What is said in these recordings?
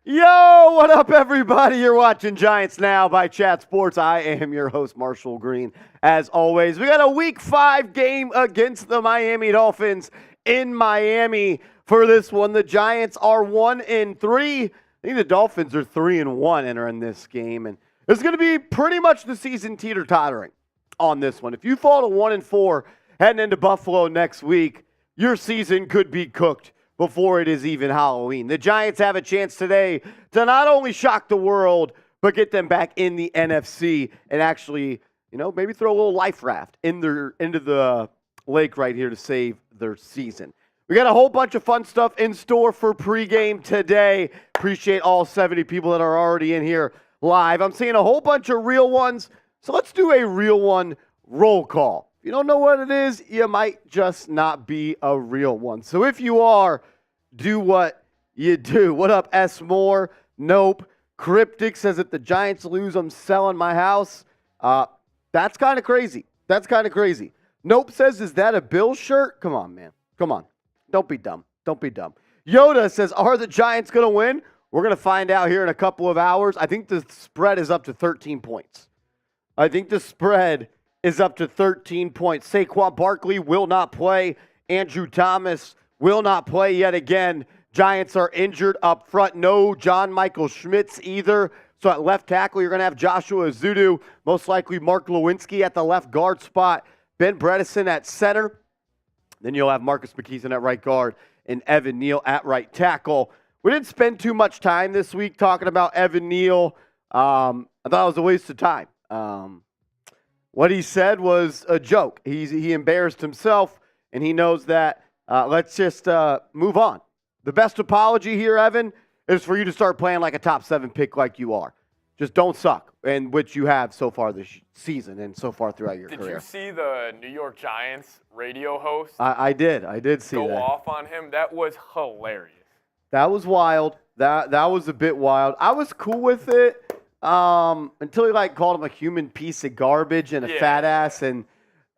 Yo, what up, everybody? You're watching Giants Now by Chat Sports. I am your host, Marshall Green. As always, we got a Week 5 game against the Miami Dolphins in Miami. For this one, the Giants are 1-3. I think the Dolphins are 3-1 entering this game, and it's going to be pretty much the season teeter-tottering on this one. If you fall to 1-4 heading into Buffalo next week, your season could be cooked before it is even Halloween. The Giants have a chance today to not only shock the world, but get them back in the NFC and actually, maybe throw a little life raft into the lake right here to save their season. We got a whole bunch of fun stuff in store for pregame today. Appreciate all 70 people that are already in here live. I'm seeing a whole bunch of real ones, so let's do a real one roll call. If you don't know what it is, you might just not be a real one. So if you are, do what you do. What up, S. Moore? Nope. Cryptic says if the Giants lose, I'm selling my house. That's kind of crazy. Nope says, is that a Bill shirt? Come on, man. Come on. Don't be dumb. Yoda says, are the Giants going to win? We're going to find out here in a couple of hours. I think the spread is up to 13 points. Saquon Barkley will not play. Andrew Thomas will not play yet again. Giants are injured up front. No John Michael Schmitz either. So at left tackle, you're going to have Joshua Ezeudu, most likely Mark Lewinsky at the left guard spot, Ben Bredesen at center. Then you'll have Marcus McKeeson at right guard and Evan Neal at right tackle. We didn't spend too much time this week talking about Evan Neal. I thought it was a waste of time. What he said was a joke. He embarrassed himself, and he knows that. Let's just move on. The best apology here, Evan, is for you to start playing like a top 7 pick like you are. Just don't suck, and which you have so far this season and so far throughout your career. Did you see the New York Giants radio host? I did see that. Go off on him. That was hilarious. That was wild. That was a bit wild. I was cool with it until he called him a human piece of garbage and a fat ass and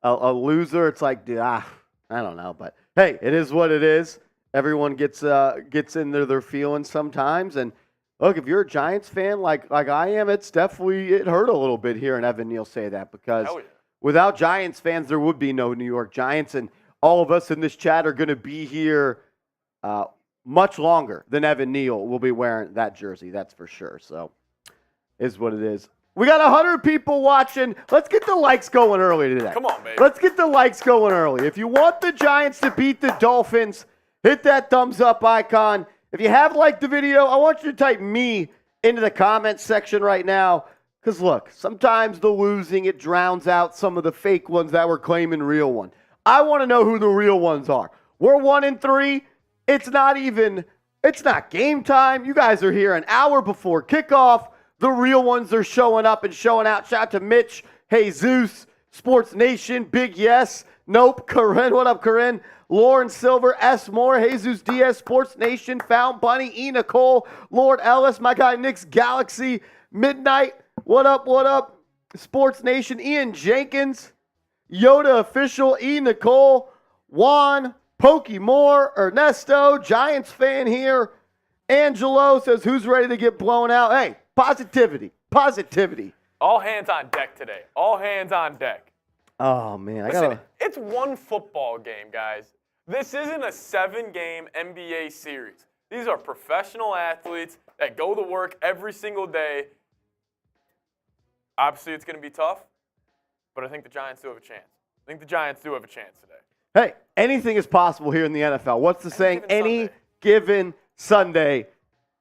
a loser. It's like, dude, I don't know, but hey, it is what it is. Everyone gets into their feelings sometimes, and look, if you're a Giants fan like I am, it hurt a little bit hearing Evan Neal say that because without Giants fans, there would be no New York Giants, and all of us in this chat are going to be here much longer than Evan Neal will be wearing that jersey. That's for sure. So, is what it is. We got 100 people watching. Let's get the likes going early today. Come on, baby. Let's get the likes going early. If you want the Giants to beat the Dolphins, hit that thumbs up icon. If you have liked the video, I want you to type me into the comments section right now. Because look, sometimes the losing, it drowns out some of the fake ones that were claiming real one. I want to know who the real ones are. We're 1-3. It's not game time. You guys are here an hour before kickoff. The real ones are showing up and showing out. Shout out to Mitch, Jesus, Sports Nation, Big Yes, Nope, Corinne, what up, Corinne? Lauren Silver, S. Moore, Jesus Diaz, Sports Nation, Found Bunny, E. Nicole, Lord Ellis, my guy Nick's Galaxy, Midnight, what up, Sports Nation, Ian Jenkins, Yoda Official, E. Nicole, Juan, Pokey Moore, Ernesto, Giants fan here, Angelo says, who's ready to get blown out? Hey, positivity. All hands on deck today. All hands on deck. Oh, man. Listen, it's one football game, guys. This isn't a 7-game NBA series. These are professional athletes that go to work every single day. Obviously, it's going to be tough, but I think the Giants do have a chance. Today. Hey, anything is possible here in the NFL. What's the saying? Any given Sunday.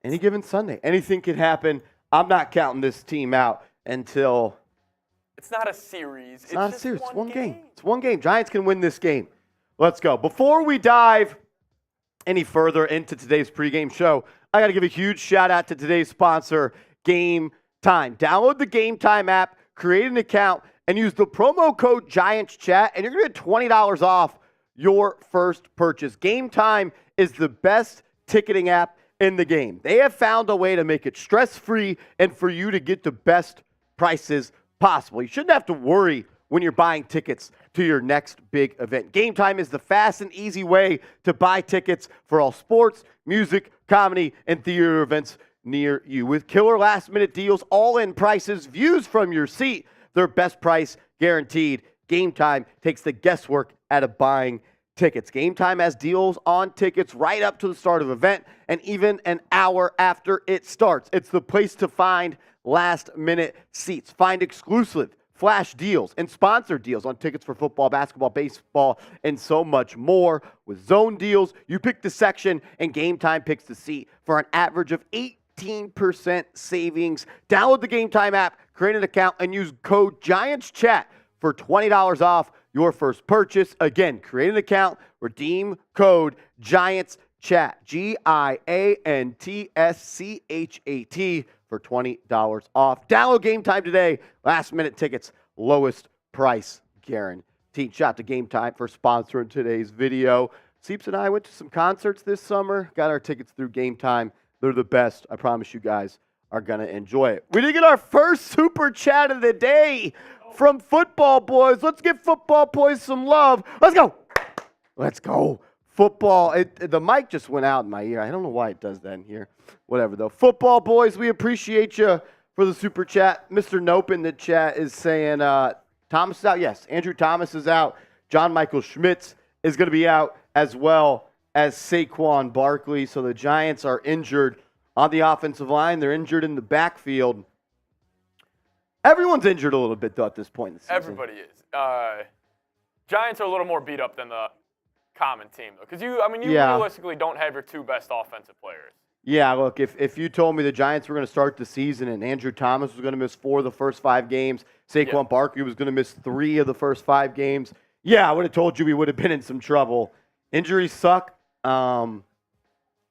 Anything can happen. I'm not counting this team out until... It's not a series. It's not a series. It's one game. It's one game. Giants can win this game. Let's go. Before we dive any further into today's pregame show, I got to give a huge shout out to today's sponsor, Game Time. Download the Game Time app, create an account, and use the promo code GIANTSCHAT, and you're going to get $20 off your first purchase. Game Time is the best ticketing app in the game. They have found a way to make it stress-free and for you to get the best prices possible. You shouldn't have to worry when you're buying tickets to your next big event. Game Time is the fast and easy way to buy tickets for all sports, music, comedy, and theater events near you. With killer last-minute deals, all-in prices, views from your seat, their best price guaranteed. Game Time takes the guesswork out of buying tickets. Game Time has deals on tickets right up to the start of the event and even an hour after it starts. It's the place to find last-minute seats. Find exclusive flash deals and sponsored deals on tickets for football, basketball, baseball, and so much more. With zone deals, you pick the section and Game Time picks the seat for an average of 18% savings. Download the Game Time app, create an account, and use code GIANTSCHAT for $20 off your first purchase. Again, create an account, redeem code GIANTSCHAT, GIANTSCHAT for $20 off. Download Game Time today. Last minute tickets, lowest price guaranteed. Shout out to Game Time for sponsoring today's video. Seeps and I went to some concerts this summer. Got our tickets through Game Time. They're the best. I promise you guys are going to enjoy it. We did get our first super chat of the day from Football Boys. Let's give Football Boys some love. Let's go. Let's go. Football. The mic just went out in my ear. I don't know why it does that in here. Whatever, though. Football Boys, we appreciate you for the super chat. Mr. Nope in the chat is saying Thomas is out. Yes, Andrew Thomas is out. John Michael Schmitz is going to be out, as well as Saquon Barkley. So the Giants are injured on the offensive line. They're injured in the backfield. Everyone's injured a little bit, though, at this point in the season. Everybody is. Giants are a little more beat up than the common team, though. Because you realistically don't have your two best offensive players. Yeah, look, if you told me the Giants were going to start the season and Andrew Thomas was going to miss 4 of the first 5 games, Saquon Barkley was going to miss 3 of the first 5 games, yeah, I would have told you we would have been in some trouble. Injuries suck.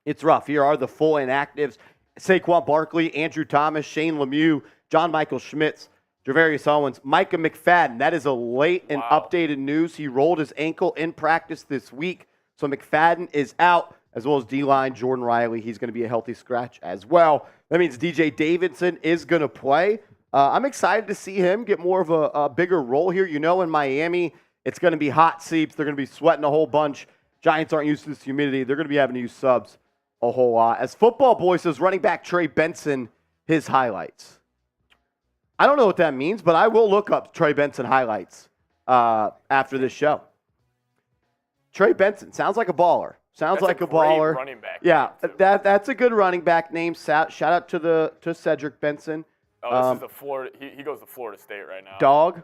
It's rough. Here are the full inactives. Saquon Barkley, Andrew Thomas, Shane Lemieux, John Michael Schmitz, Javarius Owens, Micah McFadden. That is a late and updated news. He rolled his ankle in practice this week, so McFadden is out, as well as D-line Jordan Riley. He's going to be a healthy scratch as well. That means DJ Davidson is going to play. I'm excited to see him get more of a bigger role here. You know, in Miami, it's going to be hot seats. They're going to be sweating a whole bunch. Giants aren't used to this humidity. They're going to be having to use subs a whole lot. As Football Boy says, running back Trey Benson, his highlights. I don't know what that means, but I will look up Trey Benson highlights after this show. Trey Benson sounds like a baller. Sounds like a baller. Running back. Yeah, that's a good running back name. Shout out to Cedric Benson. Oh, this is the Florida. He goes to Florida State right now. Dog.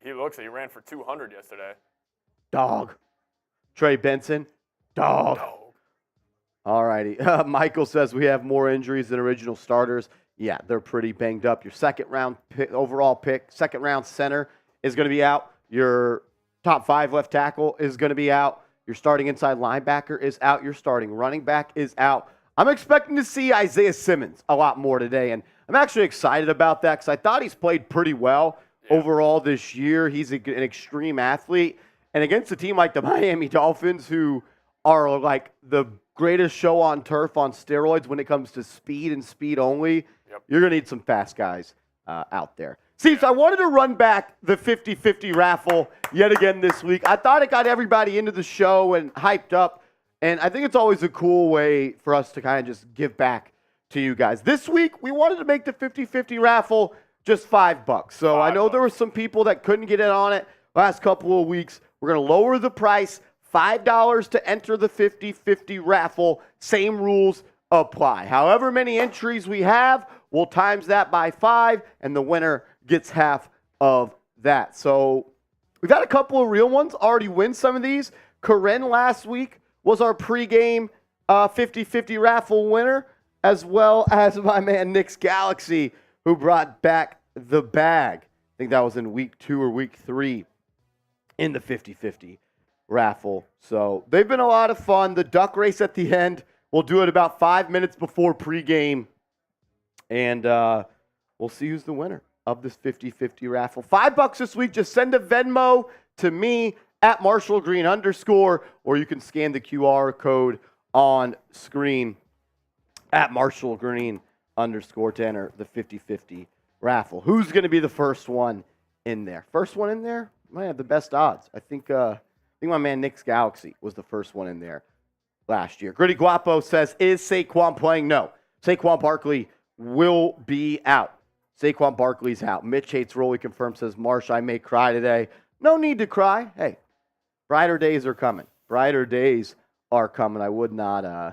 He looks like he ran for 200 yesterday. Dog. Trey Benson. Dog. All righty. Michael says we have more injuries than original starters. Yeah, they're pretty banged up. Your second-round overall pick, second-round center is going to be out. Your top 5 left tackle is going to be out. Your starting inside linebacker is out. Your starting running back is out. I'm expecting to see Isaiah Simmons a lot more today, and I'm actually excited about that because I thought he's played pretty well overall this year. He's an extreme athlete, and against a team like the Miami Dolphins, who are like the greatest show on turf on steroids when it comes to speed and speed only, you're going to need some fast guys out there. See, so I wanted to run back the 50-50 raffle yet again this week. I thought it got everybody into the show and hyped up, and I think it's always a cool way for us to kind of just give back to you guys. This week, we wanted to make the 50-50 raffle just $5. So I know there were some people that couldn't get in on it last couple of weeks. We're going to lower the price, $5 to enter the 50-50 raffle. Same rules apply. However many entries we have, we'll times that by 5, and the winner gets half of that. So we've had a couple of real ones already win some of these. Corinne last week was our pregame 50-50 raffle winner, as well as my man Nick's Galaxy, who brought back the bag. I think that was in week 2 or week 3 in the 50-50 raffle. So they've been a lot of fun. The duck race at the end, we'll do it about 5 minutes before pregame, and we'll see who's the winner of this 50-50 raffle. $5 this week. Just send a Venmo to me at @MarshallGreen_, or you can scan the QR code on screen at @MarshallGreen_ to enter the 50-50 raffle. Who's going to be the first one in there? First one in there might have the best odds. I think my man Nick's Galaxy was the first one in there last year. Gritty Guapo says, is Saquon playing? No. Saquon Barkley will be out. Saquon Barkley's out. Mitch hates Rolly confirmed, says, Marsh, I may cry today. No need to cry. Hey, brighter days are coming. Brighter days are coming. I would not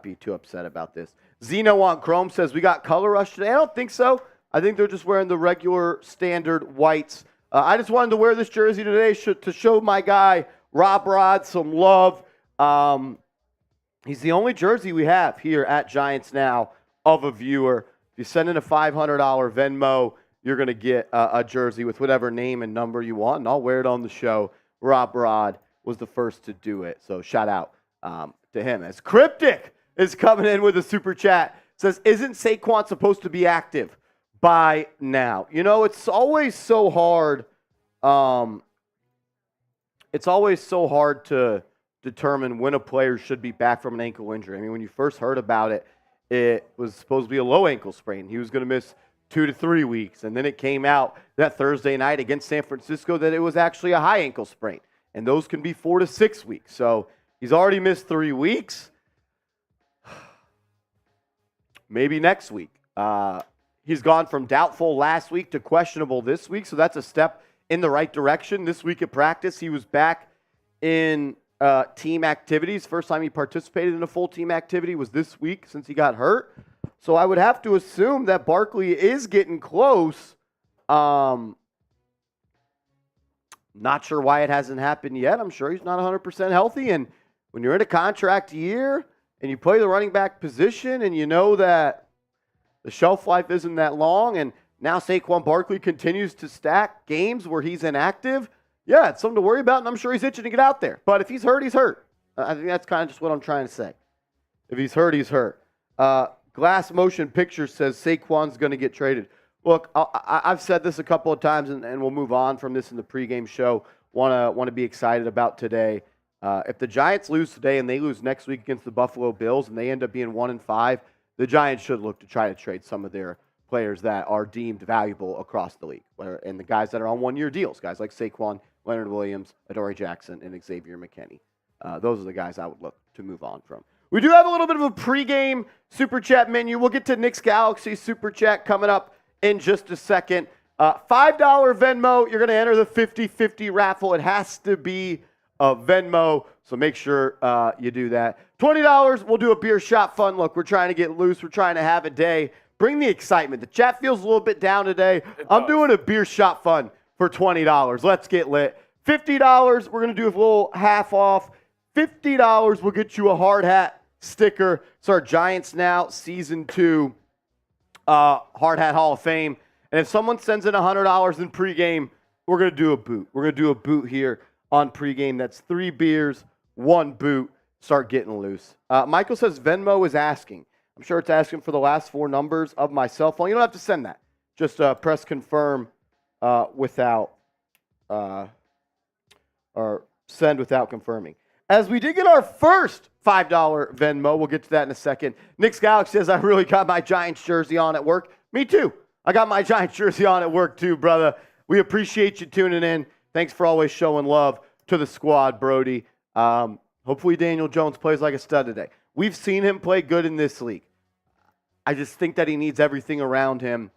be too upset about this. Zeno on Chrome says, we got color rush today. I don't think so. I think they're just wearing the regular standard whites. I just wanted to wear this jersey today to show my guy Rob Rod some love. He's the only jersey we have here at Giants Now of a viewer. If you send in a $500 Venmo, you're going to get a jersey with whatever name and number you want, and I'll wear it on the show. Rob Rod was the first to do it, so shout out to him. As Cryptic is coming in with a super chat, says, isn't Saquon supposed to be active by now? You know, it's always so hard. It's always so hard to determine when a player should be back from an ankle injury. I mean, when you first heard about it, it was supposed to be a low ankle sprain. He was going to miss 2 to 3 weeks. And then it came out that Thursday night against San Francisco that it was actually a high ankle sprain. And those can be 4 to 6 weeks. So he's already missed 3 weeks. Maybe next week. He's gone from doubtful last week to questionable this week. So that's a step in the right direction. This week at practice, he was back in team activities. First time he participated in a full team activity was this week since he got hurt. So I would have to assume that Barkley is getting close. Not sure why it hasn't happened yet. I'm sure he's not 100% healthy. And when you're in a contract year and you play the running back position and you know that the shelf life isn't that long, and now Saquon Barkley continues to stack games where he's inactive, yeah, it's something to worry about, and I'm sure he's itching to get out there. But if he's hurt, he's hurt. I think that's kind of just what I'm trying to say. If he's hurt, he's hurt. Glass Motion Picture says Saquon's going to get traded. Look, I've said this a couple of times, and we'll move on from this in the pregame show. Want to be excited about today. If the Giants lose today and they lose next week against the Buffalo Bills and they end up being 1-5, the Giants should look to try to trade some of their players that are deemed valuable across the league, and the guys that are on one-year deals, guys like Saquon, Leonard Williams, Adoree Jackson, and Xavier McKinney. Those are the guys I would look to move on from. We do have a little bit of a pregame super chat menu. We'll get to Nick's Galaxy super chat coming up in just a second. $5 Venmo, you're going to enter the 50-50 raffle. It has to be a Venmo, so make sure you do that. $20, we'll do a beer shot fun. Look, we're trying to get loose. We're trying to have a day. Bring the excitement. The chat feels a little bit down today. I'm doing a beer shot fun for $20. Let's get lit. $50, we're going to do a little half off. $50 will get you a hard hat sticker. It's our Giants Now Season 2 Hard Hat Hall of Fame. And if someone sends in $100 in pregame, we're going to do a boot. We're going to do a boot here on pregame. That's 3 beers, 1 boot. Start getting loose. Michael says Venmo is asking. I'm sure it's asking for the last 4 numbers of my cell phone. You don't have to send that. Just press confirm without or send without confirming. As we did get our first $5 Venmo, we'll get to that in a second. Nick's Galaxy says, I really got my Giants jersey on at work. Me too. I got my Giants jersey on at work too, brother. We appreciate you tuning in. Thanks for always showing love to the squad, Brody. Hopefully Daniel Jones plays like a stud today. We've seen him play good in this league. I just think that he needs everything around him.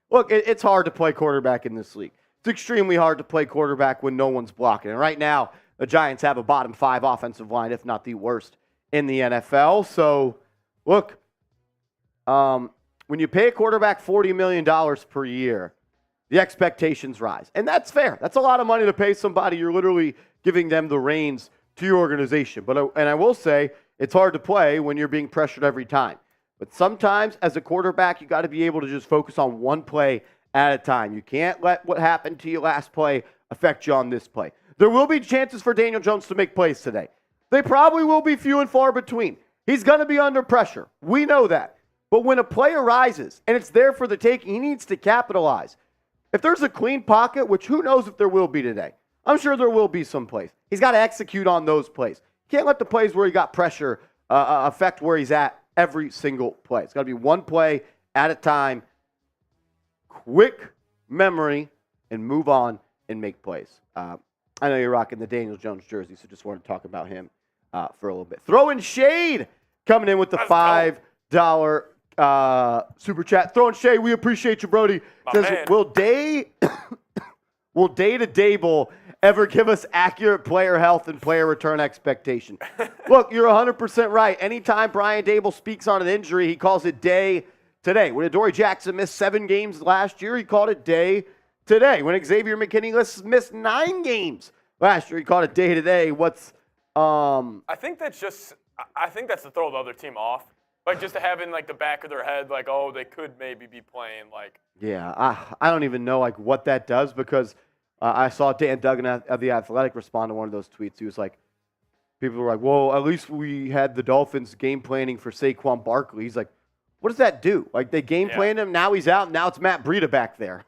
Look, it's hard to play quarterback in this league. It's extremely hard to play quarterback when no one's blocking. And right now, the Giants have a bottom 5 offensive line, if not the worst in the NFL. So, look, when you pay a quarterback $40 million per year, the expectations rise. And that's fair. That's a lot of money to pay somebody. You're literally giving them the reins to your organization. And I will say, it's hard to play when you're being pressured every time. But sometimes, as a quarterback, you got to be able to just focus on one play at a time. You can't let what happened to you last play affect you on this play. There will be chances for Daniel Jones to make plays today. They probably will be few and far between. He's going to be under pressure. We know that. But when a play arises and it's there for the taking, he needs to capitalize. If there's a clean pocket, which who knows if there will be today, I'm sure there will be some plays. He's got to execute on those plays. Can't let the plays where he got pressure affect where he's at every single play. It's got to be one play at a time, quick memory, and move on and make plays. I know you're rocking the Daniel Jones jersey, so just wanted to talk about him for a little bit. Throwing shade, coming in with the $5 super chat. Throwing shade, we appreciate you, Brody. Says, will Day to Daboll ever give us accurate player health and player return expectation? Look, you're 100% right. Anytime Brian Daboll speaks on an injury, he calls it day today. When Adoree Jackson missed 7 games last year, he called it day today. When Xavier McKinney missed 9 games last year, he called it day today. I think that's to throw the other team off. Like, just to have in, like, the back of their head, like, oh, they could maybe be playing, like. Yeah, I don't even know, like, what that does, because I saw Dan Duggan of The Athletic respond to one of those tweets. He was like, people were like, well, at least we had the Dolphins game planning for Saquon Barkley. He's like, what does that do? Like, they game planned him, now he's out, and now it's Matt Breida back there.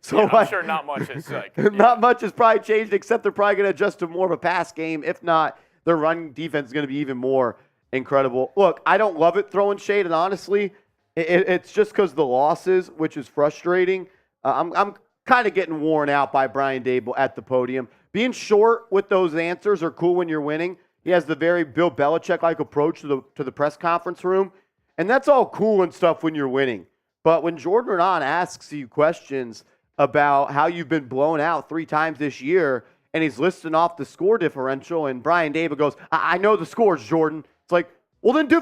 So I'm sure not much is, like. Not much has probably changed, except they're probably going to adjust to more of a pass game. If not, their running defense is going to be even more incredible. Look, I don't love it throwing shade, and honestly, it's just because the losses, which is frustrating. I'm kind of getting worn out by Brian Daboll at the podium. Being short with those answers are cool when you're winning. He has the very Bill Belichick-like approach to the press conference room, and that's all cool and stuff when you're winning. But when Jordan Renan asks you questions about how you've been blown out 3 times this year, and he's listing off the score differential, and Brian Daboll goes, I know the scores, Jordan. It's like, well, then do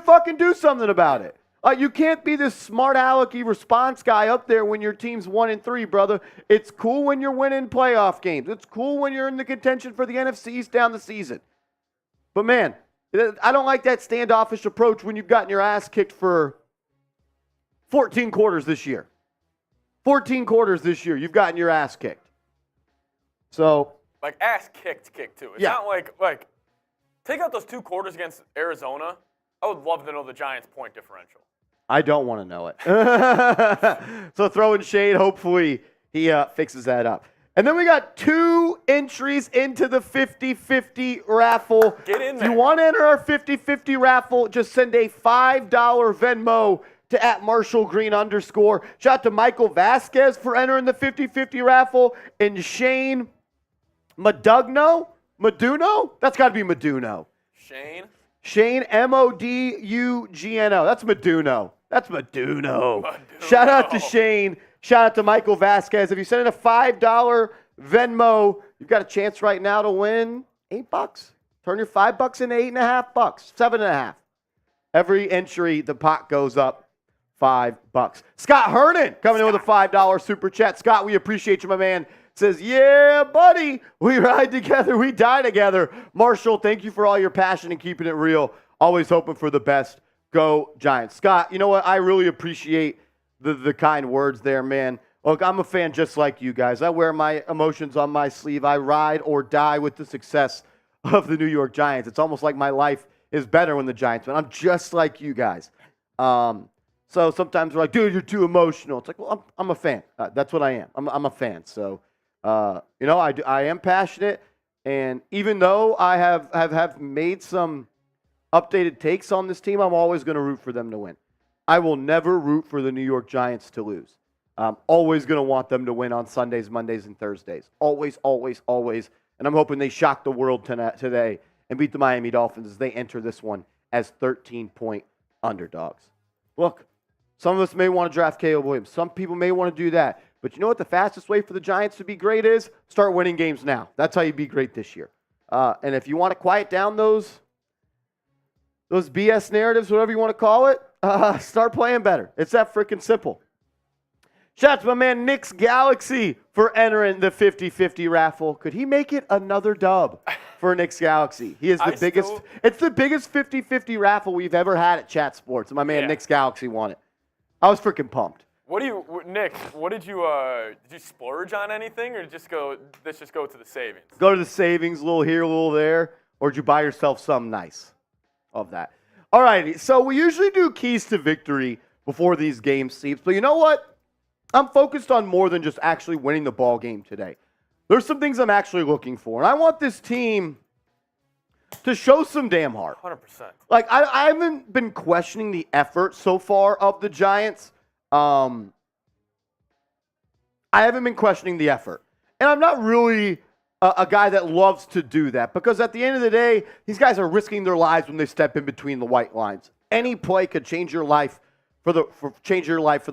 something about it. You can't be this smart alecky response guy up there when your team's 1-3, brother. It's cool when you're winning playoff games. It's cool when you're in the contention for the NFC East down the season. But, man, I don't like that standoffish approach when you've gotten your ass kicked for 14 quarters this year. 14 quarters this year, you've gotten your ass kicked. So, like, ass kicked too. It's not like take out those 2 quarters against Arizona. I would love to know the Giants' point differential. I don't want to know it. So throwing shade, hopefully he fixes that up. And then we got 2 entries into the 50-50 raffle. Get in there. If you want to enter our 50-50 raffle, just send a $5 Venmo to @MarshallGreen _. Shout out to Michael Vasquez for entering the 50-50 raffle. And Shane Maduno? That's got to be Maduno. Shane, Modugno. That's Maduno. Shout out to Shane. Shout out to Michael Vasquez. If you send in a $5 Venmo, you've got a chance right now to win $8. Turn your $5 into $8.50, $7.50. Every entry, the pot goes up $5. Scott Hernan coming in with a $5 super chat. Scott, we appreciate you, my man. Says, yeah, buddy, we ride together, we die together. Marshall, thank you for all your passion and keeping it real. Always hoping for the best. Go Giants. Scott, you know what? I really appreciate the kind words there, man. Look, I'm a fan just like you guys. I wear my emotions on my sleeve. I ride or die with the success of the New York Giants. It's almost like my life is better when the Giants win. I'm just like you guys. So sometimes we're like, dude, you're too emotional. It's like, well, I'm a fan. That's what I am. I'm a fan. So, I am passionate, and even though I have made some updated takes on this team, I'm always going to root for them to win. I will never root for the New York Giants to lose. I'm always going to want them to win on Sundays, Mondays, and Thursdays. Always, always, always. And I'm hoping they shock the world today and beat the Miami Dolphins as they enter this one as 13-point underdogs. Look, some of us may want to draft Caleb Williams. Some people may want to do that. But you know what the fastest way for the Giants to be great is? Start winning games now. That's how you be great this year. And if you want to quiet down those BS narratives, whatever you want to call it, start playing better. It's that freaking simple. Shout out to my man Nick's Galaxy for entering the 50-50 raffle. Could he make it another dub for Nick's Galaxy? He is the biggest. It's the biggest 50-50 raffle we've ever had at Chat Sports. And my man Nick's Galaxy won it. I was freaking pumped. Nick, did you splurge on anything, or let's just go to the savings? Go to the savings, a little here, a little there, or did you buy yourself something nice of that? All righty, so we usually do keys to victory before these games, Steves, but you know what? I'm focused on more than just actually winning the ball game today. There's some things I'm actually looking for, and I want this team to show some damn heart. 100%. Like, I haven't been questioning the effort so far of the Giants. I haven't been questioning the effort. And I'm not really a guy that loves to do that, because at the end of the day, these guys are risking their lives when they step in between the white lines any play could change your life for the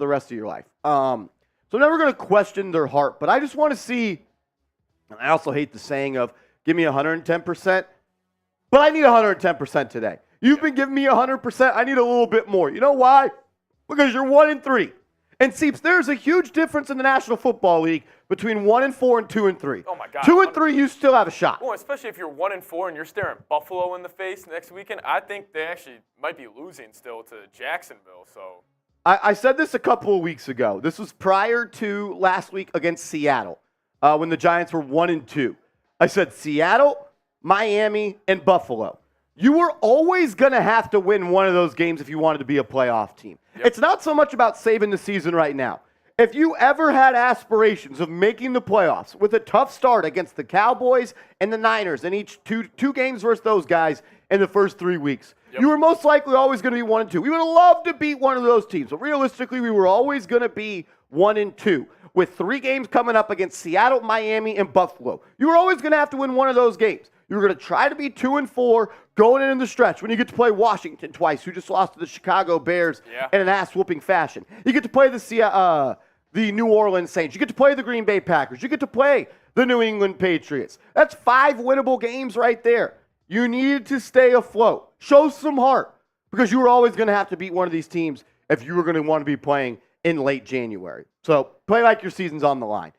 rest of your life. So I'm never going to question their heart, but I just want to see. And I also hate the saying of give me 110%, but I need 110% today. You've been giving me 100%. I need a little bit more. You know why? Because you're 1-3. And Seeps, there's a huge difference in the National Football League between 1-4 and 2-3. Oh my God. 2-3, you still have a shot. Well, especially if you're 1-4 and you're staring Buffalo in the face next weekend. I think they actually might be losing still to Jacksonville. So I said this a couple of weeks ago. This was prior to last week against Seattle when the Giants were 1-2. I said Seattle, Miami, and Buffalo. You were always going to have to win one of those games if you wanted to be a playoff team. Yep. It's not so much about saving the season right now. If you ever had aspirations of making the playoffs with a tough start against the Cowboys and the Niners and each two games versus those guys in the first 3 weeks, you were most likely always going to be 1-2. We would have loved to beat one of those teams, but realistically, we were always going to be 1-2. With 3 games coming up against Seattle, Miami, and Buffalo, you were always going to have to win one of those games. You were going to try to be 2-4 going in the stretch when you get to play Washington twice, who just lost to the Chicago Bears in an ass-whooping fashion. You get to play the New Orleans Saints. You get to play the Green Bay Packers. You get to play the New England Patriots. That's 5 winnable games right there. You needed to stay afloat. Show some heart because you were always going to have to beat one of these teams if you were going to want to be playing in late January. So play like your season's on the line.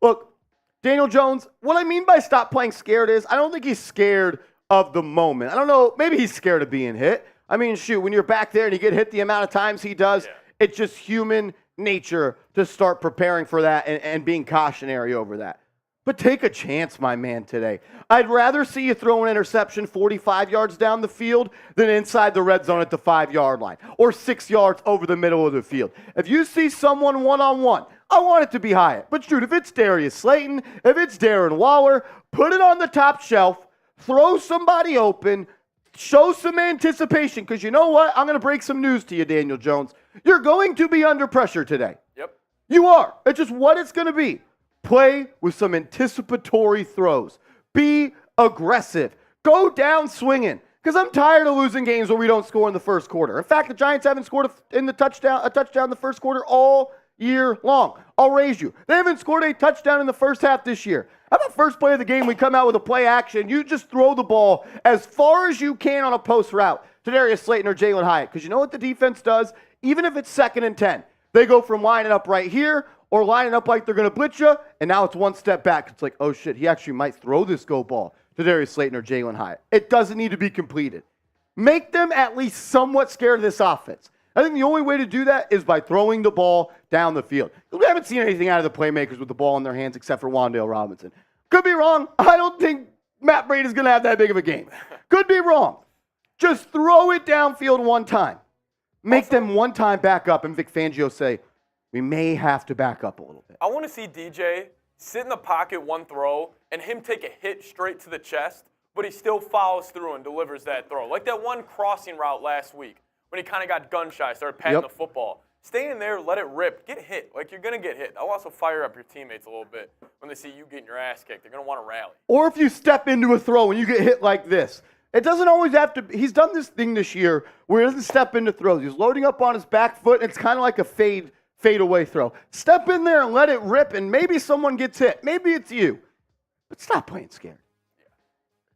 Look, Daniel Jones, what I mean by stop playing scared is I don't think he's scared of the moment. I don't know, maybe he's scared of being hit. I mean, shoot, when you're back there and you get hit the amount of times he does, it's just human nature to start preparing for that and being cautionary over that. But take a chance, my man, today. I'd rather see you throw an interception 45 yards down the field than inside the red zone at the 5-yard line or 6 yards over the middle of the field. If you see someone one-on-one, I want it to be Hyatt. But shoot, if it's Darius Slayton, if it's Darren Waller, put it on the top shelf, throw somebody open, show some anticipation. Because you know what? I'm going to break some news to you, Daniel Jones. You're going to be under pressure today. Yep. You are. It's just what it's going to be. Play with some anticipatory throws. Be aggressive. Go down swinging. Because I'm tired of losing games where we don't score in the first quarter. In fact, the Giants haven't scored a touchdown in the first quarter all year long. I'll raise you. They haven't scored a touchdown in the first half this year. How about first play of the game, we come out with a play action. You just throw the ball as far as you can on a post route to Darius Slayton or Jalen Hyatt. Because you know what the defense does? Even if it's 2nd and 10, they go from lining up right here or lining up like they're going to blitz you, and now it's one step back. It's like, oh, shit, he actually might throw this go ball to Darius Slayton or Jalen Hyatt. It doesn't need to be completed. Make them at least somewhat scared of this offense. I think the only way to do that is by throwing the ball down the field. We haven't seen anything out of the playmakers with the ball in their hands except for Wan'Dale Robinson. Could be wrong. I don't think Matt Brady's going to have that big of a game. Could be wrong. Just throw it downfield one time. Make them one time back up, and Vic Fangio say, we may have to back up a little bit. I want to see DJ sit in the pocket one throw and him take a hit straight to the chest, but he still follows through and delivers that throw. Like that one crossing route last week when he kind of got gun shy, started patting the football. Stay in there, let it rip, get hit. Like you're going to get hit. I'll also fire up your teammates a little bit when they see you getting your ass kicked. They're going to want to rally. Or if you step into a throw and you get hit like this. It doesn't always have to be. He's done this thing this year where he doesn't step into throws. He's loading up on his back foot, and it's kind of like a fade away throw. Step in there and let it rip, and maybe someone gets hit. Maybe it's you. But stop playing scared.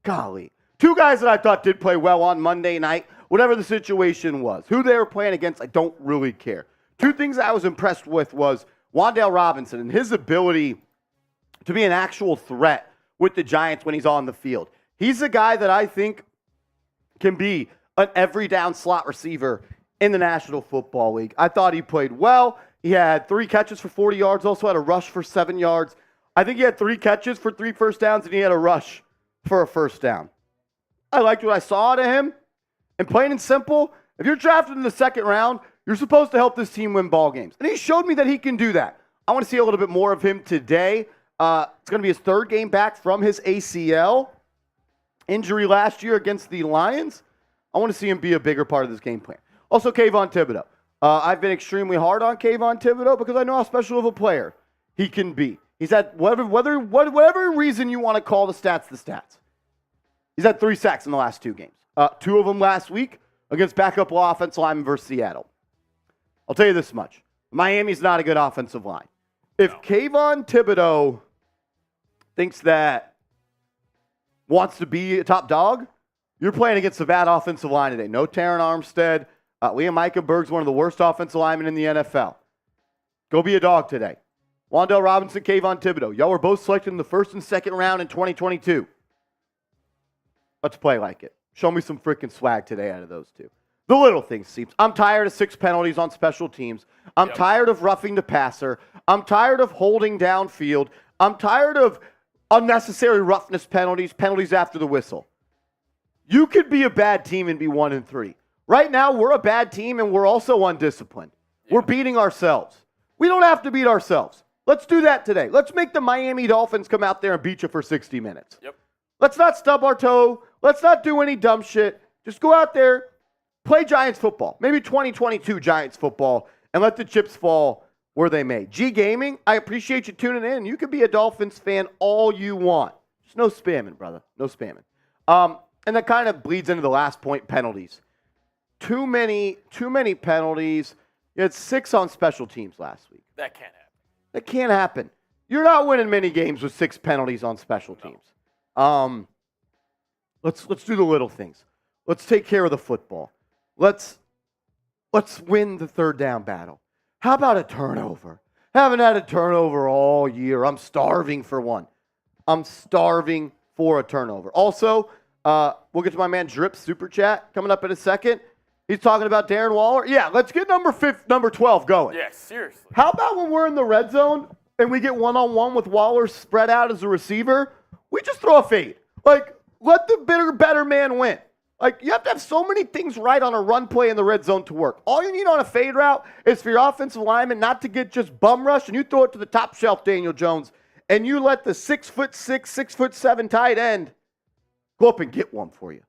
Golly. 2 guys that I thought did play well on Monday night, whatever the situation was. Who they were playing against, I don't really care. 2 things I was impressed with was Wan'Dale Robinson and his ability to be an actual threat with the Giants when he's on the field. He's a guy that I think can be an every down slot receiver in the National Football League. I thought he played well. He had 3 catches for 40 yards, also had a rush for 7 yards. I think he had 3 catches for 3 first downs, and he had a rush for a first down. I liked what I saw out of him. And plain and simple, if you're drafted in the 2nd round, you're supposed to help this team win ball games. And he showed me that he can do that. I want to see a little bit more of him today. It's going to be his 3rd game back from his ACL injury last year against the Lions. I want to see him be a bigger part of this game plan. Also, Kayvon Thibodeau. I've been extremely hard on Kayvon Thibodeau because I know how special of a player he can be. He's had, whatever reason you want to call the stats. He's had 3 sacks in the last 2 games. 2 of them last week against backup offensive linemen versus Seattle. I'll tell you this much. Miami's not a good offensive line. If Kayvon Thibodeau thinks that wants to be a top dog, you're playing against a bad offensive line today. No Taron Armstead. Liam Eichenberg's one of the worst offensive linemen in the NFL. Go be a dog today. Wan'Dale Robinson, Kayvon Thibodeau. Y'all were both selected in the first and second round in 2022. Let's play like it. Show me some freaking swag today out of those two. The little things, Seeps. I'm tired of 6 penalties on special teams. I'm tired of roughing the passer. I'm tired of holding downfield. I'm tired of unnecessary roughness penalties after the whistle. You could be a bad team and be 1-3. Right now, we're a bad team and we're also undisciplined. Yeah. We're beating ourselves. We don't have to beat ourselves. Let's do that today. Let's make the Miami Dolphins come out there and beat you for 60 minutes. Yep. Let's not stub our toe. Let's not do any dumb shit. Just go out there, play Giants football, maybe 2022 Giants football, and let the chips fall where they may. G Gaming, I appreciate you tuning in. You can be a Dolphins fan all you want. Just no spamming, brother. No spamming. And that kind of bleeds into the last point, penalties. Too many penalties. You had 6 on special teams last week. That can't happen. That can't happen. You're not winning many games with 6 penalties on special teams. Let's do the little things. Let's take care of the football. Let's win the third down battle. How about a turnover? Haven't had a turnover all year. I'm starving for one. I'm starving for a turnover. Also, we'll get to my man Drip's super chat coming up in a second. He's talking about Darren Waller. Yeah, let's get number 12 going. Yeah, seriously. How about when we're in the red zone and we get one-on-one with Waller spread out as a receiver, we just throw a fade. Like, let the better man win. Like, you have to have so many things right on a run play in the red zone to work. All you need on a fade route is for your offensive lineman not to get just bum rush, and you throw it to the top shelf, Daniel Jones, and you let the 6'6", 6'7" tight end go up and get one for you.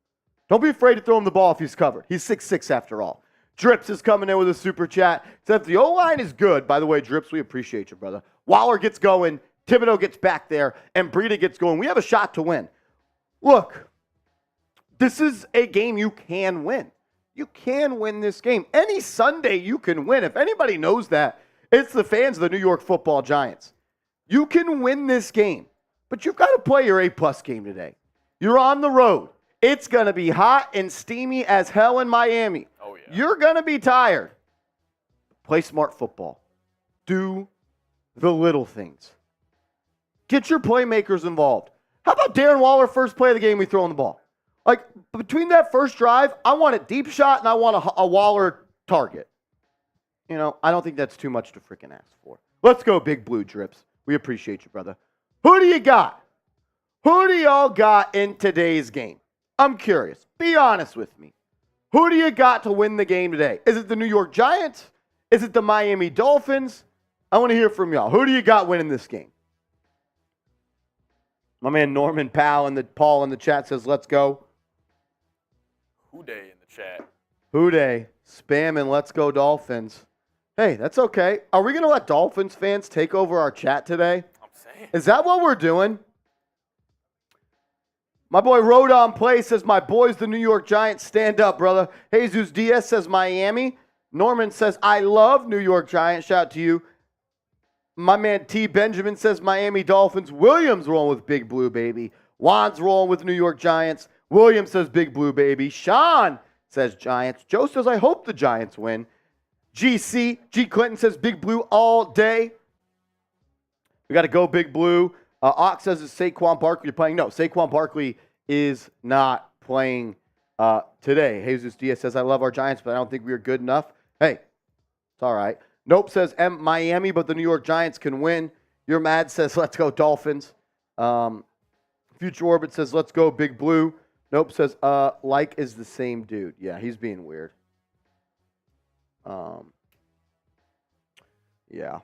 Don't be afraid to throw him the ball if he's covered. He's 6'6" after all. Drips is coming in with a super chat. Says if the O-line is good, by the way, Drips, we appreciate you, brother. Waller gets going, Thibodeau gets back there, and Breida gets going. We have a shot to win. Look, this is a game you can win. You can win this game. Any Sunday you can win. If anybody knows that, it's the fans of the New York Football Giants. You can win this game, but you've got to play your A-plus game today. You're on the road. It's going to be hot and steamy as hell in Miami. Oh, yeah. You're going to be tired. Play smart football. Do the little things. Get your playmakers involved. How about Darren Waller first play of the game we throw on the ball? Like, between that first drive, I want a deep shot and I want a Waller target. You know, I don't think that's too much to freaking ask for. Let's go, Big Blue Drips. We appreciate you, brother. Who do you got? Who do y'all got in today's game? I'm curious. Be honest with me. Who do you got to win the game today? Is it the New York Giants? Is it the Miami Dolphins? I want to hear from y'all. Who do you got winning this game? My man Norman Paul in the chat says, let's go. Who day in the chat? Who day? Spamming, let's go Dolphins. Hey, that's okay. Are we going to let Dolphins fans take over our chat today? I'm saying. Is that what we're doing? My boy Rodon Play says, my boys, the New York Giants, stand up, brother. Jesus Diaz says, Miami. Norman says, I love New York Giants. Shout out to you. My man T. Benjamin says, Miami Dolphins. Williams rolling with Big Blue, baby. Juan's rolling with New York Giants. Williams says, Big Blue, baby. Sean says, Giants. Joe says, I hope the Giants win. G Clinton says, Big Blue all day. We got to go Big Blue. Ox says, is Saquon Barkley playing? No, Saquon Barkley is not playing today. Jesus Diaz says, I love our Giants, but I don't think we are good enough. Hey, it's all right. Nope says Miami, but the New York Giants can win. You're mad says, let's go Dolphins. Future Orbit says, let's go Big Blue. Nope says, like is the same dude. Yeah, he's being weird. Yeah.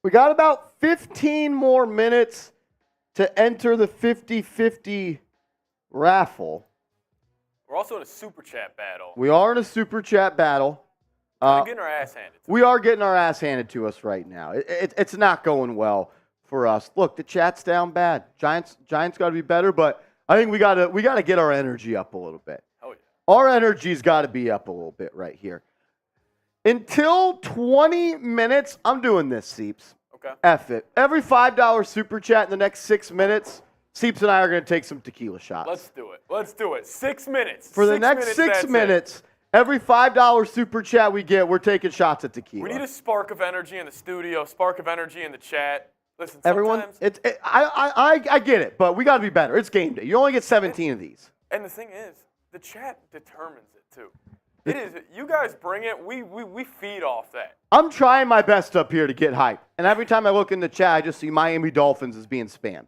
We got about 15 more minutes to enter the 50-50 raffle. We're also in a super chat battle. We are in a super chat battle. We're getting our ass handed to us. We are getting our ass handed to us right now. It's not going well for us. Look, the chat's down bad. Giants got to be better, but I think we gotta get our energy up a little bit. Oh, yeah. Our energy's got to be up a little bit right here. Until 20 minutes, I'm doing this, Seeps. Okay. F it. Every $5 super chat in the next 6 minutes, Seeps and I are going to take some tequila shots. Let's do it. Let's do it. 6 minutes. For the next 6 minutes, every $5 super chat we get, we're taking shots at tequila. We need a spark of energy in the studio, spark of energy in the chat. Listen, everyone, I get it, but we got to be better. It's game day. You only get 17 of these. And the thing is, the chat determines it too. It is. You guys bring it. We feed off that. I'm trying my best up here to get hype, and every time I look in the chat, I just see Miami Dolphins as being spammed.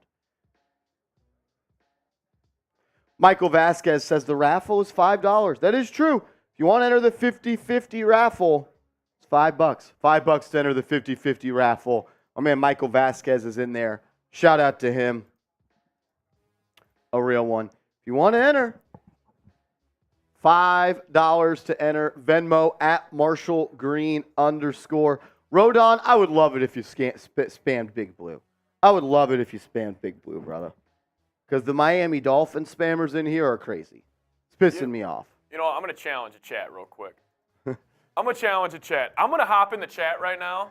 Michael Vasquez says the raffle is $5. That is true. If you want to enter the 50-50 raffle, it's $5. $5 to enter the 50-50 raffle. My man Michael Vasquez is in there. Shout out to him. A real one. If you want to enter, $5 to enter. Venmo at Marshall Green _ Rodon, I would love it if you spammed Big Blue. I would love it if you spammed Big Blue, brother. Because the Miami Dolphins spammers in here are crazy. It's pissing me off. You know, I'm going to challenge a chat real quick. I'm going to challenge a chat. I'm going to hop in the chat right now.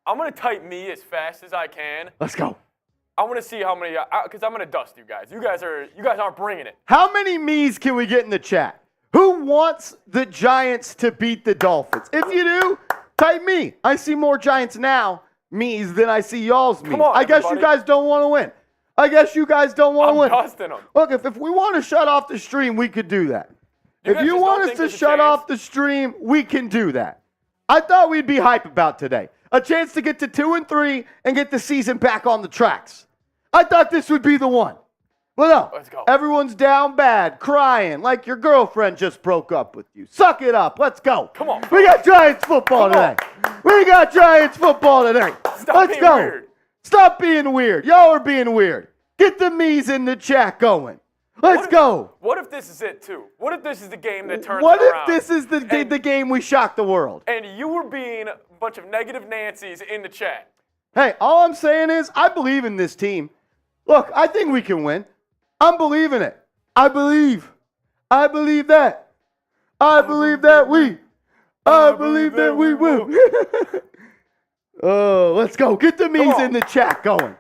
I'm going to type me as fast as I can. Let's go. I want to see how many, because I'm going to dust you guys. You guys aren't bringing it. How many me's can we get in the chat? Who wants the Giants to beat the Dolphins? If you do, type me. I see more Giants now, me's, than I see y'all's me's. Come on, I guess you guys don't want to win. I guess you guys don't want to win. I'm dusting them. Look, if we want to shut off the stream, we could do that. If you want us to shut off the stream, we can do that. I thought we'd be hype about today. A chance to get to 2-3 and get the season back on the tracks. I thought this would be the one. But no, let's go. Everyone's down bad, crying like your girlfriend just broke up with you. Suck it up. Let's go. Come on. We got Giants football today. We got Giants football today. Let's go. Weird. Stop being weird. Y'all are being weird. Get the me's in the chat going. Let's go. What if this is it, too? What if this is the game that turns What it around? if this is the game we shock the world? And you were being a bunch of negative Nancy's in the chat. Hey, all I'm saying is I believe in this team. Look, I think we can win. I'm believing it. I believe. I believe that. I believe that we. I believe that we will. Oh, let's go. Get the me's in the chat going.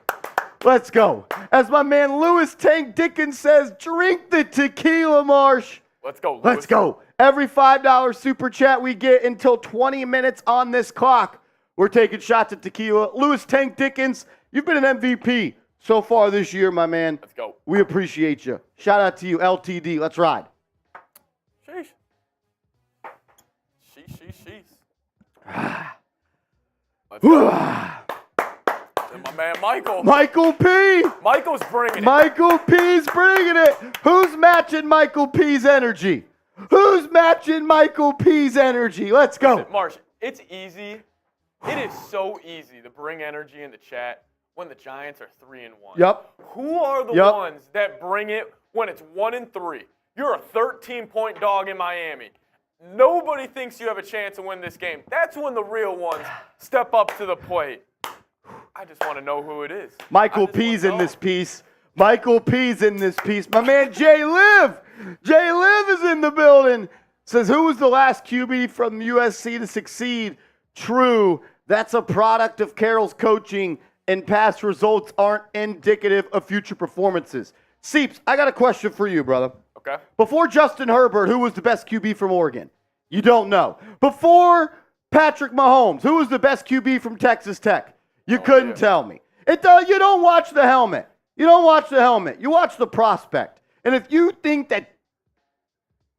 Let's go. As my man Lewis Tank Dickens says, drink the tequila, Marsh. Let's go, Lewis. Let's go. Every $5 super chat we get until 20 minutes on this clock, we're taking shots at tequila. Lewis Tank Dickens, you've been an MVP so far this year, my man. Let's go. We appreciate you. Shout out to you, LTD. Let's ride. Sheesh. Sheesh. Let's go. And my man Michael. Michael P. Michael's bringing it. Michael P's bringing it. Who's matching Michael P's energy? Who's matching Michael P's energy? Let's go. Listen, Marsh, it's easy. It is so easy to bring energy in the chat when the Giants are 3-1. Yep. Who are the ones that bring it when it's 1-3? You're a 13-point dog in Miami. Nobody thinks you have a chance to win this game. That's when the real ones step up to the plate. I just want to know who it is. Michael P's in this piece. Michael P's in this piece. My man Jay Liv. Jay Liv is in the building. Says, who was the last QB from USC to succeed? True. That's a product of Carroll's coaching, and past results aren't indicative of future performances. Seeps, I got a question for you, brother. Okay. Before Justin Herbert, who was the best QB from Oregon? You don't know. Before Patrick Mahomes, who was the best QB from Texas Tech? You couldn't tell me. You don't watch the helmet. You don't watch the helmet. You watch the prospect. And if you think that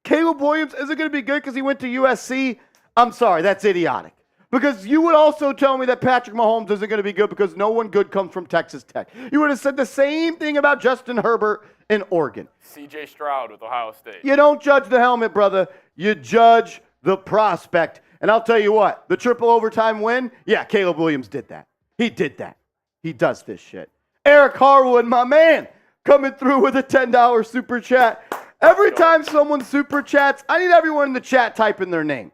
Caleb Williams isn't going to be good because he went to USC, I'm sorry, that's idiotic. Because you would also tell me that Patrick Mahomes isn't going to be good because no one good comes from Texas Tech. You would have said the same thing about Justin Herbert in Oregon. C.J. Stroud with Ohio State. You don't judge the helmet, brother. You judge the prospect. And I'll tell you what, the triple overtime win, yeah, Caleb Williams did that. He did that. He does this shit. Eric Harwood, my man, coming through with a $10 super chat. Every time someone super chats, I need everyone in the chat typing their name.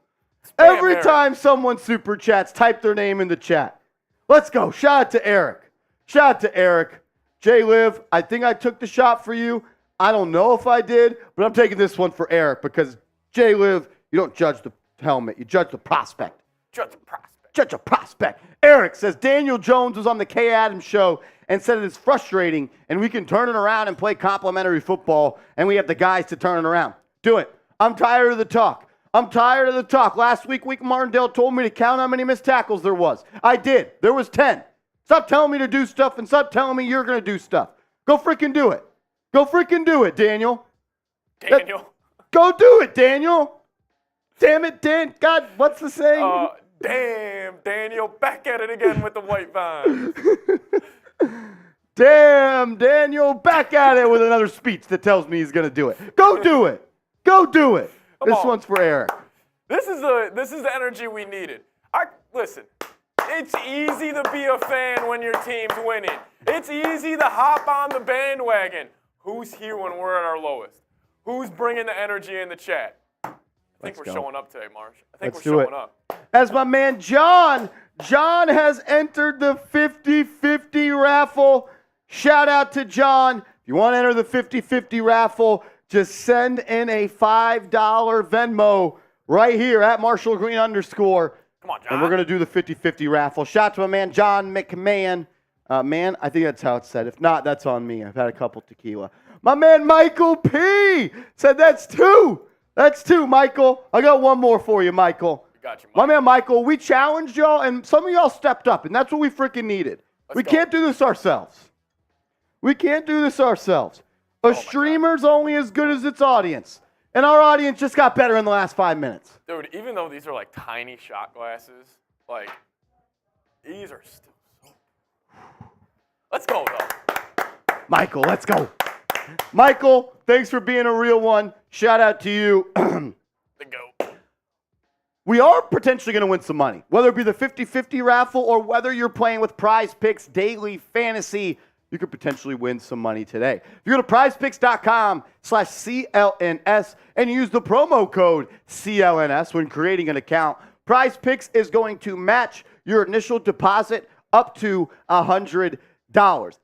Every time someone super chats, type their name in the chat. Let's go. Shout out to Eric. Shout out to Eric. Jay Liv, I think I took the shot for you, I don't know if I did, but I'm taking this one for Eric because J-Liv, you don't judge the helmet. You judge the prospect. Judge a prospect. Eric says Daniel Jones was on the Kay Adams show and said it is frustrating and we can turn it around and play complimentary football and we have the guys to turn it around. Do it. I'm tired of the talk. Last week, Martindale told me to count how many missed tackles there was. I did. There was 10. Stop telling me to do stuff and stop telling me you're going to do stuff. Go freaking do it. Go freaking do it, Daniel. Go do it, Daniel. Damn it, Dan. God, what's the saying? Damn, Daniel, back at it again with the white vine. Damn, Daniel, back at it with another speech that tells me he's going to do it. Go do it. Go do it. This one's for Eric. This is the energy we needed. Listen, it's easy to be a fan when your team's winning. It's easy to hop on the bandwagon. Who's here when we're at our lowest? Who's bringing the energy in the chat? I think we're showing up today, Marsh. I think we're showing up. As my man John has entered the 50-50 raffle. Shout out to John. If you want to enter the 50-50 raffle, just send in a $5 Venmo right here at Marshall Green _. Come on, John. And we're going to do the 50-50 raffle. Shout out to my man John McMahon. Man, I think that's how it's said. If not, that's on me. I've had a couple tequila. My man Michael P. said that's two. That's two, Michael. I got one more for you, Michael. Got you, Mike. My man Michael, we challenged y'all, and some of y'all stepped up, and that's what we freaking needed. We can't do this ourselves. A streamer's only as good as its audience. And our audience just got better in the last 5 minutes. Dude, even though these are like tiny shot glasses, like, these are still so... Let's go, though. Michael, let's go. Michael, thanks for being a real one. Shout out to you. The GOAT. We are potentially going to win some money, whether it be the 50-50 raffle or whether you're playing with PrizePicks Daily Fantasy. You could potentially win some money today. If you go to prizepicks.com/CLNS and use the promo code CLNS when creating an account, PrizePicks is going to match your initial deposit up to $100.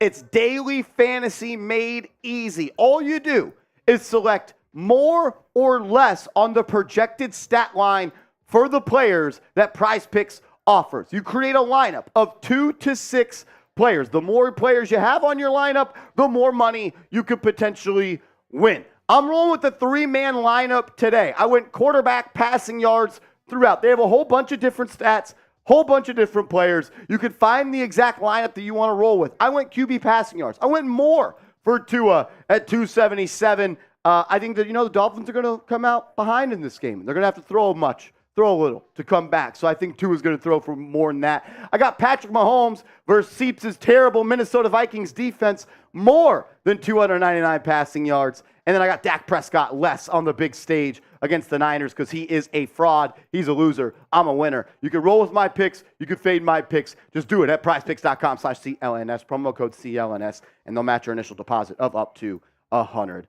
It's daily fantasy made easy. All you do is select more or less on the projected stat line for the players that PrizePicks offers. You create a lineup of 2 to 6 players. The more players you have on your lineup, the more money you could potentially win. I'm rolling with the 3-man lineup today. I went quarterback, passing yards throughout. They have a whole bunch of different stats, whole bunch of different players. You could find the exact lineup that you want to roll with. I went QB passing yards. I went more for Tua at 277. I think that, the Dolphins are going to come out behind in this game. They're going to have to throw a little to come back. So I think Tua is going to throw for more than that. I got Patrick Mahomes versus Seeps' terrible Minnesota Vikings defense, more than 299 passing yards. And then I got Dak Prescott less on the big stage against the Niners because he is a fraud. He's a loser. I'm a winner. You can roll with my picks. You can fade my picks. Just do it at prizepicks.com/CLNS, promo code CLNS, and they'll match your initial deposit of up to $100.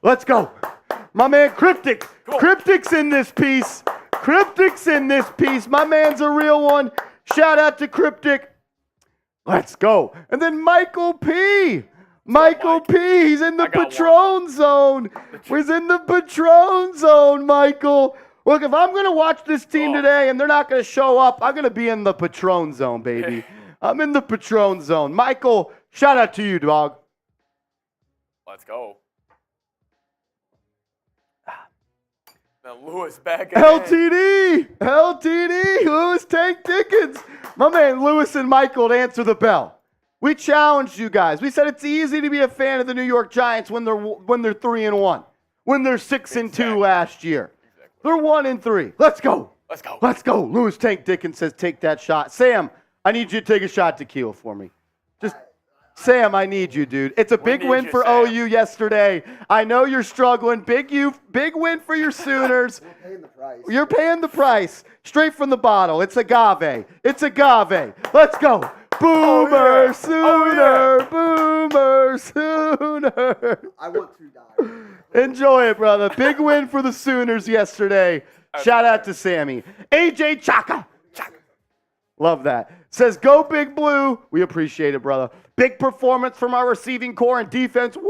Let's go. My man Cryptic. Cryptic's in this piece. My man's a real one. Shout out to Cryptic. Let's go. And then Michael P. He's in the Patron zone. He's in the Patron zone, Michael. Look, if I'm going to watch this team today and they're not going to show up, I'm going to be in the Patron zone, baby. I'm in the Patron zone. Michael, shout out to you, dog. Let's go. Now Lewis back again. LTD, Lewis Tank Dickens. My man Lewis and Michael to answer the bell. We challenged you guys. We said it's easy to be a fan of the New York Giants when they're 3-1, when they're 6-2 last year. Exactly. They're 1-3. Let's go. Lewis Tank Dickens says take that shot. Sam, I need you to take a shot tequila for me. Just Sam, I need you, dude. It's a big win for OU yesterday. I know you're struggling. Big win for your Sooners. You're paying the price. Straight from the bottle. It's agave. Let's go. Boomer Sooner. Boomer Sooner. I want to die. Enjoy it, brother. Big win for the Sooners yesterday. Shout out to Sammy. AJ Chaka. Love that. Says, go Big Blue. We appreciate it, brother. Big performance from our receiving core and defense. Woo!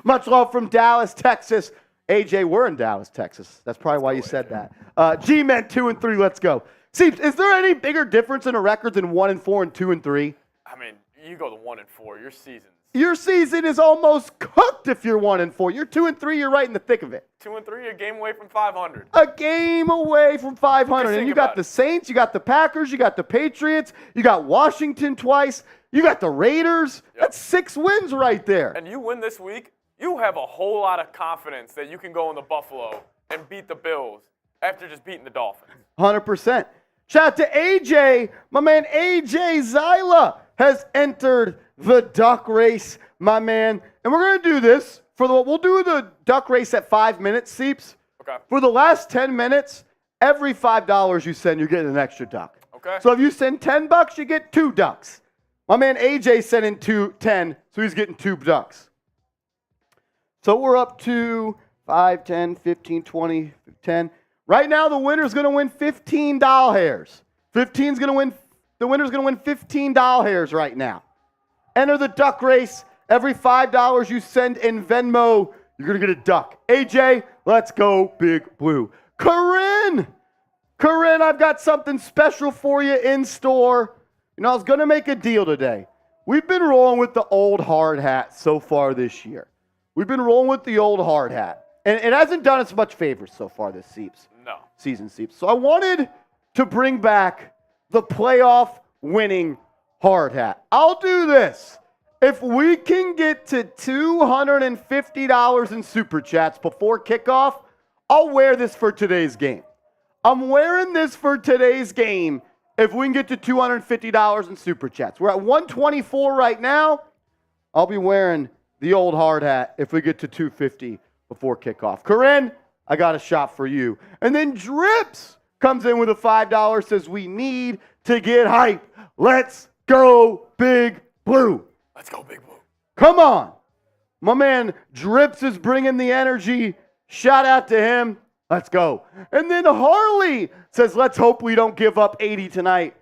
Much love from Dallas, Texas. AJ, we're in Dallas, Texas. That's probably why you said that. G-Men 2-3. Let's go. See, is there any bigger difference in a record than 1-4 and 2-3? I mean, you go to 1-4. Your season is almost cooked if you're 1-4. You're 2-3. You're right in the thick of it. 2-3, a game away from 500. A game away from 500. And you got the Saints, you got the Packers, you got the Patriots, you got Washington twice, you got the Raiders. Yep. That's 6 wins right there. And you win this week, you have a whole lot of confidence that you can go into Buffalo and beat the Bills after just beating the Dolphins. 100%. Shout out to AJ. My man AJ Zyla has entered the duck race, my man. And we're going to do this. We'll do the duck race at 5 minutes, Seeps. Okay. For the last 10 minutes, every $5 you send, you're getting an extra duck. Okay. So if you send $10, you get 2 ducks. My man AJ sent in 10, so he's getting 2 ducks. So we're up to 5, 10, 15, 20, 10. Right now, the winner's going to win $15. The winner's going to win $15 right now. Enter the duck race. Every $5 you send in Venmo, you're going to get a duck. AJ, let's go Big Blue. Corinne, I've got something special for you in store. You know, I was going to make a deal today. We've been rolling with the old hard hat so far this year. We've been rolling with the old hard hat. And it hasn't done us much favors so far this season, Seeps. So I wanted to bring back the playoff winning hard hat. I'll do this. If we can get to $250 in Super Chats before kickoff, I'll wear this for today's game. I'm wearing this for today's game if we can get to $250 in Super Chats. We're at 124 right now. I'll be wearing the old hard hat if we get to $250 before kickoff. Corinne, I got a shot for you. And then Drips comes in with a $5, says we need to get hype. Let's go Big Blue. Let's go Big Blue. Come on. My man Drips is bringing the energy. Shout out to him. Let's go. And then Harley says, let's hope we don't give up 80 tonight.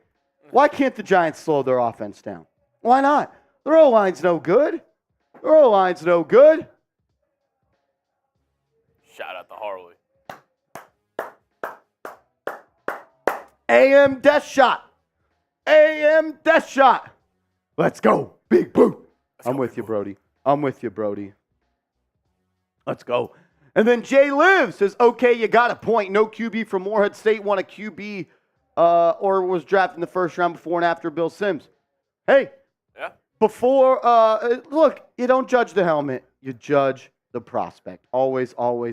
Why can't the Giants slow their offense down? Why not? Their O-line's no good. Shout out to Harley. AM Death Shot. Let's go. Big Blue. I'm with you, Brody. Let's go. And then Jay Liv says, okay, you got a point. No QB from Morehead State won a QB or was drafted in the first round before and after Bill Sims. Hey, yeah. Before, look, you don't judge the helmet. You judge the prospect. Always. Oh!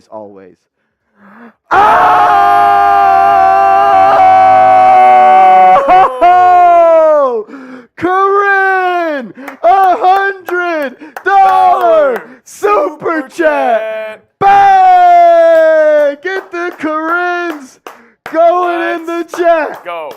Corinne! $100 Super Chat! Bang! Get the Corinnes going in the chat. Go.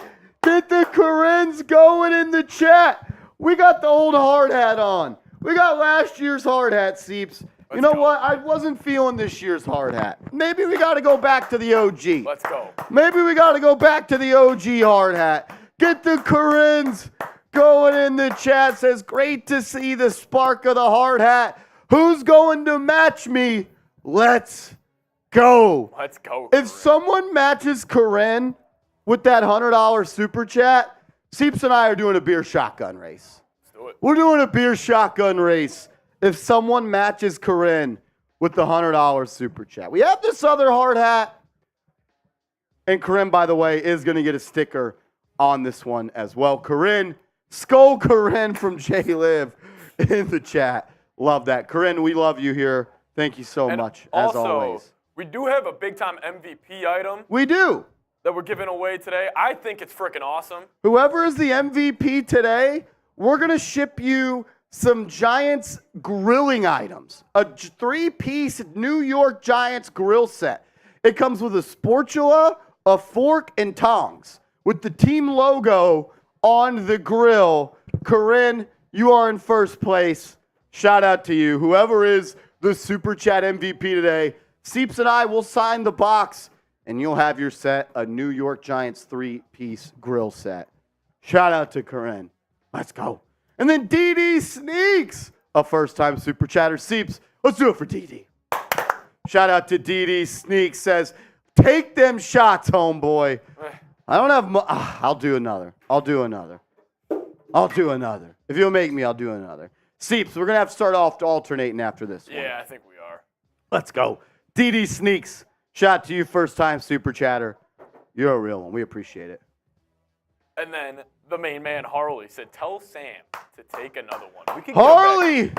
Get the Corinnes going in the chat. We got the old hard hat on. We got last year's hard hat, Seeps. You know what? I wasn't feeling this year's hard hat. Maybe we got to go back to the OG. Let's go. Maybe we got to go back to the OG hard hat. Get the Corinnes going in the chat. Says, great to see the spark of the hard hat. Who's going to match me? Let's go. Let's go. If someone matches Corinne with that $100 super chat, Seeps and I are doing a beer shotgun race. Let's do it. We're doing a beer shotgun race if someone matches Corinne with the $100 super chat. We have this other hard hat. And Corinne, by the way, is going to get a sticker on this one as well. Corinne, Skull Corinne from J Liv in the chat. Love that. Corinne, we love you here. Thank you so much, as always. We do have a big-time MVP item. We do. That we're giving away today. I think it's freaking awesome. Whoever is the MVP today, we're going to ship you some Giants grilling items. A 3-piece New York Giants grill set. It comes with a spatula, a fork, and tongs with the team logo on the grill. Corinne, you are in first place. Shout out to you. Whoever is the Super Chat MVP today, Seeps and I will sign the box, and you'll have your set, a New York Giants 3-piece grill set. Shout out to Corinne. Let's go. And then DD Sneaks, a first-time Super Chatter. Seeps, Let's do it for DD. Shout out to DD. Sneak says, take them shots, homeboy. I don't have I'll do another. If you'll make me, I'll do another. Seeps, we're going to have to start off alternating after this one. Yeah, I think we are. Let's go. DD Sneaks, shout out to you, first time super chatter. You're a real one. We appreciate it. And then the main man, Harley, said, tell Sam to take another one. We can Harley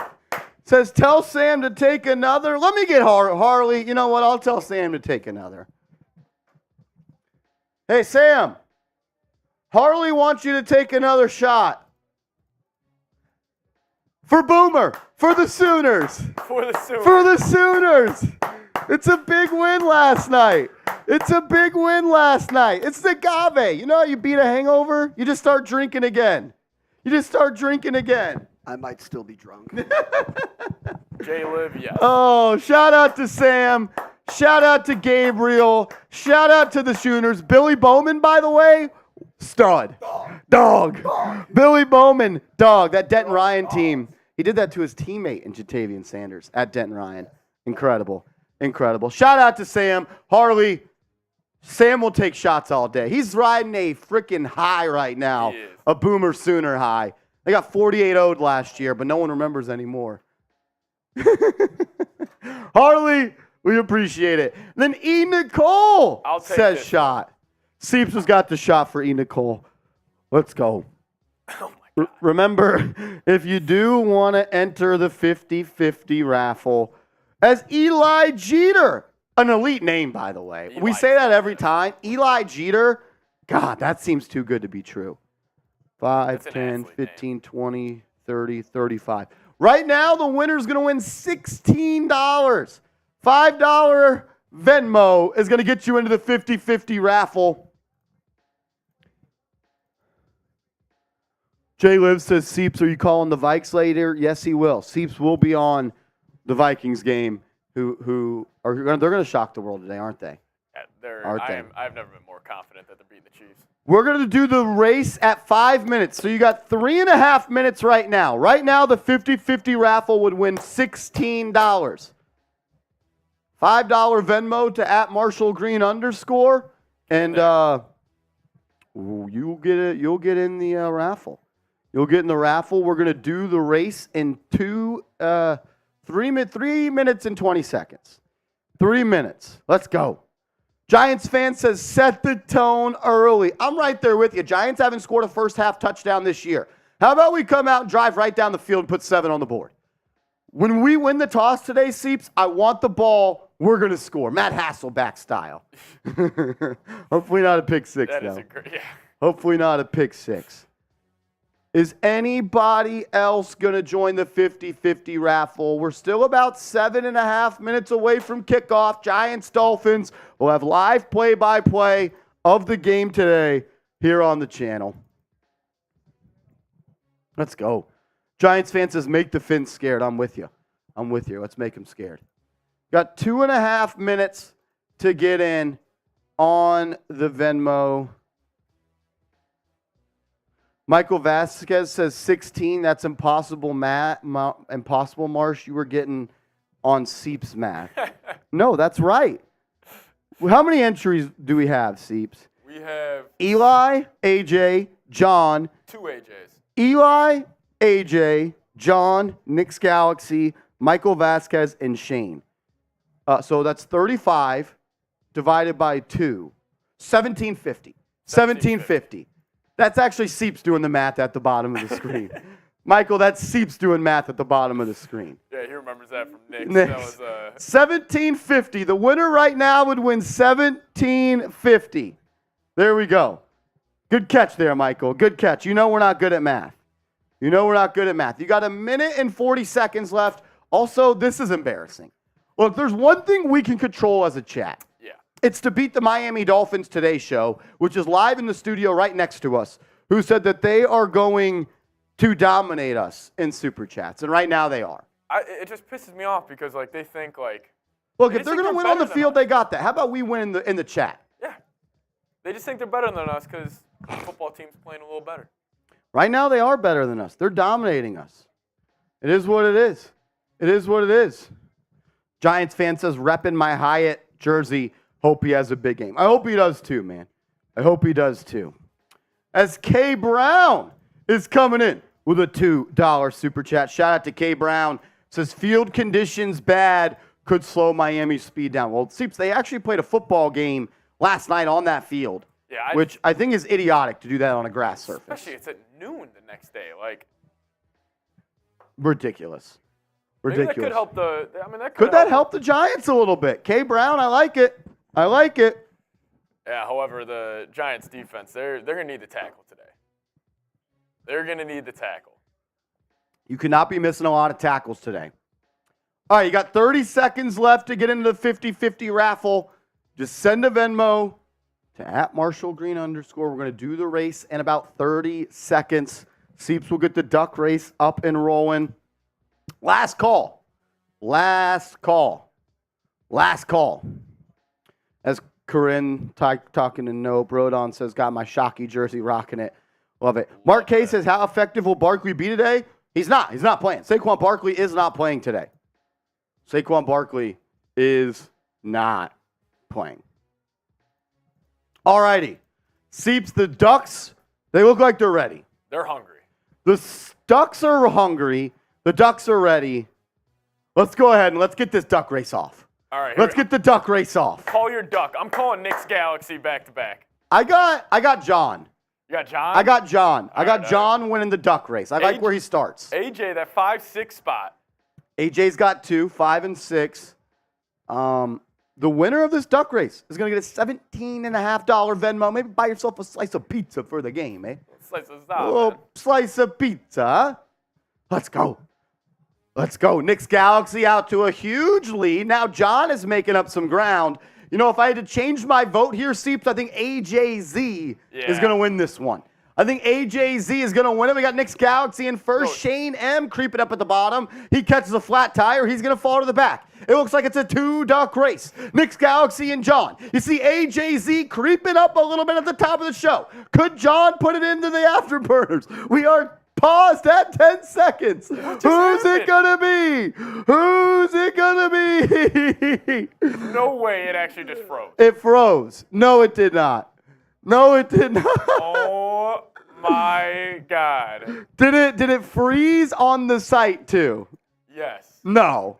says, tell Sam to take another. Let me get Harley. You know what? I'll tell Sam to take another. Hey, Sam. Harley wants you to take another shot. For Boomer. For the Sooners. For the Sooners. It's a big win last night. It's the agave. You know how you beat a hangover? You just start drinking again. I might still be drunk. J-Liv, yes. Oh, shout out to Sam. Shout out to Gabriel. Shout out to the Sooners. Billy Bowman, by the way, stud. Dog. Billy Bowman, dog. That Denton Ryan team. He did that to his teammate in Jatavian Sanders at Denton Ryan. Incredible. Shout out to Sam. Harley, Sam will take shots all day. He's riding a freaking high right now. He is. A Boomer Sooner high. They got 48-0'd last year, but no one remembers anymore. Harley, we appreciate it. Then E. Nicole says shot. Seeps has got the shot for E. Nicole. Let's go. Oh, my God. Remember, if you do want to enter the 50-50 raffle, as Eli Jeter, an elite name, by the way. We say that every time. Eli Jeter, God, that seems too good to be true. 5, 10, 15, 20, 30, 35. Right now, the winner's going to win $16. $5 Venmo is going to get you into the 50-50 raffle. Jay Liv says, Seeps, are you calling the Vikes later? Yes, he will. Seeps will be on the Vikings game. They're going to shock the world today, aren't they? Yeah, I've never been more confident that they're beating the Chiefs. We're going to do the race at 5 minutes. So you got 3.5 minutes right now. Right now, the 50-50 raffle would win $16. $5 Venmo to @MarshallGreen _. And you'll get in the raffle. You'll get in the raffle. We're going to do the race in 3 minutes and 20 seconds. 3 minutes. Let's go. Giants fan says, set the tone early. I'm right there with you. Giants haven't scored a first half touchdown this year. How about we come out and drive right down the field and put 7 on the board? When we win the toss today, Seeps, I want the ball. We're going to score. Matt Hasselback style. Hopefully not a pick six, though. Hopefully not a pick six. Is anybody else going to join the 50-50 raffle? We're still about 7.5 minutes away from kickoff. Giants, Dolphins. We'll have live play-by-play of the game today here on the channel. Let's go. Giants fan says, make the Finns scared. I'm with you. Let's make them scared. Got 2.5 minutes to get in on the Venmo. Michael Vasquez says 16. That's impossible, impossible, Marsh. You were getting on Seeps math. No, that's right. How many entries do we have, Seeps? We have Eli, AJ, John. 2 AJs. Eli, AJ, John, Nick's Galaxy, Michael Vasquez, and Shane. So that's 35 divided by 2. 1750. 1750. That's actually Seeps doing the math at the bottom of the screen. Michael, that's Seeps doing math at the bottom of the screen. Yeah, he remembers that from Nick. That was 1750. The winner right now would win 1750. There we go. Good catch there, Michael. Good catch. You know we're not good at math. You got 1 minute and 40 seconds left. Also, this is embarrassing. Look, there's one thing we can control as a chat. It's to beat the Miami Dolphins Today show, which is live in the studio right next to us, who said that they are going to dominate us in Super Chats. And right now they are. It just pisses me off because they think Look, if they're going to win on the field, they got that. How about we win in the chat? Yeah. They just think they're better than us because the football team's playing a little better. Right now they are better than us. They're dominating us. It is what it is. Giants fan says, repping my Hyatt jersey. Hope he has a big game. I hope he does too, man. I hope he does too. As K Brown is coming in with a $2 super chat. Shout out to K Brown. Says field conditions bad could slow Miami's speed down. Well, Seeps, they actually played a football game last night on that field, which I think is idiotic to do that on a grass surface. Especially it's at noon the next day. Like ridiculous. Maybe that could help the. I mean, could that help the Giants a little bit? K Brown, I like it. I like it. Yeah. However, the Giants defense, they're gonna need the tackle today. They're gonna need the tackle. You cannot be missing a lot of tackles today. All right, you got 30 seconds left to get into the 50-50 raffle. Just send a Venmo to @MarshallGreen_. We're going to do the race in about 30 seconds. Seeps will get the duck race up and rolling. Last call. Last call. Last call. As Corinne talking to No, Brodon says, got my Shockey jersey, rocking it. Love it. Mark K says, how effective will Barkley be today? He's not. He's not playing. Saquon Barkley is not playing today. Saquon Barkley is not playing. All righty. Seeps, the Ducks, they look like they're ready. They're hungry. The Ducks are hungry. The Ducks are ready. Let's go ahead and let's get this duck race off. All right. Let's get the duck race off. Call your duck. I'm calling Knicks Galaxy back to back. I got John. You got John? I got John. I got John winning the duck race. I like where he starts. AJ, that 5-6 spot. AJ's got 2, 5 and 6. The winner of this duck race is going to get a $17.50 Venmo. Maybe buy yourself a slice of pizza for the game, eh? Slice of a little slice of pizza. Let's go. Let's go. Knicks Galaxy out to a huge lead. Now John is making up some ground. You know, if I had to change my vote here, Seeps, I think AJZ is going to win this one. I think AJZ is going to win it. We got Knicks Galaxy in first. Shane M creeping up at the bottom. He catches a flat tire. He's going to fall to the back. It looks like it's a 2-duck race. Knicks Galaxy and John. You see AJZ creeping up a little bit at the top of the show. Could John put it into the afterburners? We are paused at 10 seconds. Who's it going to be? Who's it going to be? No way it actually just froze. It froze. No, it did not. No, it did not. Oh my God. Did it freeze on the site too? Yes. No.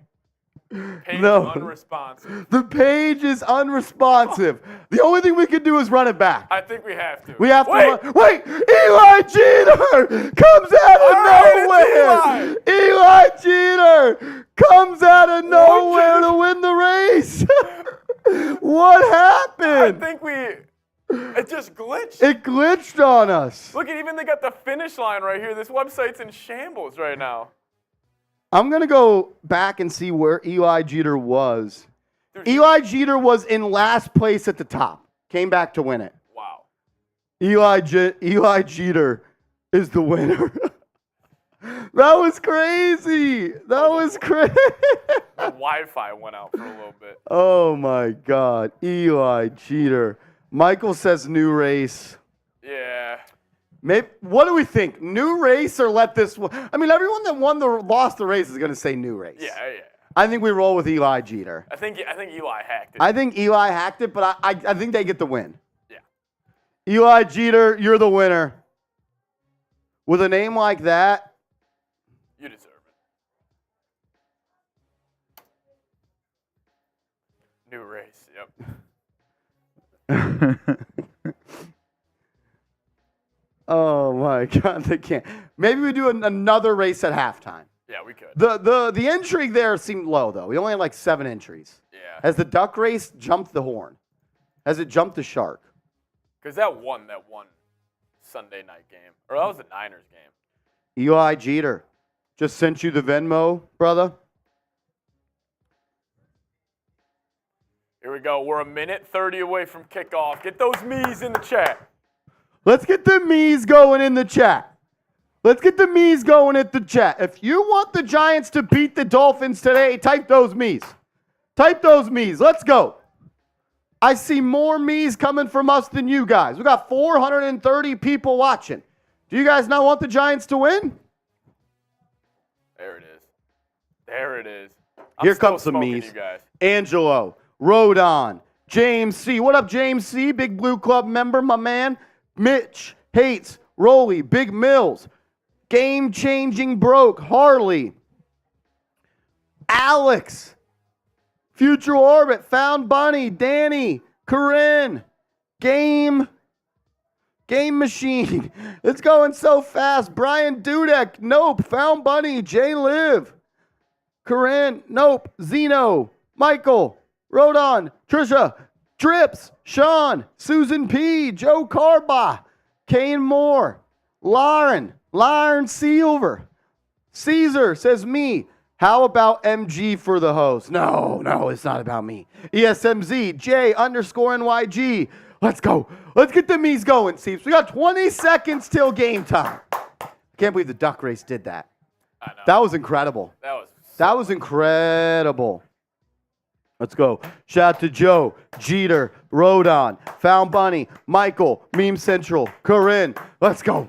Page unresponsive. The page is unresponsive. The only thing we can do is run it back. I think we have to. We have to run. Wait! Eli Jeter comes out of nowhere! Eli Jeter comes out of nowhere to win the race! What happened? I think it just glitched. It glitched on us. Look at even they got the finish line right here. This website's in shambles right now. I'm going to go back and see where Eli Jeter was. Eli Jeter was in last place at the top. Came back to win it. Wow. Eli Jeter is the winner. That was crazy. That was crazy. The Wi-Fi went out for a little bit. Oh, my God. Eli Jeter. Michael says new race. Yeah. Maybe, what do we think? New race or let this one? I mean, everyone that lost the race is going to say new race. Yeah. I think we roll with Eli Jeter. I think Eli hacked it. I think Eli hacked it, but I think they get the win. Yeah. Eli Jeter, you're the winner. With a name like that, you deserve it. New race. Yep. Oh my God, they can't. Maybe we do another race at halftime. Yeah, we could. The intrigue there seemed low though. We only had like 7 entries. Yeah. Has the duck race jumped the horn? Has it jumped the shark? Because that won Sunday night game, or that was the Niners game. Eli Jeter, just sent you the Venmo, brother. Here we go. We're a minute 30 away from kickoff. Get those me's in the chat. Let's get the me's going in the chat. Let's get the me's going at the chat. If you want the Giants to beat the Dolphins today, type those me's. Type those me's. Let's go. I see more me's coming from us than you guys. We got 430 people watching. Do you guys not want the Giants to win? There it is. There it is. Here comes some me's. Angelo, Rodon, James C. What up, James C? Big Blue Club member, my man. Mitch, Hates, Rolly, Big Mills, Game-Changing Broke, Harley, Alex, Future Orbit, Found Bunny, Danny, Corinne, Game Machine. It's going so fast. Brian Dudek, nope. Found Bunny, J Liv, Corinne, nope. Zeno, Michael, Rodon, Trisha, Drips, Sean, Susan P, Joe Carba, Kane Moore, Lauren Silver, Caesar says me. How about MG for the host? No, it's not about me. ESMZ, J_NYG. Let's go. Let's get the me's going, Seeps. We got 20 seconds till game time. Can't believe the duck race did that. I know. That was incredible. That was incredible. Let's go. Shout out to Joe, Jeter, Rodon, Found Bunny, Michael, Meme Central, Corinne. Let's go.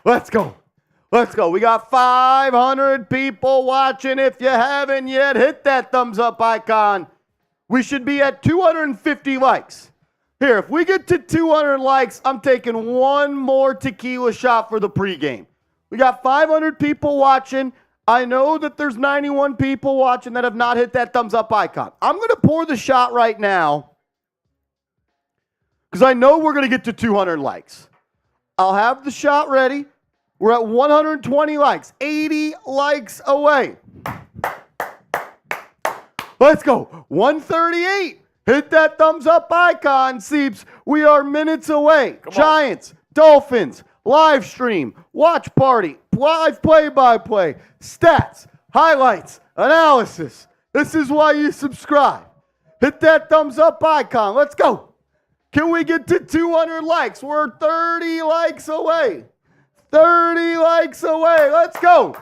We got 500 people watching. If you haven't yet, hit that thumbs up icon. We should be at 250 likes. Here, if we get to 200 likes, I'm taking one more tequila shot for the pregame. We got 500 people watching. I know that there's 91 people watching that have not hit that thumbs up icon. I'm going to pour the shot right now because I know we're going to get to 200 likes. I'll have the shot ready. We're at 120 likes, 80 likes away. Let's go. 138. Hit that thumbs up icon, Seeps. We are minutes away. Giants, Dolphins, live stream, watch party, live play-by-play, stats, highlights, analysis. This is why you subscribe. Hit that thumbs up icon. Let's go. Can we get to 200 likes? We're 30 likes away. 30 likes away. Let's go.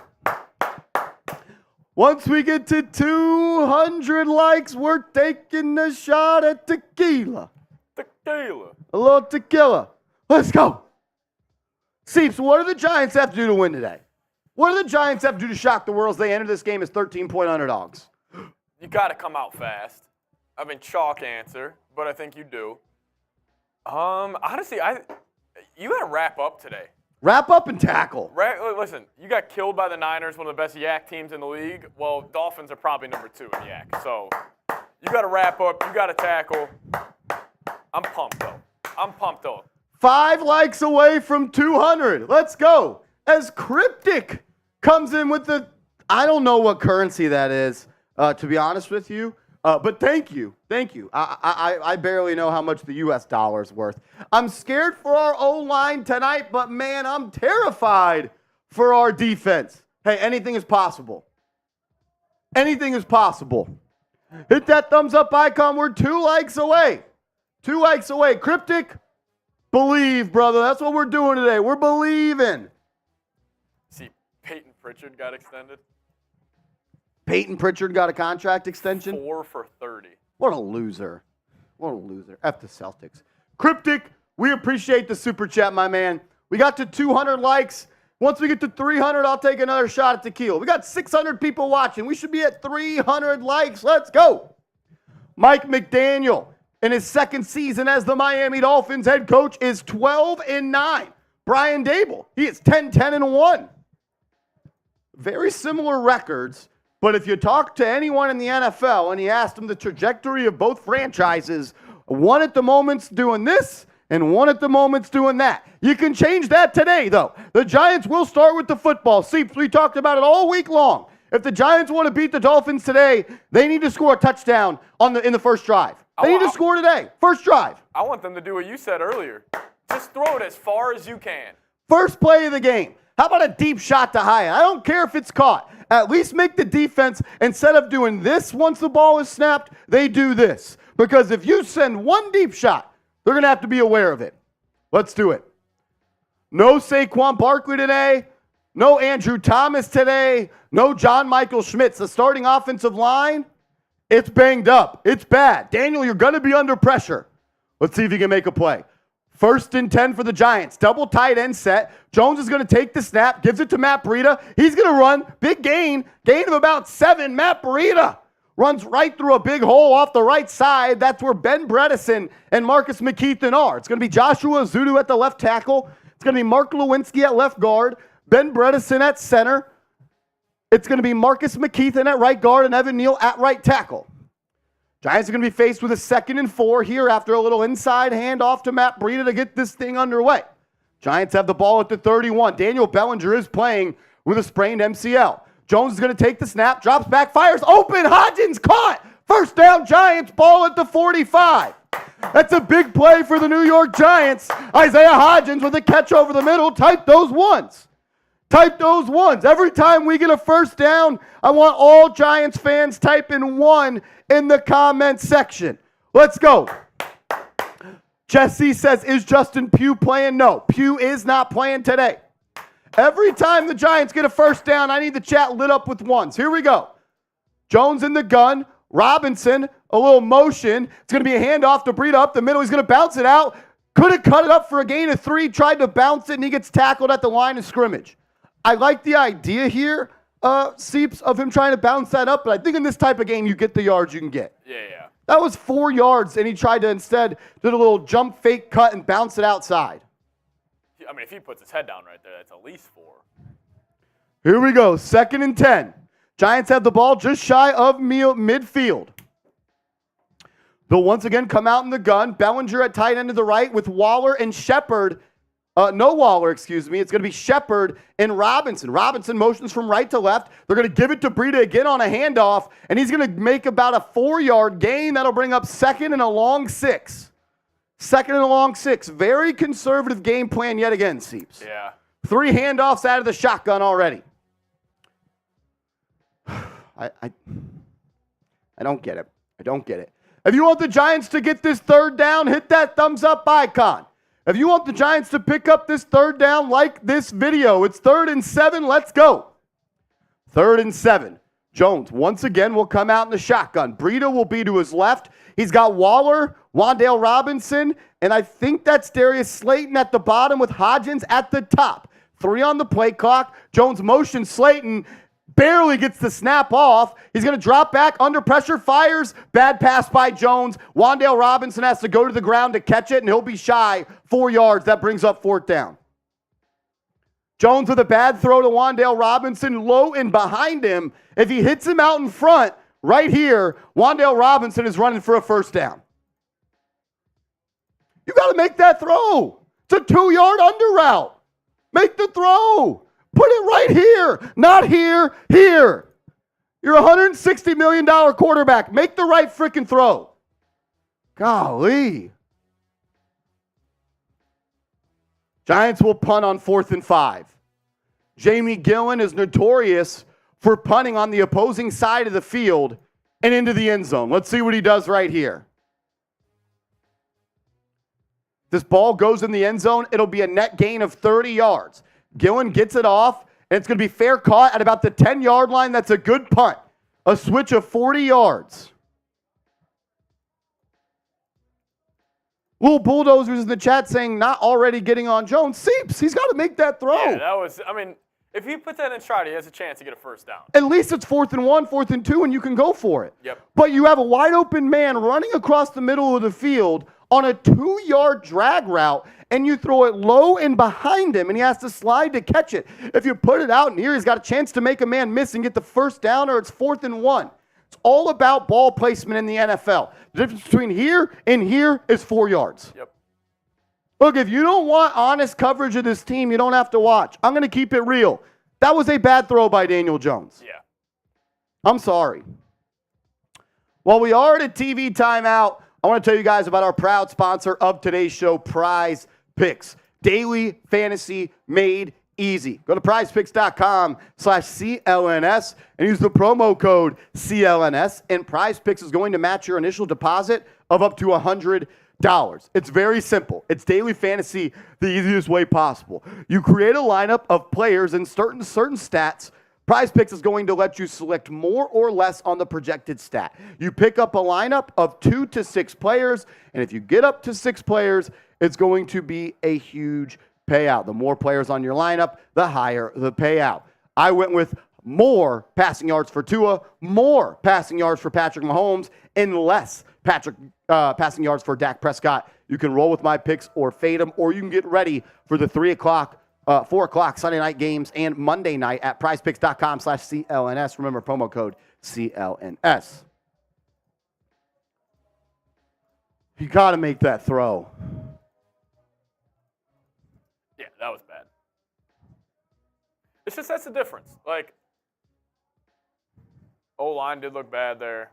Once we get to 200 likes, we're taking a shot at tequila. A little tequila. Let's go. Seeps, what do the Giants have to do to win today? What do the Giants have to do to shock the world as they enter this game as 13-point underdogs? You got to come out fast. I mean, chalk answer, but I think you do. Honestly, you got to wrap up today. Wrap up and tackle. Listen, you got killed by the Niners, one of the best yak teams in the league. Well, Dolphins are probably number 2 in yak. So you got to wrap up. You got to tackle. I'm pumped, though. 5 likes away from 200. Let's go. As Cryptic comes in with I don't know what currency that is, to be honest with you. But thank you. I barely know how much the U.S. dollar is worth. I'm scared for our O-line tonight, but man, I'm terrified for our defense. Hey, anything is possible. Anything is possible. Hit that thumbs up icon. We're 2 likes away. 2 likes away. Cryptic, believe, brother. That's what we're doing today. We're believing. See, Peyton Pritchard got extended. Peyton Pritchard got a contract extension? 4 for $30. What a loser. F the Celtics. Cryptic, we appreciate the super chat, my man. We got to 200 likes. Once we get to 300, I'll take another shot at tequila. We got 600 people watching. We should be at 300 likes. Let's go. Mike McDaniel, in his second season as the Miami Dolphins head coach, is 12-9. Bryan Daboll, he is 10-10-1. Very similar records. But if you talk to anyone in the NFL and you ask them the trajectory of both franchises, one at the moment's doing this and one at the moment's doing that. You can change that today, though. The Giants will start with the football. Seeps, we talked about it all week long. If the Giants want to beat the Dolphins today, they need to score a touchdown in the first drive. They need to score today. First drive. I want them to do what you said earlier. Just throw it as far as you can. First play of the game. How about a deep shot to Hyatt? I don't care if it's caught. At least make the defense, instead of doing this once the ball is snapped, they do this. Because if you send one deep shot, they're going to have to be aware of it. Let's do it. No Saquon Barkley today. No Andrew Thomas today. No John Michael Schmitz. The starting offensive line, it's banged up. It's bad. Daniel, you're going to be under pressure. Let's see if you can make a play. 1st and 10 for the Giants. Double tight end set. Jones is going to take the snap, gives it to Matt Breida. He's going to run. Big gain of about 7. Matt Breida runs right through a big hole off the right side. That's where Ben Bredesen and Marcus McKeithen are. It's going to be Joshua Zudu at the left tackle. It's going to be Mark Lewinsky at left guard, Ben Bredesen at center. It's going to be Marcus McKeithen at right guard and Evan Neal at right tackle. Giants are going to be faced with a 2nd and 4 here after a little inside handoff to Matt Breida to get this thing underway. Giants have the ball at the 31. Daniel Bellinger is playing with a sprained MCL. Jones is going to take the snap, drops back, fires open. Hodgins caught. First down, Giants, ball at the 45. That's a big play for the New York Giants. Isaiah Hodgins with a catch over the middle. Type those ones. Type those ones. Every time we get a first down, I want all Giants fans typing 1 in the comment section. Let's go. Jesse says, is Justin Pugh playing? No, Pugh is not playing today. Every time the Giants get a first down, I need the chat lit up with ones. Here we go. Jones in the gun. Robinson, a little motion. It's going to be a handoff to Breida up the middle. He's going to bounce it out. Could have cut it up for a gain of 3. Tried to bounce it, and he gets tackled at the line of scrimmage. I like the idea here, Seeps, of him trying to bounce that up, but I think in this type of game, you get the yards you can get. Yeah. That was 4 yards, and he tried to instead do a little jump fake cut and bounce it outside. I mean, if he puts his head down right there, that's at least 4. Here we go, 2nd and 10. Giants have the ball just shy of midfield. They'll once again come out in the gun. Bellinger at tight end to the right with Waller and Shepard. No Waller, excuse me. It's going to be Shepard and Robinson. Robinson motions from right to left. They're going to give it to Breida again on a handoff, and he's going to make about a 4-yard gain. That'll bring up 2nd and a long 6. 2nd and a long 6. Very conservative game plan yet again, Seeps. Yeah. 3 handoffs out of the shotgun already. I don't get it. I don't get it. If you want the Giants to get this 3rd down, hit that thumbs up icon. If you want the Giants to pick up this 3rd down, like this video. It's 3rd and 7. Let's go. 3rd and 7. Jones once again will come out in the shotgun. Breida will be to his left. He's got Waller, Wan'Dale Robinson, and I think that's Darius Slayton at the bottom with Hodgins at the top. 3 on the play clock. Jones motion Slayton. Barely gets the snap off. He's going to drop back under pressure, fires. Bad pass by Jones. Wan'Dale Robinson has to go to the ground to catch it, and he'll be shy 4 yards. That brings up 4th down. Jones with a bad throw to Wan'Dale Robinson, low and behind him. If he hits him out in front, right here, Wan'Dale Robinson is running for a 1st down. You got to make that throw. It's a 2-yard under route. Make the throw. Put it right here, not here, here. You're a $160 million quarterback. Make the right freaking throw. Golly. Giants will punt on 4th and 5. Jamie Gillen is notorious for punting on the opposing side of the field and into the end zone. Let's see what he does right here. This ball goes in the end zone. It'll be a net gain of 30 yards. Gillen gets it off, and it's going to be fair caught at about the 10-yard line. That's a good punt. A switch of 40 yards. Little bulldozers in the chat saying not already getting on Jones. Seeps, he's got to make that throw. Yeah, that was, I mean, if he puts that in stride, he has a chance to get a 1st down. At least it's 4th and 1, 4th and 2, and you can go for it. Yep. But you have a wide open man running across the middle of the field on a 2-yard drag route, and you throw it low and behind him, and he has to slide to catch it. If you put it out in here, he's got a chance to make a man miss and get the 1st down, or it's 4th and 1. It's all about ball placement in the NFL. The difference between here and here is 4 yards. Yep. Look, if you don't want honest coverage of this team, you don't have to watch. I'm going to keep it real. That was a bad throw by Daniel Jones. Yeah. I'm sorry. While we are at a TV timeout, I want to tell you guys about our proud sponsor of today's show, PrizePicks. Daily fantasy made easy. Go to prizepicks.com/CLNS and use the promo code CLNS, and PrizePicks is going to match your initial deposit of up to $100. It's very simple. It's daily fantasy the easiest way possible. You create a lineup of players and certain stats. PrizePicks is going to let you select more or less on the projected stat. You pick up a lineup of 2 to 6 players, and if you get up to 6 players, it's going to be a huge payout. The more players on your lineup, the higher the payout. I went with more passing yards for Tua, more passing yards for Patrick Mahomes, and less passing yards for Dak Prescott. You can roll with my picks or fade them, or you can get ready for the 4 o'clock Sunday night games and Monday night at prizepicks.com/CLNS. Remember, promo code CLNS. You got to make that throw. Yeah, that was bad. It's just that's the difference. Like, O-line did look bad there.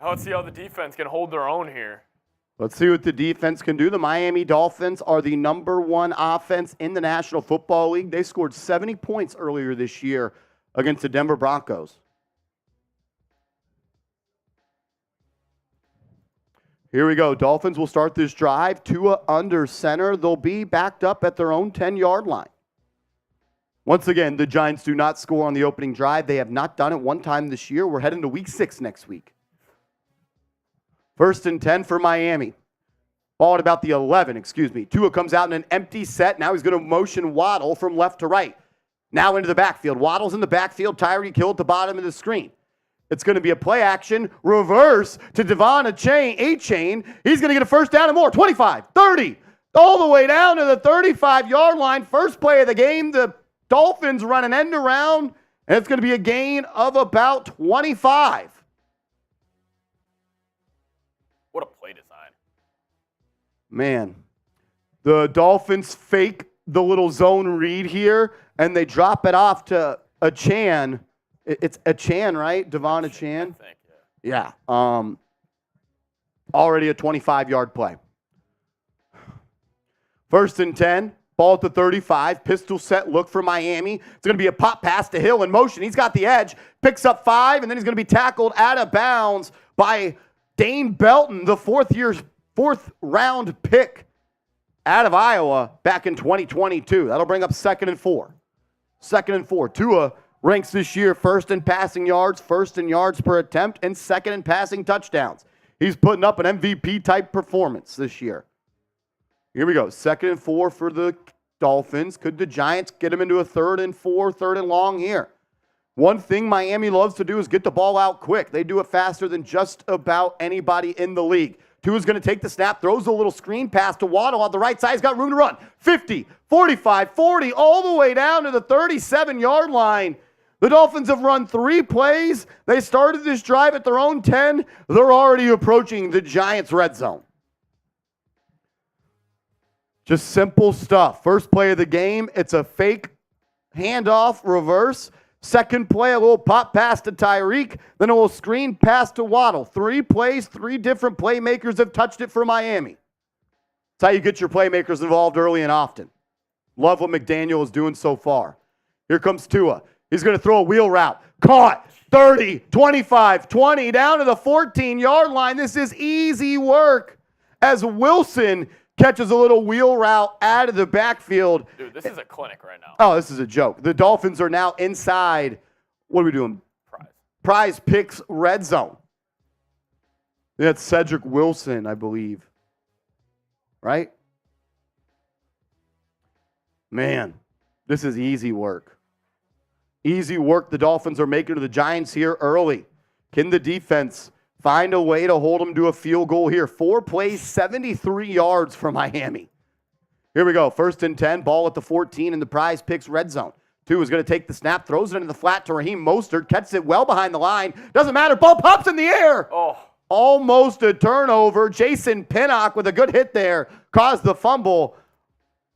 Now let's see how the defense can hold their own here. Let's see what the defense can do. The Miami Dolphins are the #1 offense in the National Football League. They scored 70 points earlier this year against the Denver Broncos. Here we go. Dolphins will start this drive. Tua under center. They'll be backed up at their own 10-yard line. Once again, the Giants do not score on the opening drive. They have not done it one time this year. We're heading to week 6 next week. 1st and 10 for Miami. Ball at about the 11, Tua comes out in an empty set. Now he's going to motion Waddle from left to right. Now into the backfield. Waddle's in the backfield. Tyreek Hill at the bottom of the screen. It's going to be a play action reverse to Devon A-Chain. He's going to get a first down and more. 25, 30, all the way down to the 35-yard line. First play of the game. The Dolphins run an end around, and it's going to be a gain of about 25. What a play design. Man, the Dolphins fake the little zone read here, and they drop it off to Achan. It's Achan, right? Devon Achan? I think, yeah. Already a 25-yard play. 1st and 10. Ball at the 35. Pistol set look for Miami. It's going to be a pop pass to Hill in motion. He's got the edge. Picks up 5, and then he's going to be tackled out of bounds by Dane Belton, the fourth-round pick out of Iowa back in 2022. That'll bring up 2nd and 4. 2nd and 4. Tua ranks this year 1st in passing yards, 1st in yards per attempt, and 2nd in passing touchdowns. He's putting up an MVP-type performance this year. Here we go. 2nd and 4 for the Dolphins. Could the Giants get him into a 3rd and 4, 3rd and long here? One thing Miami loves to do is get the ball out quick. They do it faster than just about anybody in the league. Tua's going to take the snap, throws a little screen pass to Waddle on the right side. He's got room to run. 50, 45, 40, all the way down to the 37-yard line. The Dolphins have run 3 plays. They started this drive at their own 10. They're already approaching the Giants' red zone. Just simple stuff. First play of the game, it's a fake handoff reverse. Second play, a little pop pass to Tyreek, then a little screen pass to Waddle. 3 plays, 3 different playmakers have touched it for Miami. That's how you get your playmakers involved early and often. Love what McDaniel is doing so far. Here comes Tua. He's going to throw a wheel route. Caught. 30, 25, 20, down to the 14-yard line. This is easy work as Wilson catches a little wheel route out of the backfield. Dude, this is a clinic right now. Oh, this is a joke. The Dolphins are now inside, what are we doing? PrizePicks red zone. That's Cedric Wilson, I believe. Right? Man, this is easy work. Easy work the Dolphins are making to the Giants here early. Can the defense find a way to hold them to a field goal here? 4 plays, 73 yards for Miami. Here we go. 1st and 10. Ball at the 14 in the PrizePicks red zone. Tua is going to take the snap, throws it into the flat to Raheem Mostert, catches it well behind the line. Doesn't matter. Ball pops in the air. Oh. Almost a turnover. Jason Pinnock with a good hit there caused the fumble.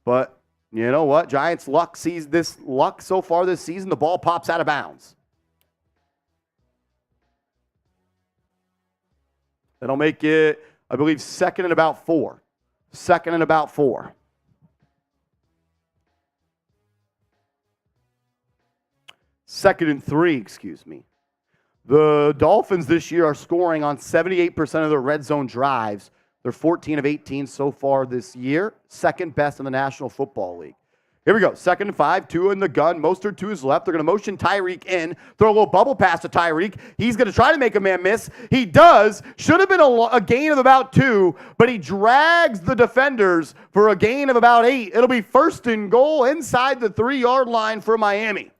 But you know what? Giants luck so far this season. The ball pops out of bounds. That'll make it, I believe, 2nd and about 4. 2nd and about 4. Second and 3, excuse me. The Dolphins this year are scoring on 78% of their red zone drives. They're 14 of 18 so far this year. 2nd best in the National Football League. Here we go. 2nd and 5, Tua in the gun. Mostert to his left. They're going to motion Tyreek in. Throw a little bubble pass to Tyreek. He's going to try to make a man miss. He does. Should have been a gain of about 2, but he drags the defenders for a gain of about 8. It'll be 1st and goal inside the 3-yard line for Miami.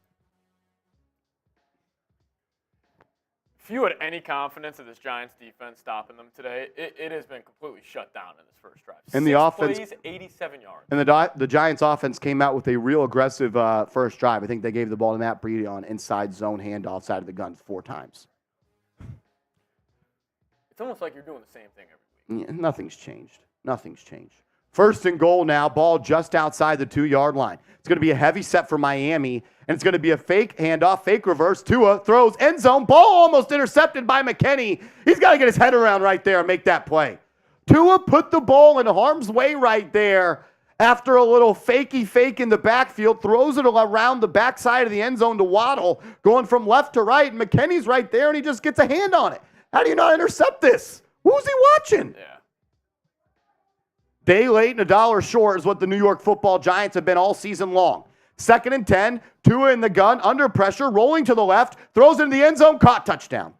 If you had any confidence in this Giants defense stopping them today, it has been completely shut down in this first drive. And the offense plays, 87 yards. And the Giants offense came out with a real aggressive first drive. I think they gave the ball to Matt Breida on inside zone handoff side of the gun 4 times. It's almost like you're doing the same thing every week. Yeah, nothing's changed. Nothing's changed. 1st and goal now, ball just outside the 2-yard line. It's going to be a heavy set for Miami, and it's going to be a fake handoff, fake reverse. Tua throws end zone, ball almost intercepted by McKinney. He's got to get his head around right there and make that play. Tua put the ball in harm's way right there after a little fakey fake in the backfield, throws it around the backside of the end zone to Waddle, going from left to right, and McKinney's right there, and he just gets a hand on it. How do you not intercept this? Who's he watching? Yeah. Day late and $1 short is what the New York Football Giants have been all season long. 2nd and 10, Tua in the gun, under pressure, rolling to the left, throws it in the end zone, caught, touchdown.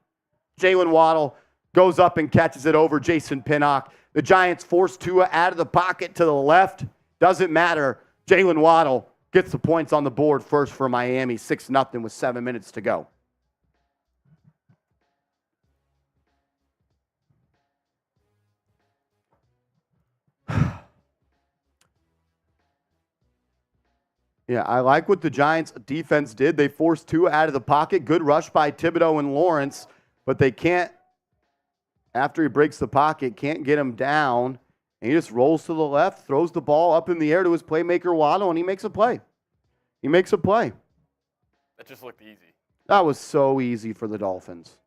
Jalen Waddle goes up and catches it over Jason Pinnock. The Giants force Tua out of the pocket to the left. Doesn't matter. Jalen Waddle gets the points on the board first for Miami, 6-0 with 7 minutes to go. Yeah, I like what the Giants defense did. They forced Tua out of the pocket. Good rush by Thibodeau and Lawrence, but they can't, after he breaks the pocket, can't get him down. And he just rolls to the left, throws the ball up in the air to his playmaker Waddle, and he makes a play. He makes a play. That just looked easy. That was so easy for the Dolphins.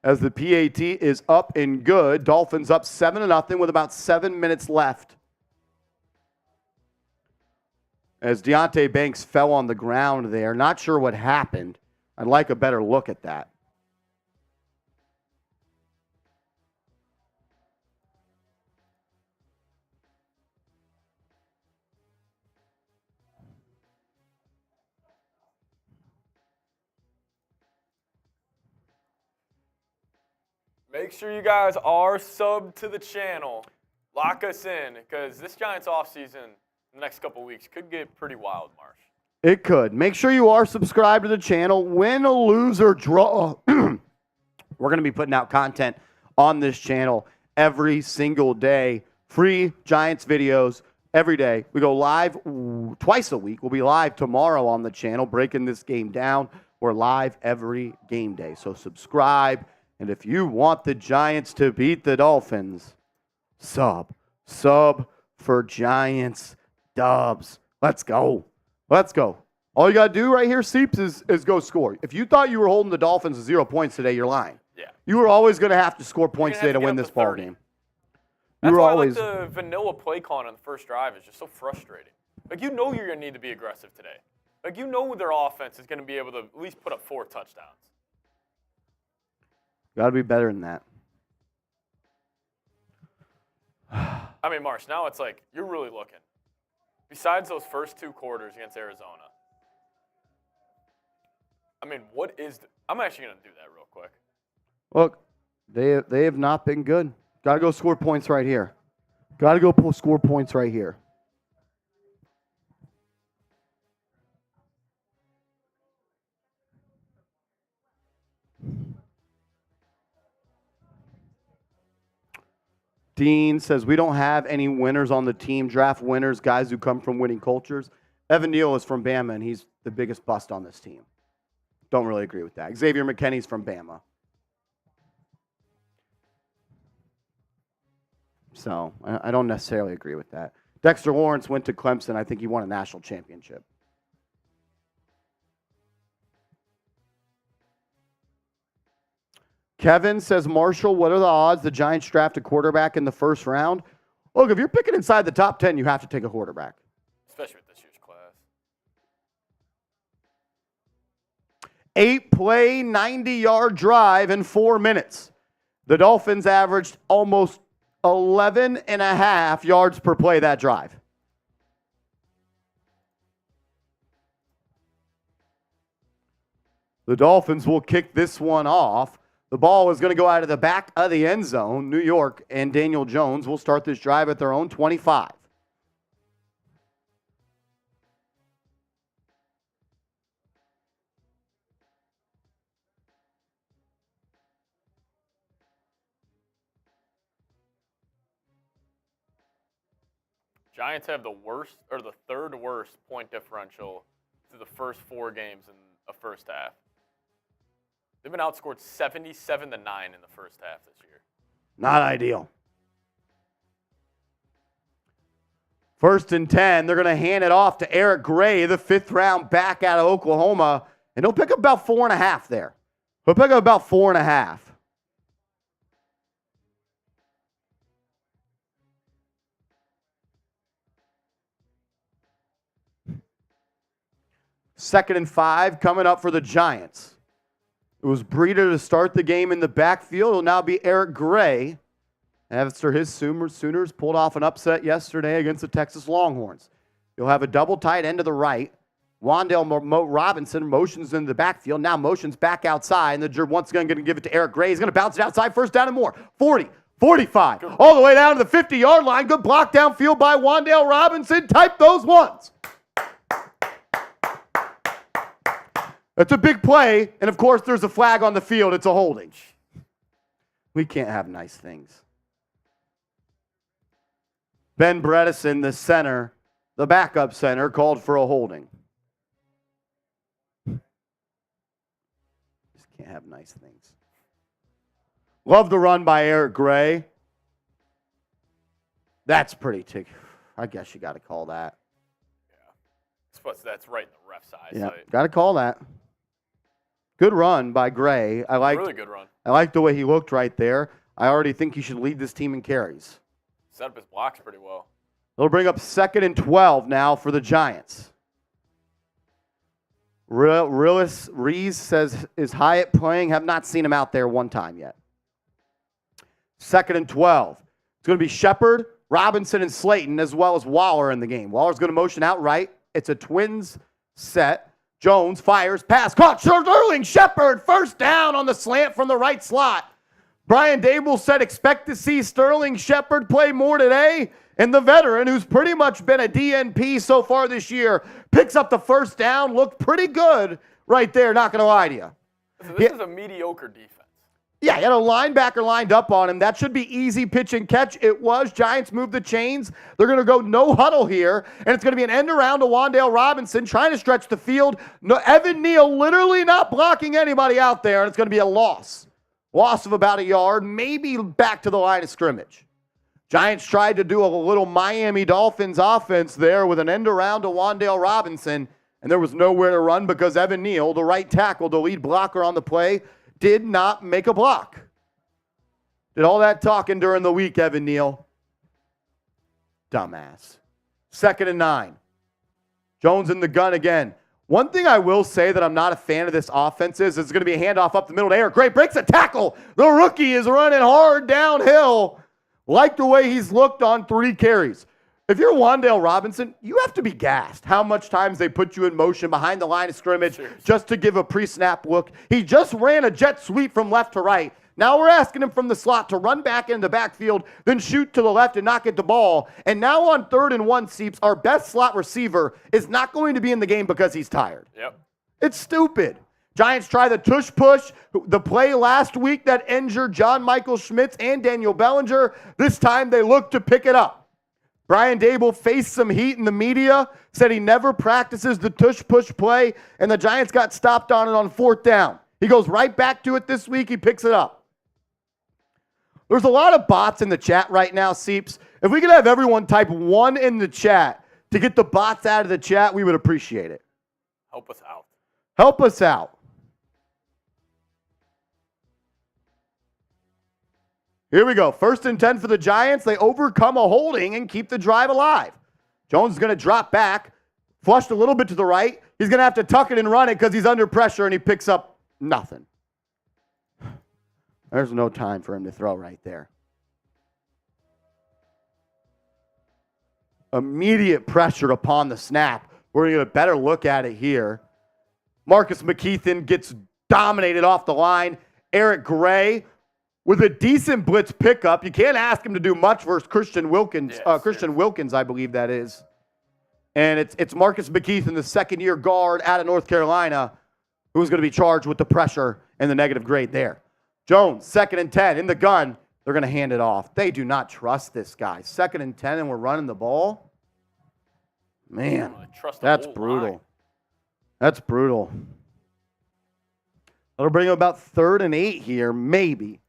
As the PAT is up and good, Dolphins up 7-0 with about 7 minutes left. As Deonte Banks fell on the ground there. Not sure what happened. I'd like a better look at that. Make sure you guys are subbed to the channel. Lock us in, because this Giants offseason, the next couple weeks, could get pretty wild, Marsh. It could. Make sure you are subscribed to the channel. Win, lose, or draw. We're going to be putting out content on this channel every single day. Free Giants videos every day. We go live twice a week. We'll be live tomorrow on the channel, breaking this game down. We're live every game day. So subscribe. And if you want the Giants to beat the Dolphins, sub for Giants dubs. Let's go. Let's go. All you got to do right here, Seeps, is go score. If you thought you were holding the Dolphins to 0 points today, you're lying. Yeah. You were always going to have to score points today to win this ball game. That's why like the vanilla play calling on the first drive is just so frustrating. Like, you know you're going to need to be aggressive today. Like, you know their offense is going to be able to at least put up 4 touchdowns. Got to be better than that. I mean, Marsh, now it's like you're really looking. Besides those first 2 quarters against Arizona, I mean, what is I'm actually going to do that real quick. Look, they have not been good. Got to go score points right here. Got to go score points right here. Dean says, we don't have any winners on the team. Draft winners, guys who come from winning cultures. Evan Neal is from Bama, and he's the biggest bust on this team. Don't really agree with that. Xavier McKinney's from Bama. So I don't necessarily agree with that. Dexter Lawrence went to Clemson. I think he won a national championship. Kevin says, Marshall, what are the odds the Giants draft a quarterback in the first round? Look, if you're picking inside the top 10, you have to take a quarterback. Especially with this year's class. 8-play, 90-yard drive in 4 minutes. The Dolphins averaged almost 11.5 yards per play that drive. The Dolphins will kick this one off. The ball is going to go out of the back of the end zone. New York and Daniel Jones will start this drive at their own 25. Giants have the worst, or the third worst point differential through the first 4 games in a first half. They've been outscored 77-9 in the first half this year. Not ideal. 1st and 10, they're going to hand it off to Eric Gray, the 5th-round back out of Oklahoma, and he'll pick up about 4.5 there. He'll pick up about 4.5. Second and 5 coming up for the Giants. It was Breida to start the game in the backfield. It'll now be Eric Gray after his Sooners pulled off an upset yesterday against the Texas Longhorns. You'll have a double tight end to the right. Wan'Dale Robinson motions in the backfield. Now motions back outside. And the once again going to give it to Eric Gray. He's going to bounce it outside. First down and more. 40, 45. All the way down to the 50-yard line. Good block downfield by Wan'Dale Robinson. Type those ones. That's a big play, and of course there's a flag on the field. It's a holding. We can't have nice things. Ben Bredesen, the center, the backup center, called for a holding. Just can't have nice things. Love the run by Eric Gray. That's pretty tick. I guess you got to call that. Yeah. That's right in the ref's eyes. Yeah, got to call that. Good run by Gray. Really good run. I like the way he looked right there. I already think he should lead this team in carries. Set up his blocks pretty well. They'll bring up 2nd and 12 now for the Giants. Reese says, is Hyatt playing? Have not seen him out there one time yet. 2nd and 12. It's going to be Shepard, Robinson, and Slayton, as well as Waller in the game. Waller's going to motion out right. It's a twins set. Jones fires, pass, caught, Sterling Shepard, first down on the slant from the right slot. Brian Daboll said expect to see Sterling Shepard play more today, and the veteran, who's pretty much been a DNP so far this year, picks up the first down, looked pretty good right there, not going to lie to you. So this is a mediocre defense. Yeah, he had a linebacker lined up on him. That should be easy pitch and catch. It was. Giants moved the chains. They're going to go no huddle here, and it's going to be an end around to Wan'Dale Robinson trying to stretch the field. No, Evan Neal literally not blocking anybody out there, and it's going to be a loss. Loss of about a yard, maybe back to the line of scrimmage. Giants tried to do a little Miami Dolphins offense there with an end around to Wan'Dale Robinson, and there was nowhere to run because Evan Neal, the right tackle, the lead blocker on the play, did not make a block. Did all that talking during the week, Evan Neal. Dumbass. 2nd and 9. Jones in the gun again. One thing I will say that I'm not a fan of this offense is it's going to be a handoff up the middle to Eric Gray. Breaks a tackle. The rookie is running hard downhill. Like the way he's looked on 3 carries. If you're Wan'Dale Robinson, you have to be gassed how much times they put you in motion behind the line of scrimmage just to give a pre-snap look. He just ran a jet sweep from left to right. Now we're asking him from the slot to run back into the backfield, then shoot to the left and not get the ball. And now on 3rd and 1, Seeps, our best slot receiver is not going to be in the game because he's tired. Yep. It's stupid. Giants try the tush push, the play last week that injured John Michael Schmitz and Daniel Bellinger. This time they look to pick it up. Brian Daboll faced some heat in the media, said he never practices the tush-push play, and the Giants got stopped on it on 4th down. He goes right back to it this week. He picks it up. There's a lot of bots in the chat right now, Seeps. If we could have everyone type 1 in the chat to get the bots out of the chat, we would appreciate it. Help us out. Help us out. Here we go. 1st and 10 for the Giants. They overcome a holding and keep the drive alive. Jones is going to drop back, flushed a little bit to the right. He's going to have to tuck it and run it because he's under pressure, and he picks up nothing. There's no time for him to throw right there. Immediate pressure upon the snap. We're going to get a better look at it here. Marcus McKeithen gets dominated off the line. Eric Gray with a decent blitz pickup. You can't ask him to do much versus Christian Wilkins. Christian Wilkins, I believe that is. And it's Marcus McKeith in the second-year guard out of North Carolina who's going to be charged with the pressure and the negative grade there. Jones, 2nd and 10 in the gun. They're going to hand it off. They do not trust this guy. 2nd and 10 and we're running the ball. Man, that's brutal. That's brutal. That'll bring him about 3rd and 8 here, maybe.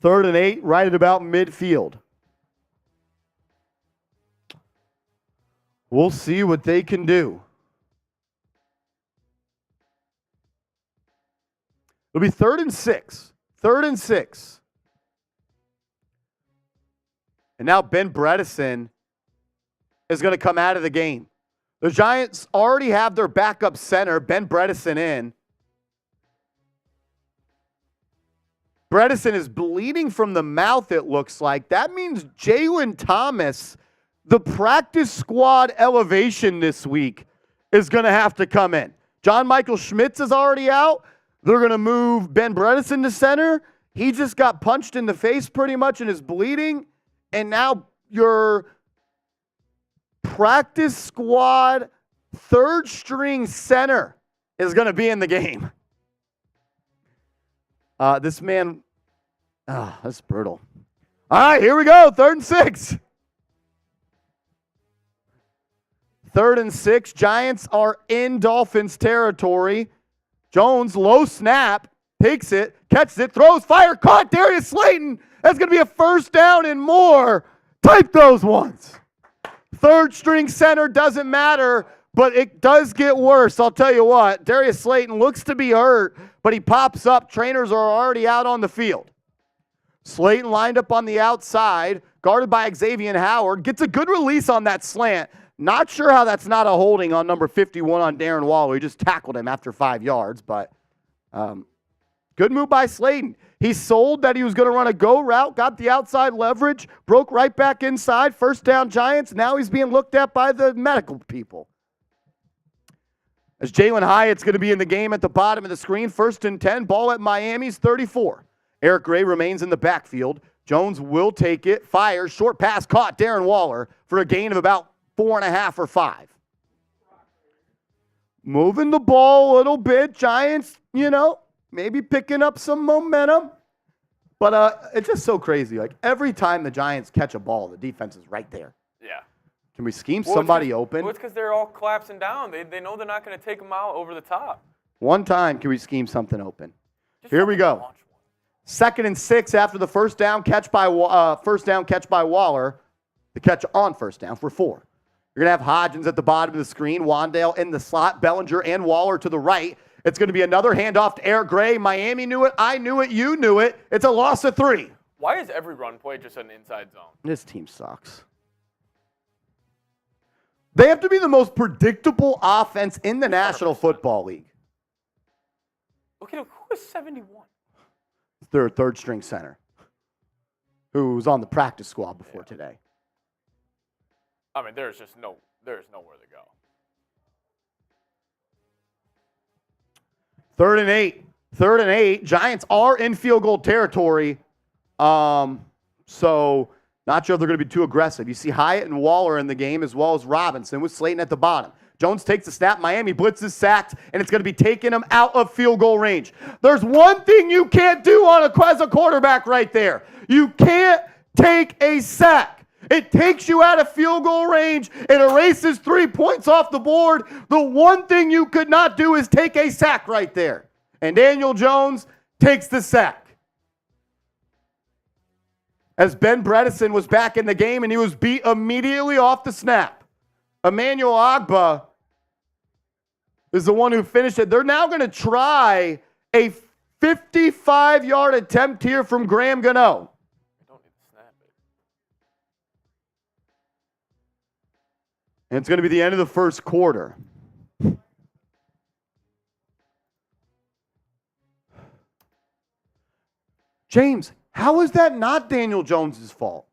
3rd and 8, right at about midfield. We'll see what they can do. It'll be 3rd and 6. 3rd and 6. And now Ben Bredesen is going to come out of the game. The Giants already have their backup center, Ben Bredesen, in. Bredesen is bleeding from the mouth, it looks like. That means Jalen Thomas, the practice squad elevation this week, is going to have to come in. John Michael Schmitz is already out. They're going to move Ben Bredesen to center. He just got punched in the face pretty much and is bleeding. And now your practice squad 3rd string center is going to be in the game. This man, that's brutal. All right, here we go. 3rd and 6. 3rd and 6. Giants are in Dolphins territory. Jones, low snap, takes it, catches it, throws, fire, caught. Darius Slayton. That's going to be a 1st down and more. Type those ones. 3rd string center doesn't matter, but it does get worse. I'll tell you what. Darius Slayton looks to be hurt, but he pops up. Trainers are already out on the field. Slayton lined up on the outside, guarded by Xavier Howard. Gets a good release on that slant. Not sure how that's not a holding on number 51 on Darren Waller. He just tackled him after 5 yards, but good move by Slayton. He sold that he was going to run a go route, got the outside leverage, broke right back inside. 1st down Giants. Now he's being looked at by the medical people. As Jalen Hyatt's going to be in the game at the bottom of the screen. 1st and 10, ball at Miami's 34. Eric Gray remains in the backfield. Jones will take it, fires, short pass caught. Darren Waller for a gain of about 4.5 or 5. Moving the ball a little bit. Giants, maybe picking up some momentum. But it's just so crazy. Like, every time the Giants catch a ball, the defense is right there. Yeah. Can we scheme somebody open? Well, it's because they're all collapsing down. They know they're not going to take them out over the top. One time, can we scheme something open? Here we go. 2nd and 6 after the 1st down catch by Waller. The catch on 1st down for 4. You're going to have Hodgins at the bottom of the screen, Wandale in the slot, Bellinger and Waller to the right. It's going to be another handoff to Eric Gray. Miami knew it. I knew it. You knew it. It's a loss of 3. Why is every run play just an inside zone? This team sucks. They have to be the most predictable offense in the National 100%. Football League. Look at him. Who is 71? Their 3rd string center, who was on the practice squad before today. I mean, there's nowhere to go. 3rd and 8. 3rd and 8. Giants are in field goal territory. So not sure if they're going to be too aggressive. You see Hyatt and Waller in the game, as well as Robinson with Slayton at the bottom. Jones takes the snap. Miami blitzes, sacked, and it's going to be taking him out of field goal range. There's one thing you can't do as a quarterback right there. You can't take a sack. It takes you out of field goal range. It erases 3 points off the board. The one thing you could not do is take a sack right there. And Daniel Jones takes the sack. As Ben Bredesen was back in the game and he was beat immediately off the snap. Emmanuel Ogbah is the one who finished it. They're now going to try a 55-yard attempt here from Graham Gano. And it's going to be the end of the 1st quarter. James, how is that not Daniel Jones' fault?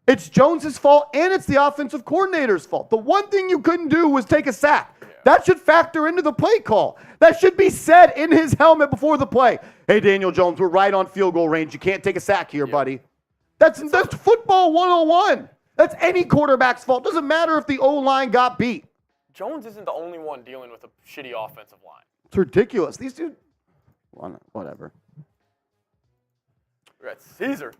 It's Jones' fault and it's the offensive coordinator's fault. The one thing you couldn't do was take a sack. That should factor into the play call. That should be said in his helmet before the play. Hey, Daniel Jones, we're right on field goal range. You can't take a sack here, buddy. That's football 101. That's any quarterback's fault. Doesn't matter if the O-line got beat. Jones isn't the only one dealing with a shitty offensive line. It's ridiculous. These dudes, whatever. We got Caesar.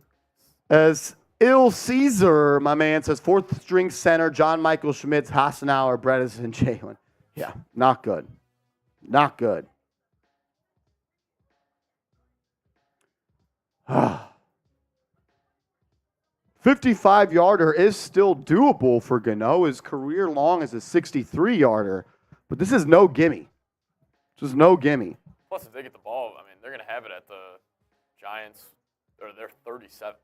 As Il Caesar, my man, says fourth string center, John Michael Schmitz, Hassenauer, Bredes, and Jalen. Yeah, not good. Not good. 55-yarder is still doable for Gano. His career long is a 63-yarder, but this is no gimme. This is no gimme. Plus, if they get the ball, I mean, they're going to have it at the Giants, or they're 37.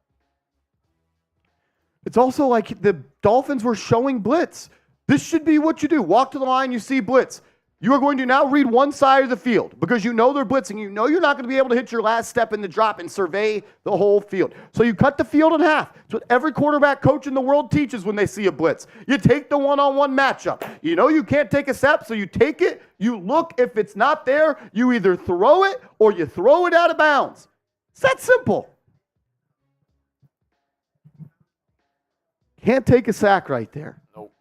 It's also like the Dolphins were showing blitz. This should be what you do. Walk to the line, you see blitz. You are going to now read one side of the field because you know they're blitzing. You know you're not going to be able to hit your last step in the drop and survey the whole field. So you cut the field in half. It's what every quarterback coach in the world teaches when they see a blitz. You take the one-on-one matchup. You know you can't take a step, so you take it, you look. If it's not there, you either throw it or you throw it out of bounds. It's that simple. Can't take a sack right there. Nope.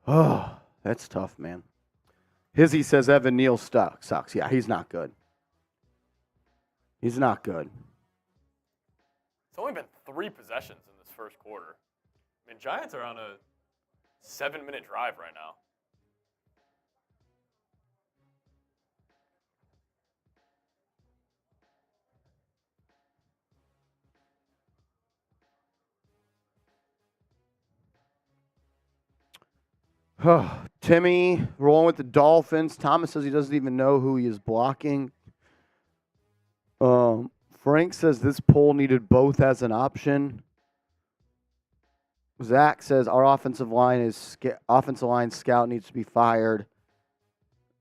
Oh, that's tough, man. Hizzy says Evan Neal sucks. Yeah, he's not good. He's not good. It's only been 3 possessions in this first quarter. I mean, Giants are on a 7-minute drive right now. Timmy rolling with the Dolphins. Thomas says he doesn't even know who he is blocking. Frank says this poll needed both as an option. Zach says our offensive line scout needs to be fired.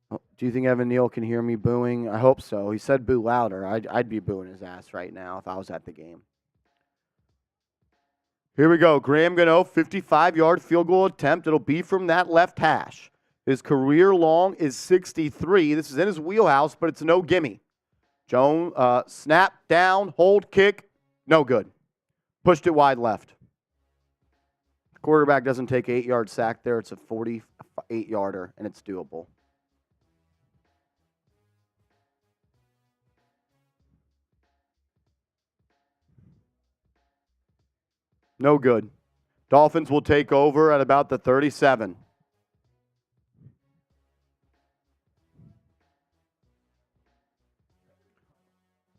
Do you think Evan Neal can hear me booing? I hope so. He said boo louder. I'd be booing his ass right now if I was at the game. Here we go. Graham Gano, 55-yard field goal attempt. It'll be from that left hash. His career long is 63. This is in his wheelhouse, but it's no gimme. Jones, snap, down, hold, kick. No good. Pushed it wide left. Quarterback doesn't take an 8-yard sack there. It's a 48-yarder, and it's doable. No good. Dolphins will take over at about the 37.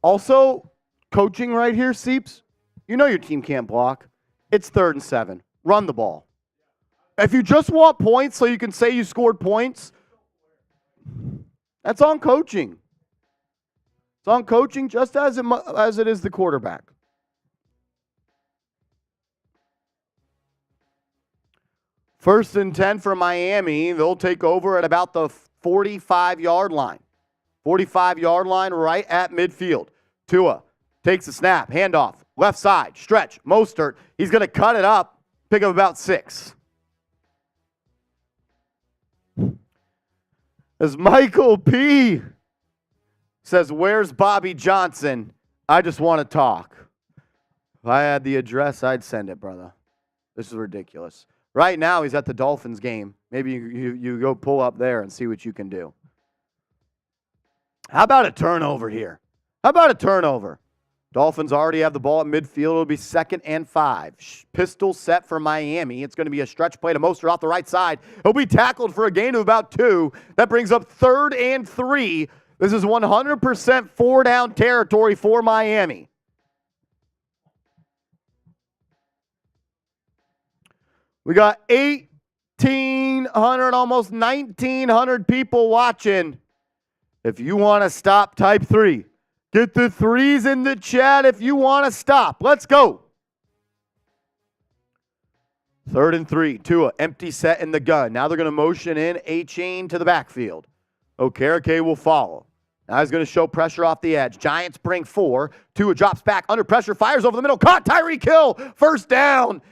Also, coaching right here, Seeps, you know your team can't block. It's 3rd and 7. Run the ball. If you just want points so you can say you scored points, that's on coaching. It's on coaching just as it is the quarterback. First and 10 for Miami. They'll take over at about the 45-yard line. 45-yard line right at midfield. Tua takes a snap, handoff, left side, stretch, Mostert. He's going to cut it up, pick up about 6. As Michael P. says, where's Bobby Johnson? I just want to talk. If I had the address, I'd send it, brother. This is ridiculous. Right now, he's at the Dolphins game. Maybe you go pull up there and see what you can do. How about a turnover here? How about a turnover? Dolphins already have the ball at midfield. It'll be 2nd and 5. Pistol set for Miami. It's going to be a stretch play to Mostert off the right side. He'll be tackled for a gain of about 2. That brings up 3rd and 3. This is 100% 4-down territory for Miami. We got 1,800, almost 1,900 people watching. If you want to stop, type 3. Get the 3s in the chat if you want to stop. Let's go. 3rd and 3. Tua, empty set in the gun. Now they're going to motion in A-chain to the backfield. Okereke will follow. Now he's going to show pressure off the edge. Giants bring 4. Tua drops back under pressure, fires over the middle. Caught Treier Hill. First down.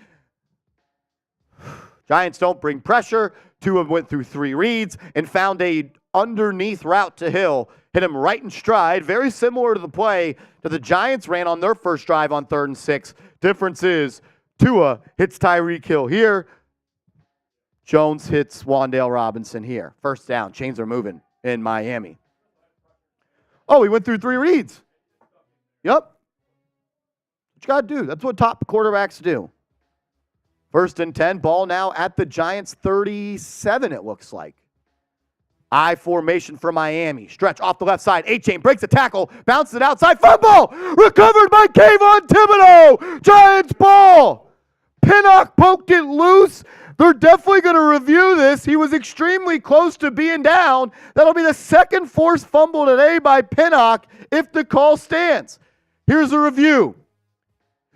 Giants don't bring pressure. Tua went through 3 reads and found a underneath route to Hill. Hit him right in stride. Very similar to the play that the Giants ran on their first drive on 3rd and 6. Difference is Tua hits Treier Hill here. Jones hits Wan'Dale Robinson here. First down. Chains are moving in Miami. Oh, he went through 3 reads. Yep. What you got to do. That's what top quarterbacks do. 1st and 10. Ball now at the Giants 37, it looks like. I formation for Miami. Stretch off the left side. A-Chain breaks a tackle. Bounces it outside. Fumble! Recovered by Kayvon Thibodeau. Giants ball. Pinnock poked it loose. They're definitely going to review this. He was extremely close to being down. That'll be the 2nd forced fumble today by Pinnock if the call stands. Here's a review.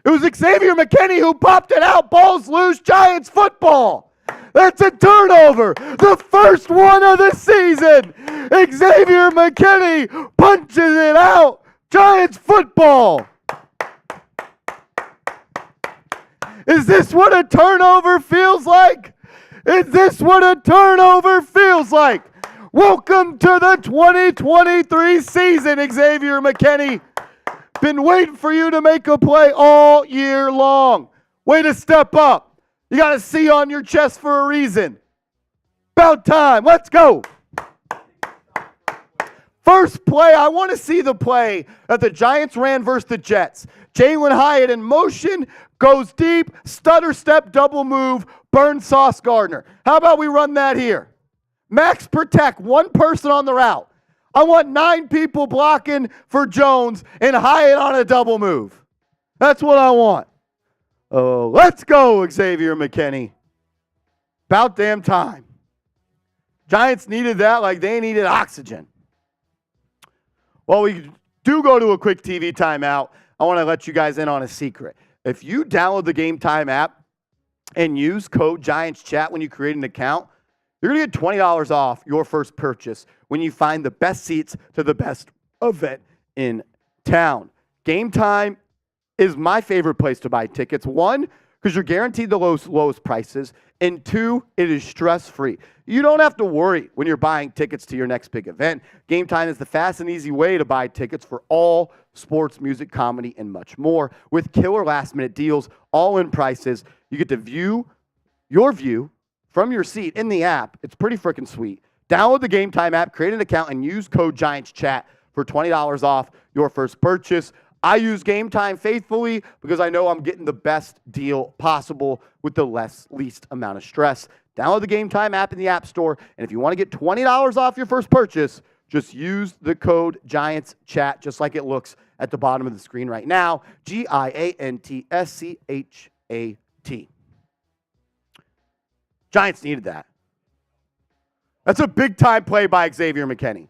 It was Xavier McKinney who popped it out. Ball's loose. Giants football. That's a turnover. The first one of the season. Xavier McKinney punches it out. Giants football. Is this what a turnover feels like? Is this what a turnover feels like? Welcome to the 2023 season, Xavier McKinney. Been waiting for you to make a play all year long. Way to step up. You got a C on your chest for a reason. About time. Let's go. First play, I want to see the play that the Giants ran versus the Jets. Jalen Hyatt in motion, goes deep, stutter step, double move, burn Sauce Gardner. How about we run that here? Max protect, 1 person on the route. I want 9 people blocking for Jones and Hyatt on a double move. That's what I want. Oh, let's go, Xavier McKinney. About damn time. Giants needed that like they needed oxygen. Well, we do go to a quick TV timeout. I want to let you guys in on a secret. If you download the Game Time app and use code GIANTSCHAT when you create an account, you're going to get $20 off your first purchase when you find the best seats to the best event in town. Game Time is my favorite place to buy tickets. 1, because you're guaranteed the lowest prices. And 2, it is stress-free. You don't have to worry when you're buying tickets to your next big event. Game Time is the fast and easy way to buy tickets for all sports, music, comedy, and much more. With killer last-minute deals, all-in prices, you get to view your view from your seat in the app. It's pretty freaking sweet. Download the Game Time app, create an account, and use code GIANTSCHAT for $20 off your first purchase. I use Game Time faithfully because I know I'm getting the best deal possible with the least amount of stress. Download the Game Time app in the App Store, and if you want to get $20 off your first purchase, just use the code GIANTSCHAT, just like it looks at the bottom of the screen right now, GIANTSCHAT. Giants needed that. That's a big-time play by Xavier McKinney.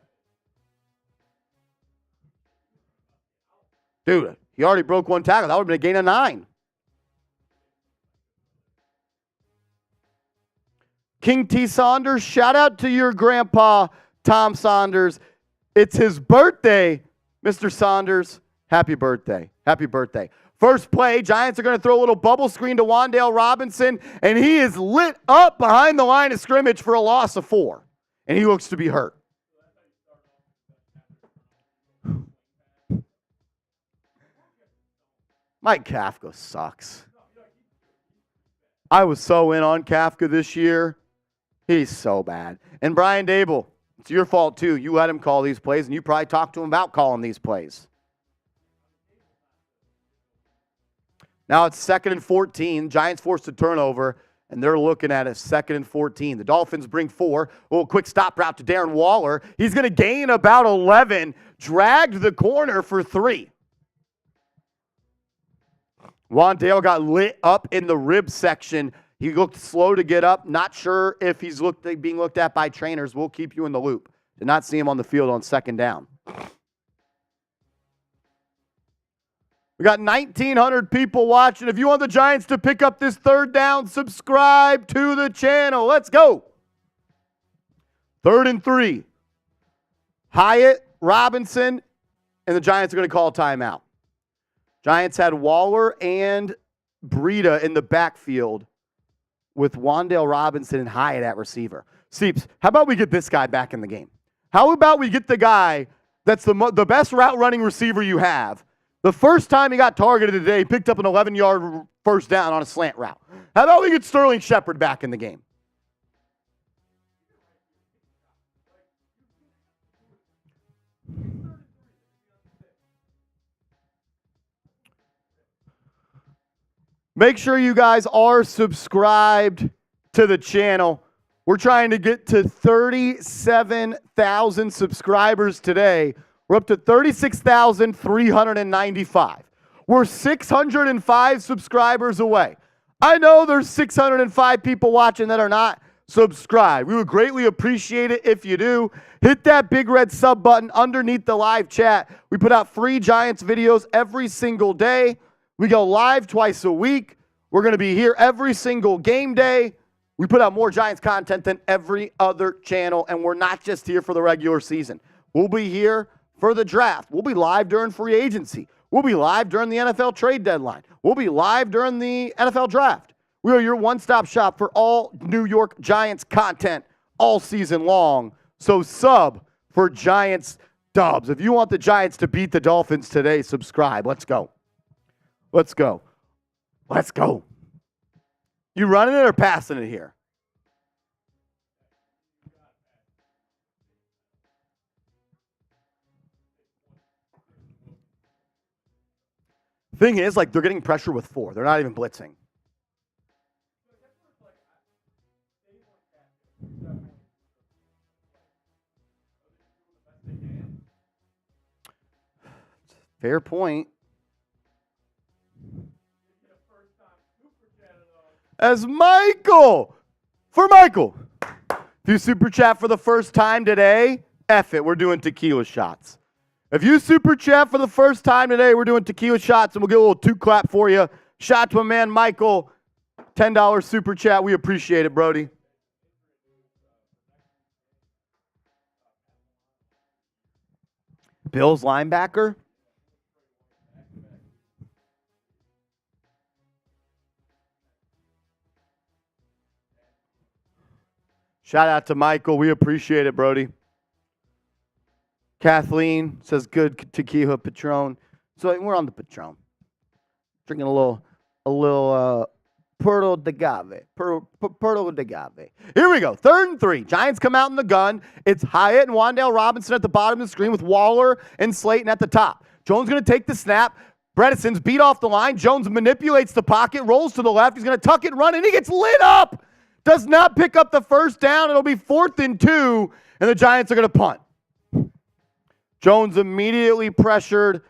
Dude, he already broke 1 tackle. That would have been a gain of 9. King T. Saunders, shout out to your grandpa, Tom Saunders. It's his birthday, Mr. Saunders. Happy birthday. Happy birthday. First play, Giants are going to throw a little bubble screen to Wan'Dale Robinson, and he is lit up behind the line of scrimmage for a loss of 4. And he looks to be hurt. Mike Kafka sucks. I was so in on Kafka this year. He's so bad. And Brian Daboll, it's your fault too. You let him call these plays, and you probably talked to him about calling these plays. Now it's 2nd and 14. Giants forced a turnover, and they're looking at a 2nd and 14. The Dolphins bring 4. A little quick stop route to Darren Waller. He's going to gain about 11. Dragged the corner for 3. Wan'Dale got lit up in the rib section. He looked slow to get up. Not sure if he's being looked at by trainers. We'll keep you in the loop. Did not see him on the field on 2nd down. We got 1,900 people watching. If you want the Giants to pick up this 3rd down, subscribe to the channel. Let's go. 3rd and 3. Hyatt Robinson, and the Giants are going to call a timeout. Giants had Waller and Breida in the backfield with Wan'Dale Robinson and Hyatt at receiver. Seeps, how about we get this guy back in the game? How about we get the guy that's the best route running receiver you have? The first time he got targeted today, he picked up an 11-yard first down on a slant route. How about we get Sterling Shepard back in the game? Make sure you guys are subscribed to the channel. We're trying to get to 37,000 subscribers today. We're up to 36,395. We're 605 subscribers away. I know there's 605 people watching that are not subscribed. We would greatly appreciate it if you do. Hit that big red sub button underneath the live chat. We put out free Giants videos every single day. We go live twice a week. We're going to be here every single game day. We put out more Giants content than every other channel, and we're not just here for the regular season. We'll be here for the draft. We'll be live during free agency. We'll be live during the NFL trade deadline. We'll be live during the NFL draft. We are your one-stop shop for all New York Giants content all season long. So sub for Giants dubs. If you want the Giants to beat the Dolphins today, subscribe. Let's go. Let's go. Let's go. You running it or passing it here? Thing is, like, they're getting pressure with 4. They're not even blitzing. Fair point. As Michael, for Michael. If you super chat for the first time today, F it, we're doing tequila shots. If you super chat for the first time today, we're doing tequila shots, and we'll get a little 2-clap for you. Shot to a man, Michael. $10 super chat. We appreciate it, Brody. Bills linebacker. Shout out to Michael. We appreciate it, Brody. Kathleen says good tequila Patron. So we're on the Patron. Drinking a little Perlo de Agave. Perlo de Agave. Here we go. 3rd and 3. Giants come out in the gun. It's Hyatt and Wan'Dale Robinson at the bottom of the screen with Waller and Slayton at the top. Jones going to take the snap. Bredesen's beat off the line. Jones manipulates the pocket, rolls to the left. He's going to tuck it and run, and he gets lit up. Does not pick up the first down. It'll be 4th and 2, and the Giants are going to punt. Jones immediately pressured.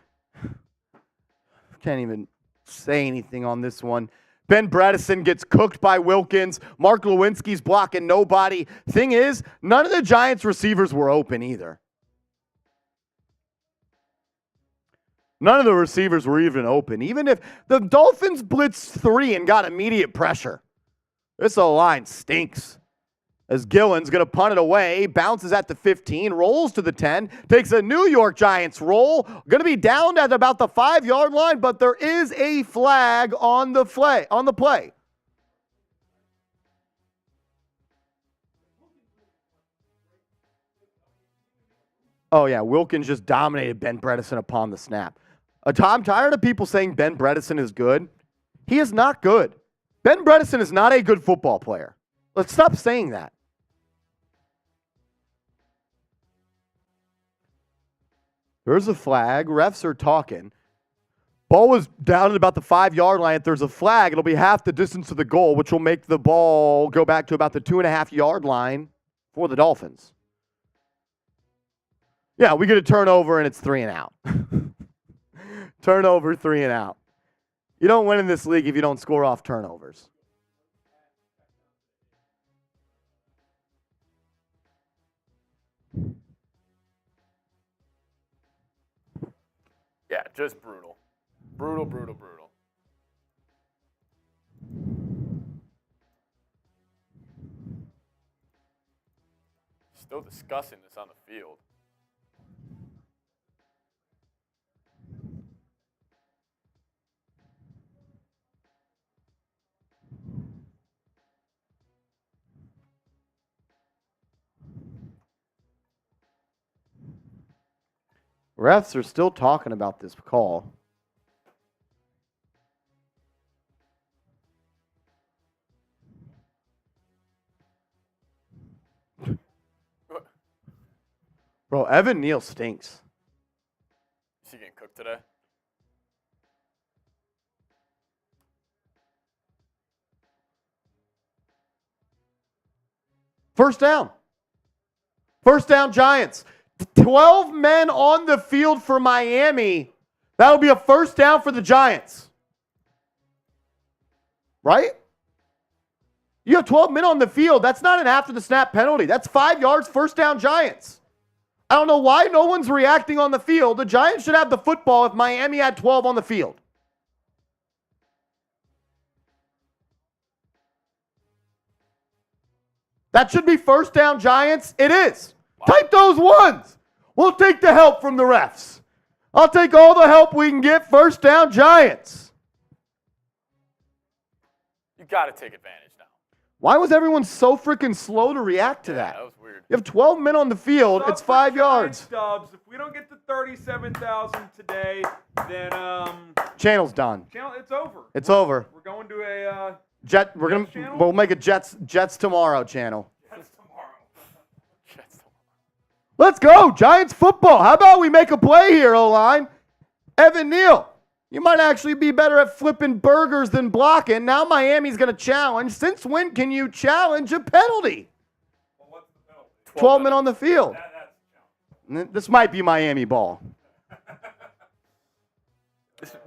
Can't even say anything on this one. Ben Bredesen gets cooked by Wilkins. Mark Lewinsky's blocking nobody. Thing is, none of the Giants receivers were open either. None of the receivers were even open. Even if the Dolphins blitzed 3 and got immediate pressure. This O-line stinks. As Gillen's going to punt it away, bounces at the 15, rolls to the 10, takes a New York Giants roll, going to be down at about the 5-yard line, but there is a flag on the play. Oh, yeah, Wilkins just dominated Ben Bredesen upon the snap. I'm tired of people saying Ben Bredesen is good. He is not good. Ben Bredesen is not a good football player. Let's stop saying that. There's a flag. Refs are talking. Ball was down at about the 5-yard line. If there's a flag, it'll be half the distance to the goal, which will make the ball go back to about the 2.5-yard line for the Dolphins. Yeah, we get a turnover, and it's 3 and out. Turnover, 3 and out. You don't win in this league if you don't score off turnovers. Yeah, just brutal. Brutal. Still discussing this on the field. Refs are still talking about this call. Bro, Evan Neal stinks. Is he getting cooked today? First down. First down, Giants. 12 men on the field for Miami. That'll be a first down for the Giants. Right? You have 12 men on the field. That's not an after the snap penalty. That's 5 yards, first down, Giants. I don't know why no one's reacting on the field. The Giants should have the football if Miami had 12 on the field. That should be first down, Giants. It is. Wow. Type those ones. We'll take the help from the refs. I'll take all the help we can get. First down, Giants. You got to take advantage now. Why was everyone so freaking slow to react to that? That was weird. You have 12 men on the field. It's 5 yards. Stubbs. If we don't get to 37,000 today, then Channel's done. it's over. It's over. We're going to a Jet. We're Jets gonna. channel? We'll make a Jets tomorrow channel. Jets tomorrow. Jets tomorrow. Let's go, Giants football. How about we make a play here, O-line? Evan Neal, you might actually be better at flipping burgers than blocking. Now Miami's going to challenge. Since when can you challenge a penalty? Well, what's the penalty? 12 men on the field. That's a challenge. This might be Miami ball.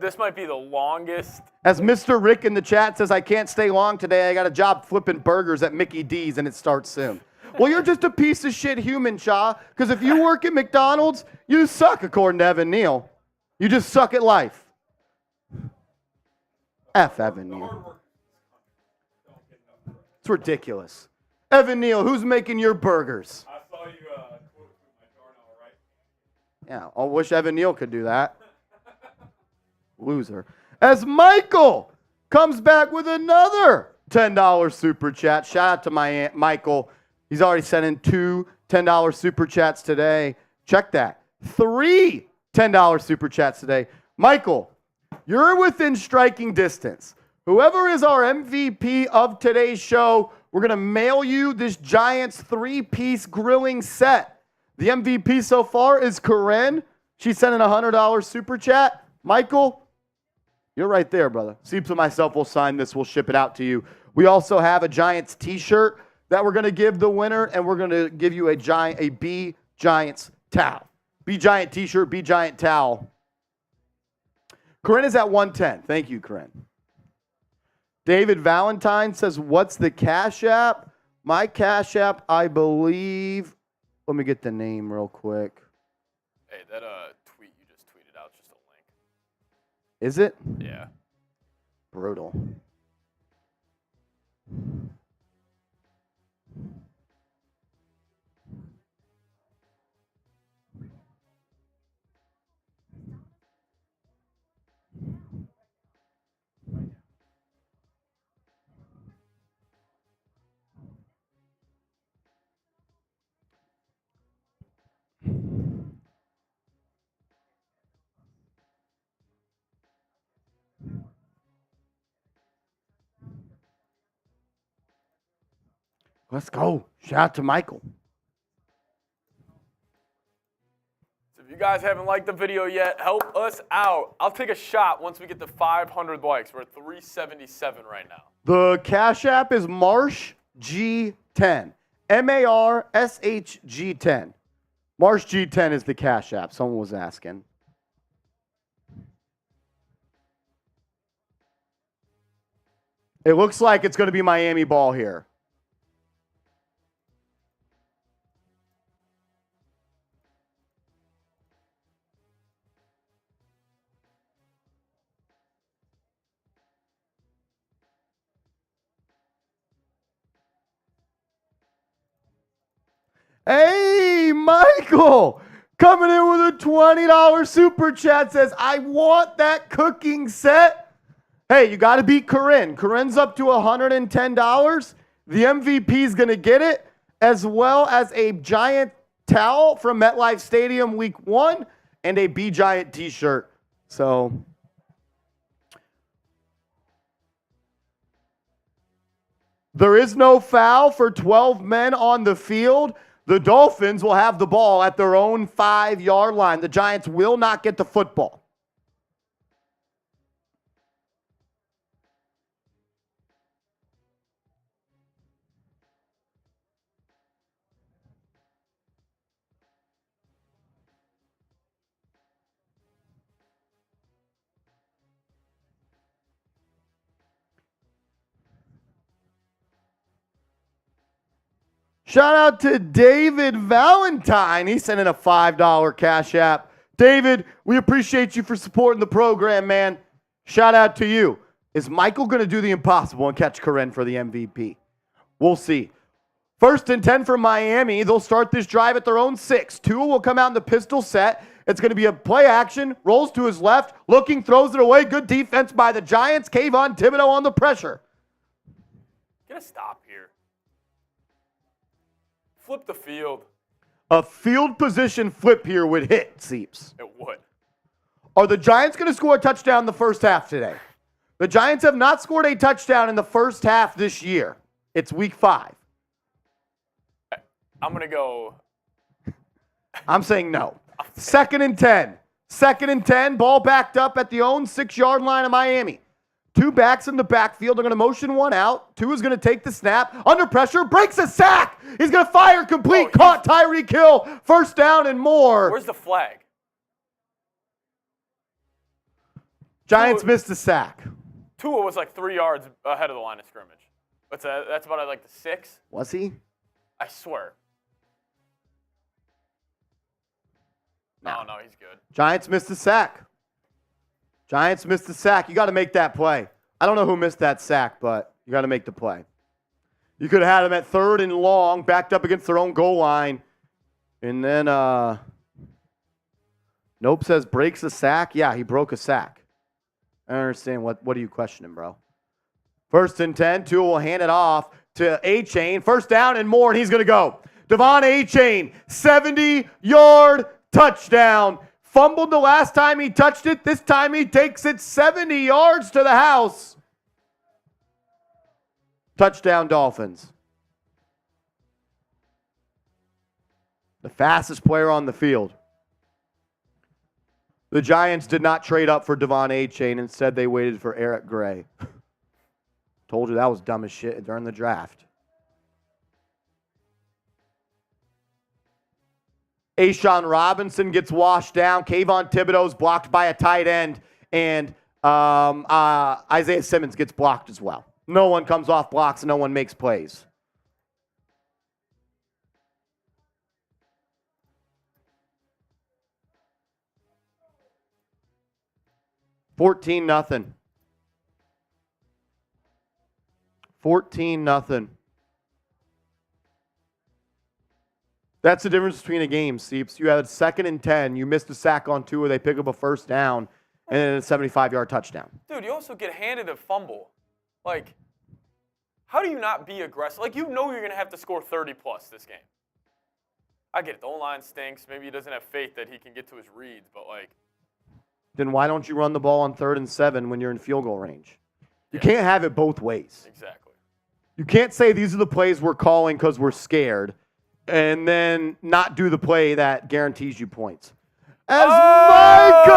This might be the longest. As Mr. Rick in the chat says, I can't stay long today. I got a job flipping burgers at Mickey D's, and it starts soon. Well, you're just a piece of shit human, Shaw, because if you work at McDonald's, you suck, according to Evan Neal. You just suck at life. F. Evan Neal. It's ridiculous. Evan Neal, who's making your burgers? I saw you quote my Darnell, right? Yeah, I wish Evan Neal could do that. Loser. As Michael comes back with another $10 super chat. Shout out to my Aunt Michael. He's already sent in 2 $10 super chats today. Check that. 3 $10 super chats today. Michael, you're within striking distance. Whoever is our MVP of today's show, we're going to mail you this Giants 3-piece grilling set. The MVP so far is Corinne. She sent in a $100 super chat. Michael, you're right there, brother. Seeps and myself will sign this. We'll ship it out to you. We also have a Giants t-shirt that we're going to give the winner, and we're going to give you a B Giants towel. B Giant t-shirt, B Giant towel. Corinne is at 110. Thank you, Corinne. David Valentine says, what's the Cash App? My Cash App, I believe. Let me get the name real quick. Hey, that tweet you just tweeted out, just a link. Is it? Yeah. Brutal. Let's go. Shout out to Michael. So if you guys haven't liked the video yet, help us out. I'll take a shot once we get to 500 likes. We're at 377 right now. The Cash App is Marsh G10. MARSHG10. Marsh G10 is the Cash App. Someone was asking. It looks like it's going to be Miami ball here. Hey, Michael, coming in with a $20 super chat says, I want that cooking set. Hey, you got to beat Corinne. Corinne's up to $110. The MVP is going to get it, as well as a giant towel from MetLife Stadium week 1 and a B Giant t-shirt. So there is no foul for 12 men on the field. The Dolphins will have the ball at their own 5-yard line. The Giants will not get the football. Shout out to David Valentine. He sent in a $5 Cash App. David, we appreciate you for supporting the program, man. Shout out to you. Is Michael going to do the impossible and catch Karen for the MVP? We'll see. 1st and 10 for Miami. They'll start this drive at their own 6. Tua will come out in the pistol set. It's going to be a play action. Rolls to his left. Looking, throws it away. Good defense by the Giants. Kayvon Thibodeau on the pressure. Get a stop here. Flip the field. A field position flip here would hit, Seeps. It would. Are the Giants going to score a touchdown in the first half today? The Giants have not scored a touchdown in the first half this year. It's week 5. I'm going to go. I'm saying no. 2nd and 10. 2nd and 10. Ball backed up at the own 6-yard line of Miami. 2 backs in the backfield. They're going to motion one out. 2 is going to take the snap. Under pressure. Breaks a sack. He's going to fire complete. Caught Tyreek Hill. 1st down and more. Where's the flag? Giants missed the sack. Tua was like 3 yards ahead of the line of scrimmage. That's about like the 6. Was he? I swear. No, he's good. Giants missed the sack. Giants missed the sack. You got to make that play. I don't know who missed that sack, but you got to make the play. You could have had them at 3rd and long, backed up against their own goal line. And then, Nope says breaks a sack. Yeah, he broke a sack. I don't understand. What are you questioning, bro? 1st and 10. Tua will hand it off to A-Chain. 1st down and more, and he's going to go. Devon A-Chain, 70-yard touchdown. Fumbled the last time he touched it. This time he takes it 70 yards to the house. Touchdown, Dolphins. The fastest player on the field. The Giants did not trade up for Devon A-Chain. Instead, they waited for Eric Gray. Told you that was dumb as shit during the draft. A'Shawn Robinson gets washed down. Kayvon Thibodeau's blocked by a tight end. And Isaiah Simmons gets blocked as well. No one comes off blocks and no one makes plays. $14-0. 14-0. That's the difference between a game, Seeps. You had 2nd and 10. You missed a sack on Tua. They pick up a 1st down, and then a 75-yard touchdown. Dude, you also get handed a fumble. Like, how do you not be aggressive? Like, you know you're going to have to score 30-plus this game. I get it. The O-line stinks. Maybe he doesn't have faith that he can get to his reads, but, like. Then why don't you run the ball on 3rd and 7 when you're in field goal range? You can't have it both ways. Exactly. You can't say these are the plays we're calling because we're scared and then not do the play that guarantees you points. As Michael,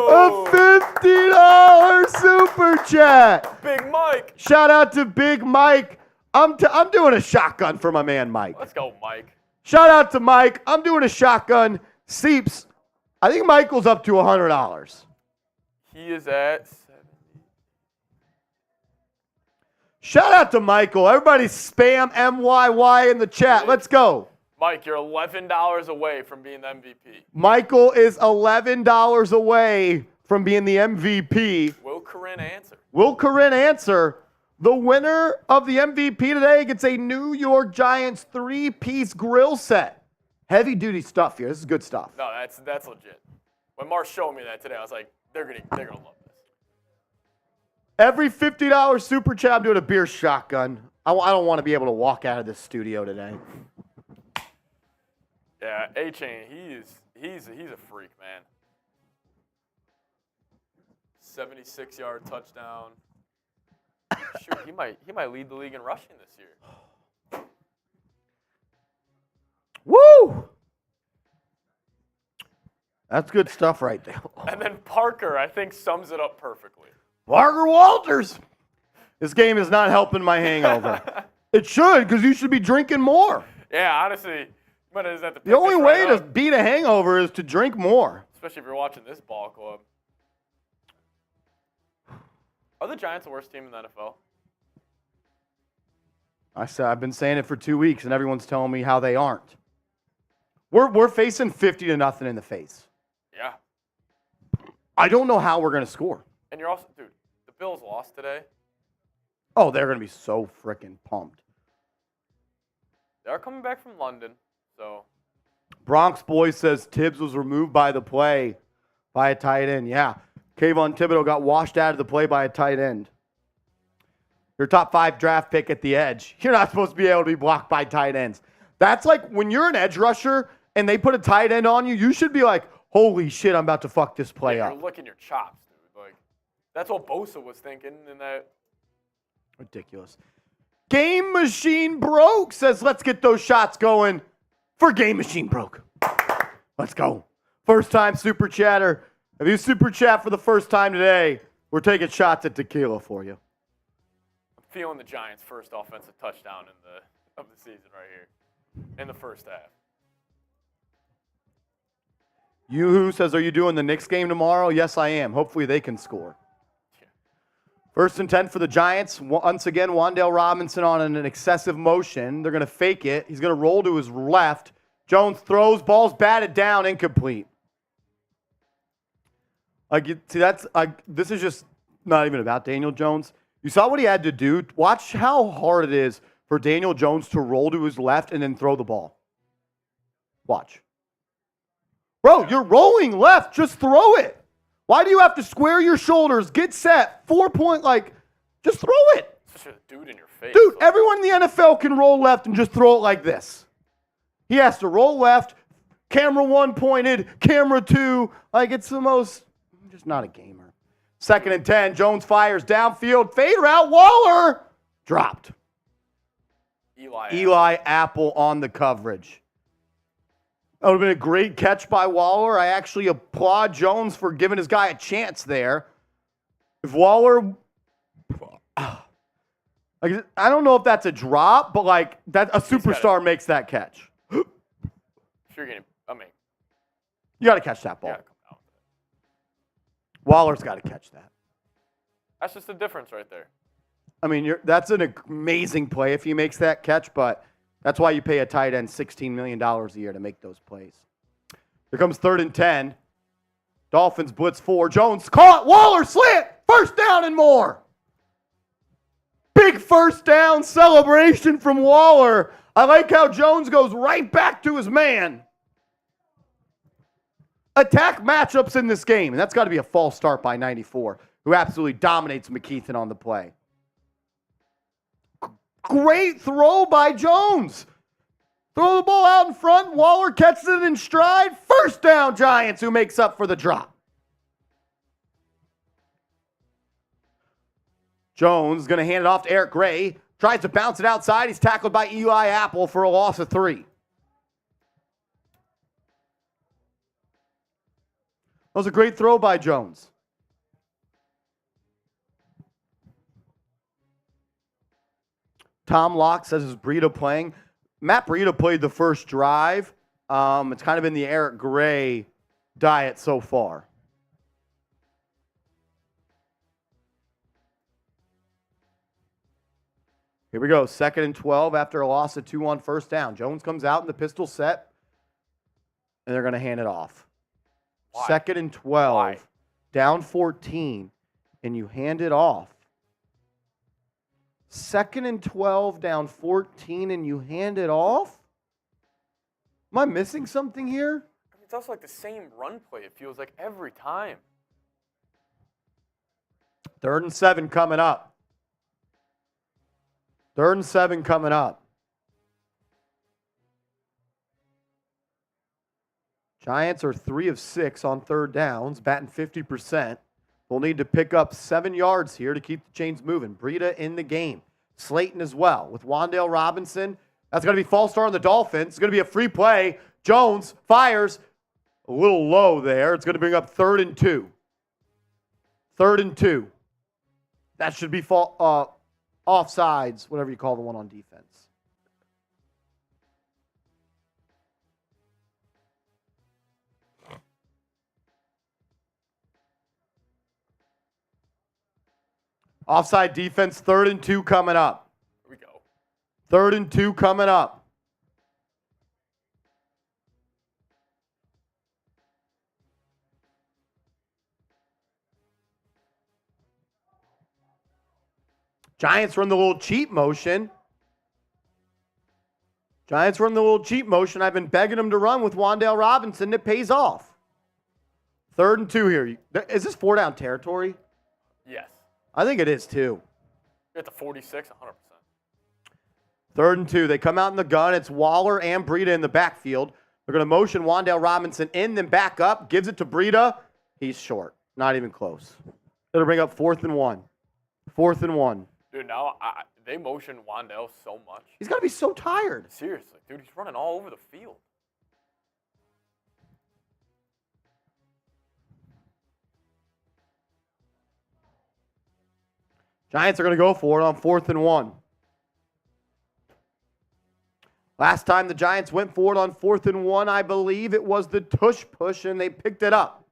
a $50 super chat. Big Mike. Shout out to Big Mike. I'm doing a shotgun for my man Mike. Let's go, Mike. Shout out to Mike. I'm doing a shotgun. Seeps, I think Michael's up to $100. He is at 70. Shout out to Michael. Everybody spam MYY in the chat. Let's go. Mike, you're $11 away from being the MVP. Michael is $11 away from being the MVP. Will Corinne answer? Will Corinne answer? The winner of the MVP today gets a New York Giants 3-piece grill set. Heavy duty stuff here. This is good stuff. No, that's legit. When Marsh showed me that today, I was like, they're gonna love this. Every $50 super chat, I'm doing a beer shotgun. I don't want to be able to walk out of this studio today. Yeah, A-Chain, He's a freak, man. 76-yard touchdown. Shoot, he might lead the league in rushing this year. Woo! That's good stuff right there. And then Parker, I think, sums it up perfectly. Parker Walters. This game is not helping my hangover. It should, because you should be drinking more. Yeah, honestly, but is that the only way to beat a hangover is to drink more. Especially if you're watching this ball club. Are the Giants the worst team in the NFL? I've been saying it for 2 weeks, and everyone's telling me how they aren't. We're facing 50-0 in the face. Yeah. I don't know how we're going to score. And you're also, dude, the Bills lost today. Oh, they're going to be so freaking pumped. They're coming back from London, so. Bronx Boy says Tibbs was removed by the play by a tight end. Yeah. Kayvon Thibodeau got washed out of the play by a tight end. Your top 5 draft pick at the edge. You're not supposed to be able to be blocked by tight ends. That's like when you're an edge rusher and they put a tight end on you, you should be like, holy shit, I'm about to fuck this play up. You're licking your chops, dude. Like, that's what Bosa was thinking in that. Ridiculous. Game Machine Broke says, let's get those shots going for Game Machine Broke. Let's go. First time super chatter. If you super chat for the first time today, we're taking shots at tequila for you. I'm feeling the Giants' first offensive touchdown of the season right here in the first half. Yoo-hoo says, are you doing the Knicks game tomorrow? Yes, I am. Hopefully they can score. First and 10 for the Giants. Once again, Wan'Dale Robinson on an excessive motion. They're going to fake it. He's going to roll to his left. Jones throws. Ball's batted down. Incomplete. This is just not even about Daniel Jones. You saw what he had to do. Watch how hard it is for Daniel Jones to roll to his left and then throw the ball. Watch. Bro, you're rolling left. Just throw it. Why do you have to square your shoulders, get set, 4-point, just throw it. Such a dude in your face. Dude, everyone in the NFL can roll left and just throw it like this. He has to roll left, camera 1 pointed, camera 2. It's the most, I'm just not a gamer. Second and 10, Jones fires downfield, fade route, Waller, dropped. Eli Apple on the coverage. That would have been a great catch by Waller. I actually applaud Jones for giving his guy a chance there. If Waller, I don't know if that's a drop, but that a superstar makes that catch. Sure, you got to catch that ball. Waller's got to catch that. That's just the difference right there. That's an amazing play if he makes that catch, but that's why you pay a tight end $16 million a year to make those plays. Here comes 3rd and 10. Dolphins blitz 4. Jones caught. Waller slant. First down and more. Big first down celebration from Waller. I like how Jones goes right back to his man. Attack matchups in this game, and that's got to be a false start by 94, who absolutely dominates McKeithen on the play. Great throw by Jones. Throw the ball out in front. Waller catches it in stride. First down, Giants, who makes up for the drop. Jones going to hand it off to Eric Gray. Tries to bounce it outside. He's tackled by Eli Apple for a loss of 3. That was a great throw by Jones. Tom Locke says, is Breida playing? Matt Breida played the first drive. It's kind of been the Eric Gray diet so far. Here we go. 2nd and 12 after a loss of 2 on first down. Jones comes out in the pistol set, and they're going to hand it off. Why? 2nd and 12. Why? Down 14, and you hand it off. 2nd and 12, down 14, and you hand it off? Am I missing something here? It's also the same run play, it feels like every time. 3rd and 7 coming up. 3rd and 7 coming up. Giants are 3 of 6 on third downs, batting 50%. They'll need to pick up 7 yards here to keep the chains moving. Breida in the game. Slayton as well with Wan'Dale Robinson. That's going to be false start on the Dolphins. It's going to be a free play. Jones fires a little low there. It's going to bring up 3rd and 2. 3rd and 2. That should be offsides, whatever you call the one on defense. Offside defense, 3rd and 2 coming up. Here we go. 3rd and 2 coming up. Giants run the little cheat motion. I've been begging them to run with Wan'Dale Robinson. It pays off. 3rd and 2 here. Is this 4-down territory? Yes. I think it is too. You're at the 46, 100%. 3rd and 2. They come out in the gun. It's Waller and Breida in the backfield. They're going to motion Wan'Dale Robinson in, then back up. Gives it to Breida. He's short. Not even close. It'll bring up 4th and 1. 4th and 1. Dude, now they motion Wan'Dale so much. He's got to be so tired. Seriously, dude, he's running all over the field. Giants are going to go for it on 4th and 1. Last time the Giants went for it on 4th and 1, I believe it was the tush push, and they picked it up.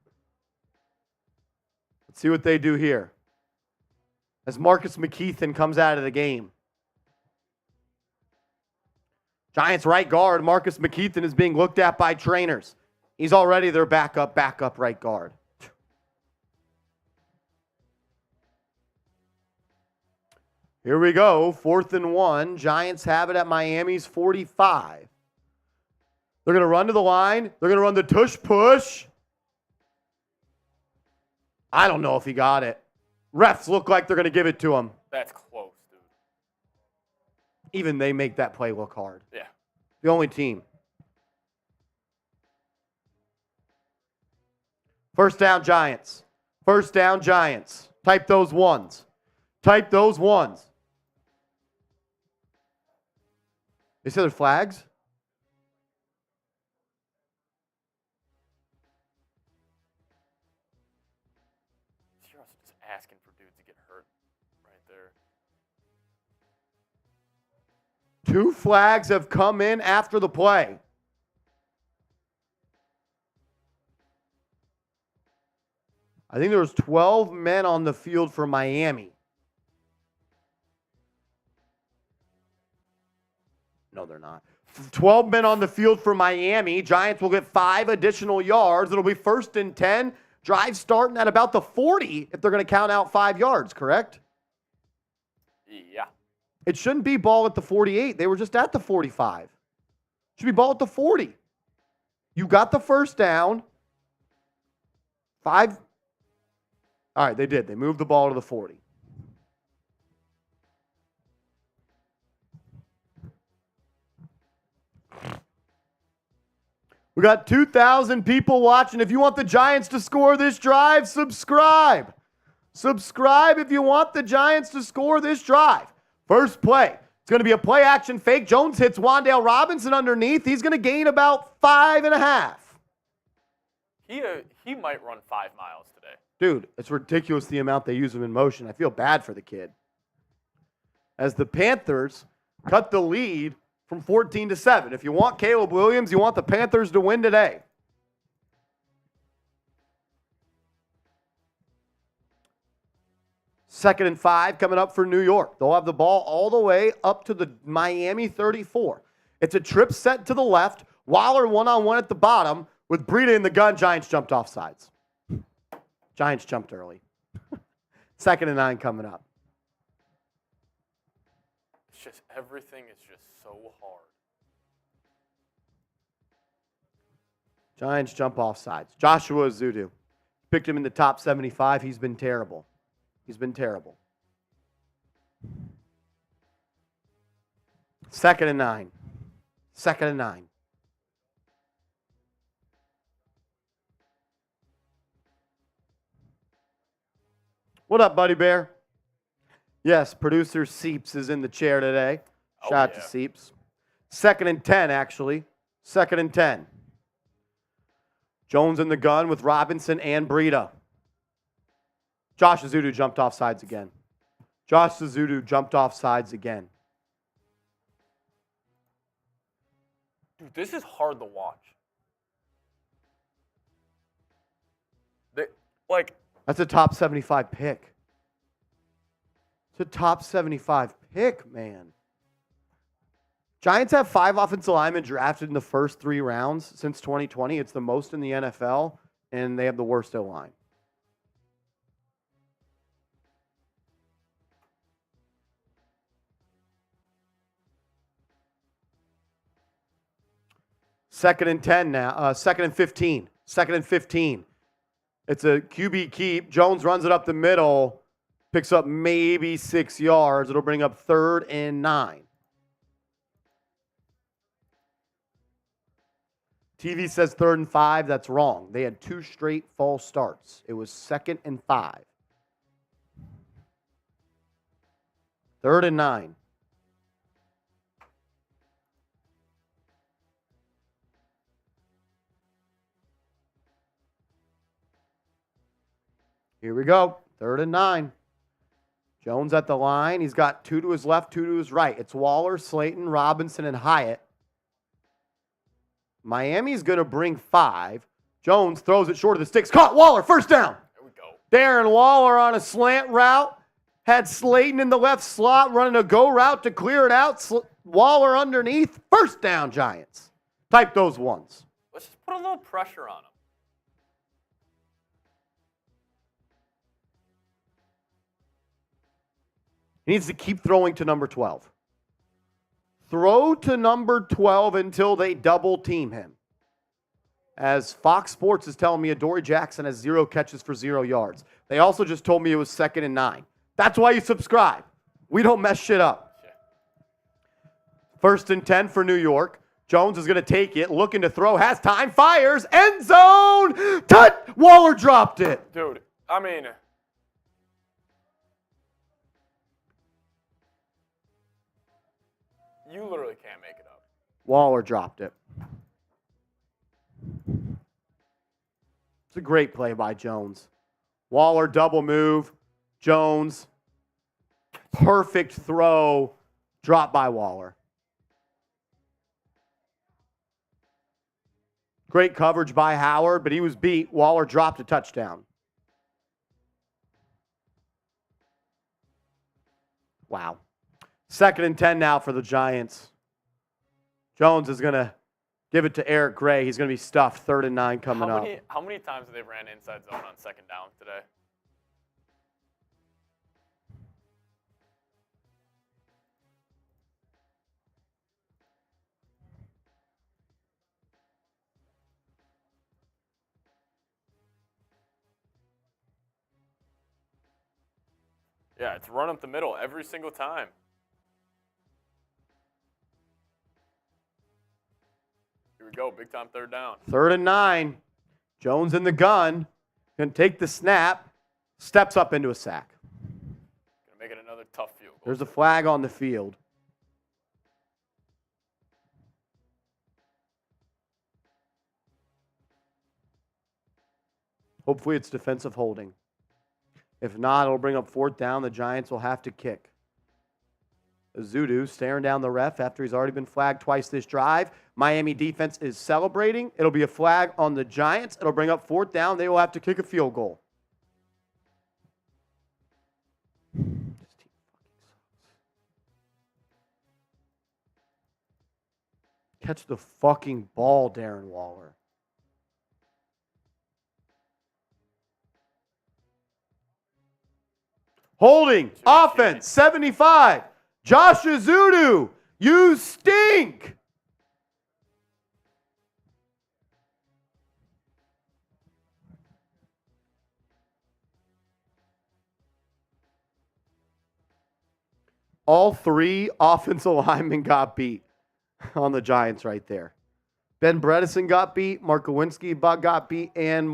Let's see what they do here. As Marcus McKeithen comes out of the game. Giants right guard, Marcus McKeithen, is being looked at by trainers. He's already their backup right guard. Here we go, 4th and 1. Giants have it at Miami's 45. They're going to run to the line. They're going to run the tush push. I don't know if he got it. Refs look like they're going to give it to him. That's close, dude. Even they make that play look hard. Yeah. The only team. First down, Giants. First down, Giants. Type those ones. Type those ones. They said they're flags? You're also just asking for dudes to get hurt right there. 2 flags have come in after the play. I think there was 12 men on the field for Miami. No, they're not. 12 men on the field for Miami. Giants will get 5 additional yards. It'll be 1st and 10. Drive starting at about the 40 if they're going to count out 5 yards, correct? Yeah. It shouldn't be ball at the 48. They were just at the 45. It should be ball at the 40. You got the first down. 5. All right, they did. They moved the ball to the 40. We got 2,000 people watching. If you want the Giants to score this drive, subscribe. Subscribe if you want the Giants to score this drive. First play. It's going to be a play action fake. Jones hits Wan'Dale Robinson underneath. He's going to gain about 5.5. He might run 5 miles today. Dude, it's ridiculous the amount they use him in motion. I feel bad for the kid. As the Panthers cut the lead from 14 to 7. If you want Caleb Williams, you want the Panthers to win today. Second and 5 coming up for New York. They'll have the ball all the way up to the Miami 34. It's a trip set to the left. Waller one-on-one at the bottom with Breida in the gun. Giants jumped off sides. Giants jumped early. 2nd and 9 coming up. It's just everything is just so hard. Giants jump off sides. Joshua Zudu. Picked him in the top 75. He's been terrible. He's been terrible. 2nd and 9. 2nd and 9. What up, Buddy Bear? Yes, producer Seeps is in the chair today. Shout out to Seeps. 2nd and 10, actually. 2nd and 10. Jones in the gun with Robinson and Breida. Josh Azudu jumped off sides again. Josh Azudu jumped off sides again. Dude, this is hard to watch. That's a top 75 pick. It's a top 75 pick, man. Giants have 5 offensive linemen drafted in the first 3 rounds since 2020. It's the most in the NFL, and they have the worst O-line. Second and 10 now. 2nd and 15. 2nd and 15. It's a QB keep. Jones runs it up the middle, picks up maybe 6 yards. It'll bring up 3rd and 9. TV says 3rd and 5. That's wrong. They had 2 straight false starts. It was 2nd and 5. 3rd and 9. Here we go. 3rd and 9. Jones at the line. He's got 2 to his left, 2 to his right. It's Waller, Slayton, Robinson, and Hyatt. Miami's going to bring 5. Jones throws it short of the sticks. Caught Waller. First down. There we go. Darren Waller on a slant route. Had Slayton in the left slot running a go route to clear it out. Waller underneath. First down, Giants. Type those ones. Let's just put a little pressure on him. He needs to keep throwing to number 12. Throw to number 12 until they double team him. As Fox Sports is telling me, Adoree Jackson has 0 catches for 0 yards. They also just told me it was 2nd and 9. That's why you subscribe. We don't mess shit up. 1st and 10 for New York. Jones is going to take it, looking to throw, has time, fires, end zone. Waller dropped it. Dude, I mean, you literally can't make it up. Waller dropped it. It's a great play by Jones. Waller double move. Jones. Perfect throw. Drop by Waller. Great coverage by Howard, but he was beat. Waller dropped a touchdown. Wow. 2nd and 10 now for the Giants. Jones is going to give it to Eric Gray. He's going to be stuffed. 3rd and 9 coming up. How many times have they ran inside zone on 2nd down today? Yeah, it's run up the middle every single time. Here we go, big time 3rd down. 3rd and 9. Jones in the gun. Going to take the snap. Steps up into a sack. Gonna make it another tough field goal. There's a flag on the field. Hopefully it's defensive holding. If not, it'll bring up 4th down. The Giants will have to kick. Azudu staring down the ref after he's already been flagged twice this drive. Miami defense is celebrating. It'll be a flag on the Giants. It'll bring up 4th down. They will have to kick a field goal. Catch the fucking ball, Darren Waller. Holding, offense, 75. Josh Azudu, you stink. All 3 offensive linemen got beat on the Giants right there. Ben Bredesen got beat, Mark Lewinsky got beat, and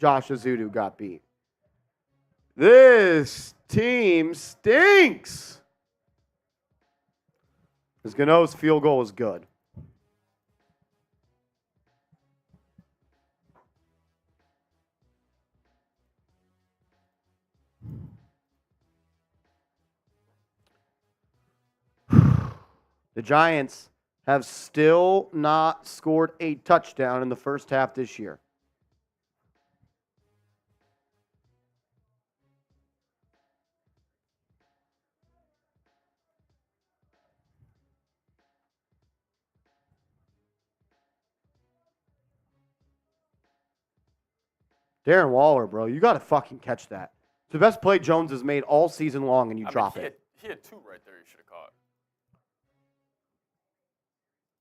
Josh Azudu got beat. This team stinks. Because Gano's field goal is good. The Giants have still not scored a touchdown in the first half this year. Darren Waller, bro, you got to fucking catch that. It's the best play Jones has made all season long, and you drop it. He had two right there he should have caught.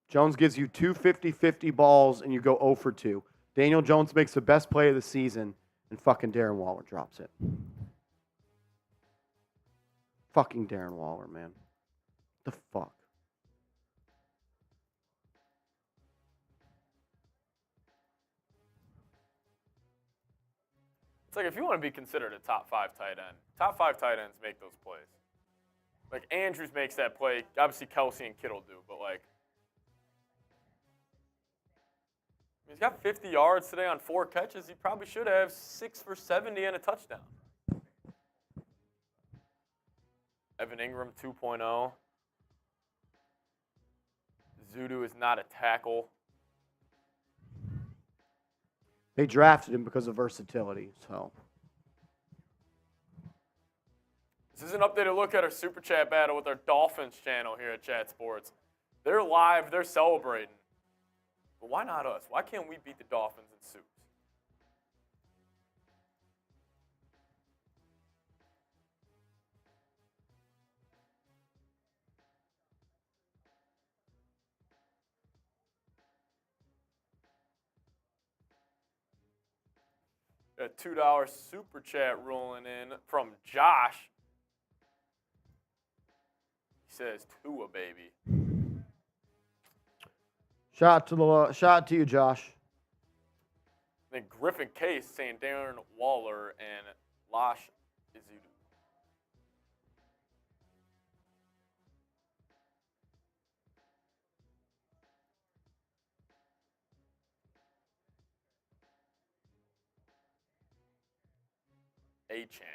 Jones gives you two 50-50 balls, and you go 0 for 2. Daniel Jones makes the best play of the season, and fucking Darren Waller drops it. Fucking Darren Waller, man. The fuck? It's like if you want to be considered a top 5 tight end, top 5 tight ends make those plays. Like Andrews makes that play. Obviously Kelsey and Kittle do, but like he's got 50 yards today on 4 catches. He probably should have 6 for 70 and a touchdown. Evan Ingram 2.0. Zudu is not a tackle. They drafted him because of versatility, so. This is an updated look at our Super Chat battle with our Dolphins channel here at Chat Sports. They're live. They're celebrating. But why not us? Why can't we beat the Dolphins in suits? A $2 Super Chat rolling in from Josh. He says, Tua, baby. Shot to you, Josh. Then Griffin Case saying Darren Waller and Lash Izudu. A-Chan.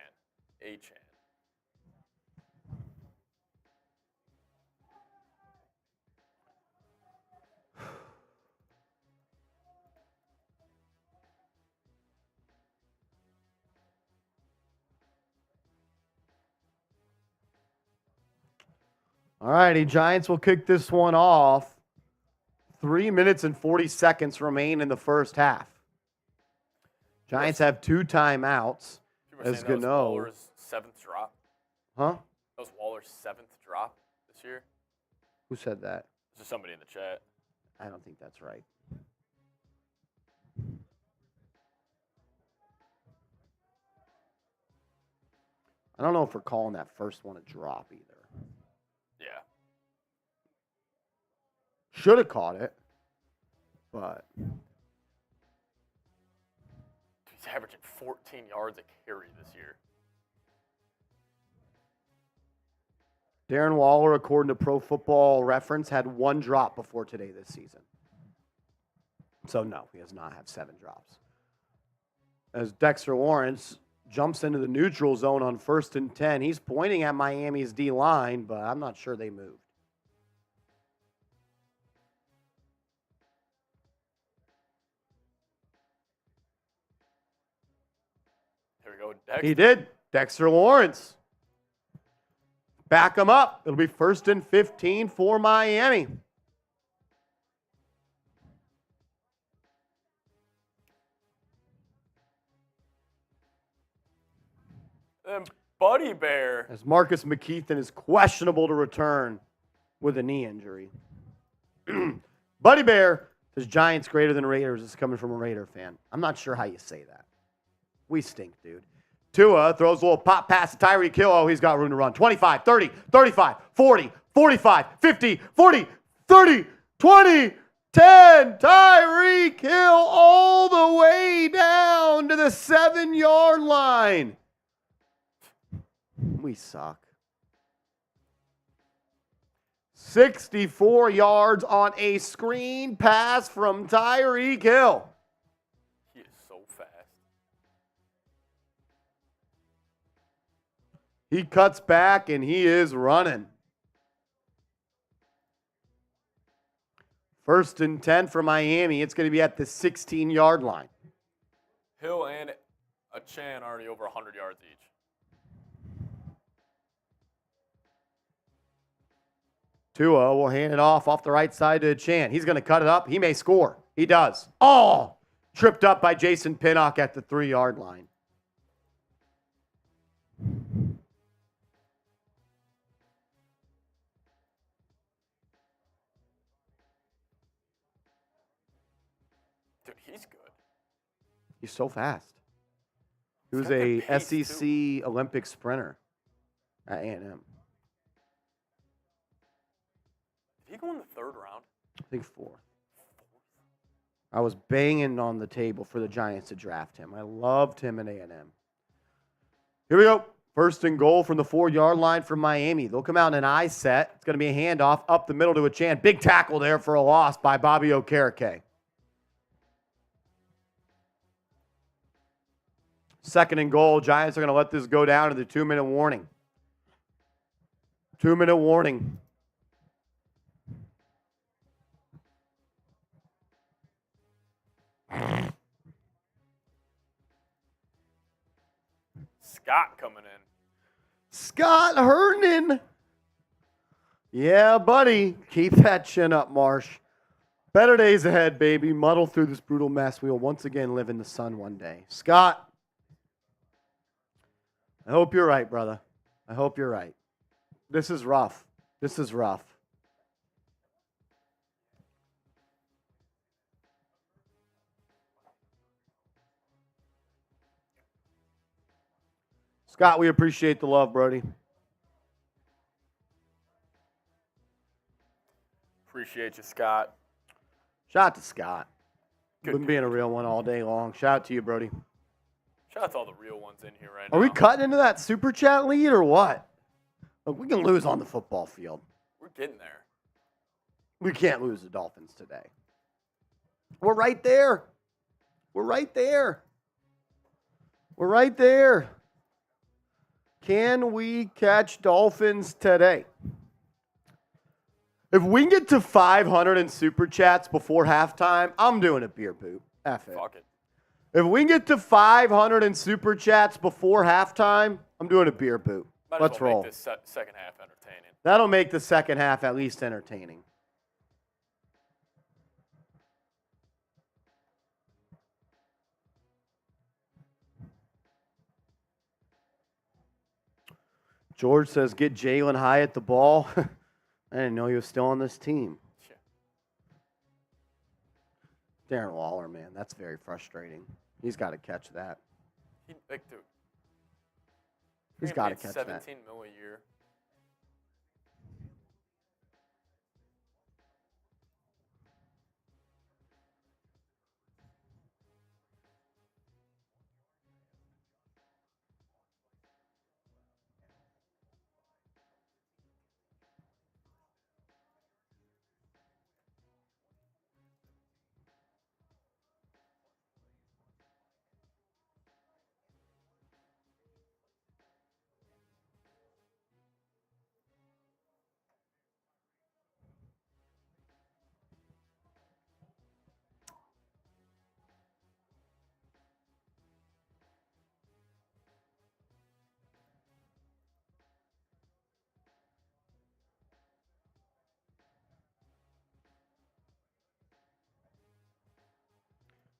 All righty, Giants will kick this one off. 3 minutes and 40 seconds remain in the first half. Giants have 2 timeouts. As That was Gano. Waller's 7th drop. Huh? That was Waller's 7th drop this year. Who said that? This is somebody in the chat. I don't think that's right. I don't know if we're calling that first one a drop either. Yeah. Should have caught it, but He's averaging 14 yards a carry this year. Darren Waller, according to Pro Football Reference, had 1 drop before today this season. So, no, he does not have 7 drops. As Dexter Lawrence jumps into the neutral zone on 1st and 10, he's pointing at Miami's D-line, but I'm not sure they moved. Here we go. Dexter. He did. Dexter Lawrence. Back him up. It'll be 1st and 15 for Miami. And Buddy Bear. As Marcus McKeithen is questionable to return with a knee injury. Buddy Bear says Giants greater than Raiders. This is coming from a Raider fan. I'm not sure how you say that. We stink, dude. Tua throws a little pop pass to Tyreek Hill. Oh, he's got room to run. 25, 30, 35, 40, 45, 50, 40, 30, 20, 10. Tyreek Hill all the way down to the 7-yard line. We suck. 64 yards on a screen pass from Tyreek Hill. He is so fast. He cuts back and he is running. 1st and 10 for Miami. It's going to be at the 16-yard line. Hill and Chan already over 100 yards each. Tua will hand it off the right side to Chan. He's going to cut it up. He may score. He does. Oh! Tripped up by Jason Pinnock at the 3-yard line. Dude, he's good. He's so fast. He was got a good pace, SEC too. Olympic sprinter at A&M. Did he go in the 3rd round? I think 4th. I was banging on the table for the Giants to draft him. I loved him in A&M. Here we go. 1st and goal from the 4-yard line for Miami. They'll come out in an I set. It's going to be a handoff up the middle to a Chan. Big tackle there for a loss by Bobby Okereke. 2nd and goal. Giants are going to let this go down to the 2-minute warning. 2-minute warning. Scott coming in. Scott Herndon. Yeah, buddy. Keep that chin up, Marsh. Better days ahead, baby. Muddle through this brutal mess. We will once again live in the sun one day. Scott, I hope you're right, brother. I hope you're right. This is rough. This is rough. Scott, we appreciate the love, Brody. Appreciate you, Scott. Shout out to Scott. Good Been being a real one all day long. Shout out to you, Brody. Shout out to all the real ones in here right Are now. we cutting into that super chat lead or what? Look, we can lose on the football field. We're getting there. We can't lose the Dolphins today. We're right there. We're right there. We're right there. Can we catch Dolphins today? If we can get to 500 in super chats before halftime, I'm doing a beer boot. F it. Fuck it. If we can get to 500 in super chats before halftime, I'm doing a beer boot. Might as Let's well roll. Make this second half entertaining. That'll make the second half at least entertaining. George says, get Jalen High at the ball. I didn't know he was still on this team. Yeah. Darren Waller, man, that's very frustrating. He's got to catch that. Dude. He's got to catch that. 17 mil a year.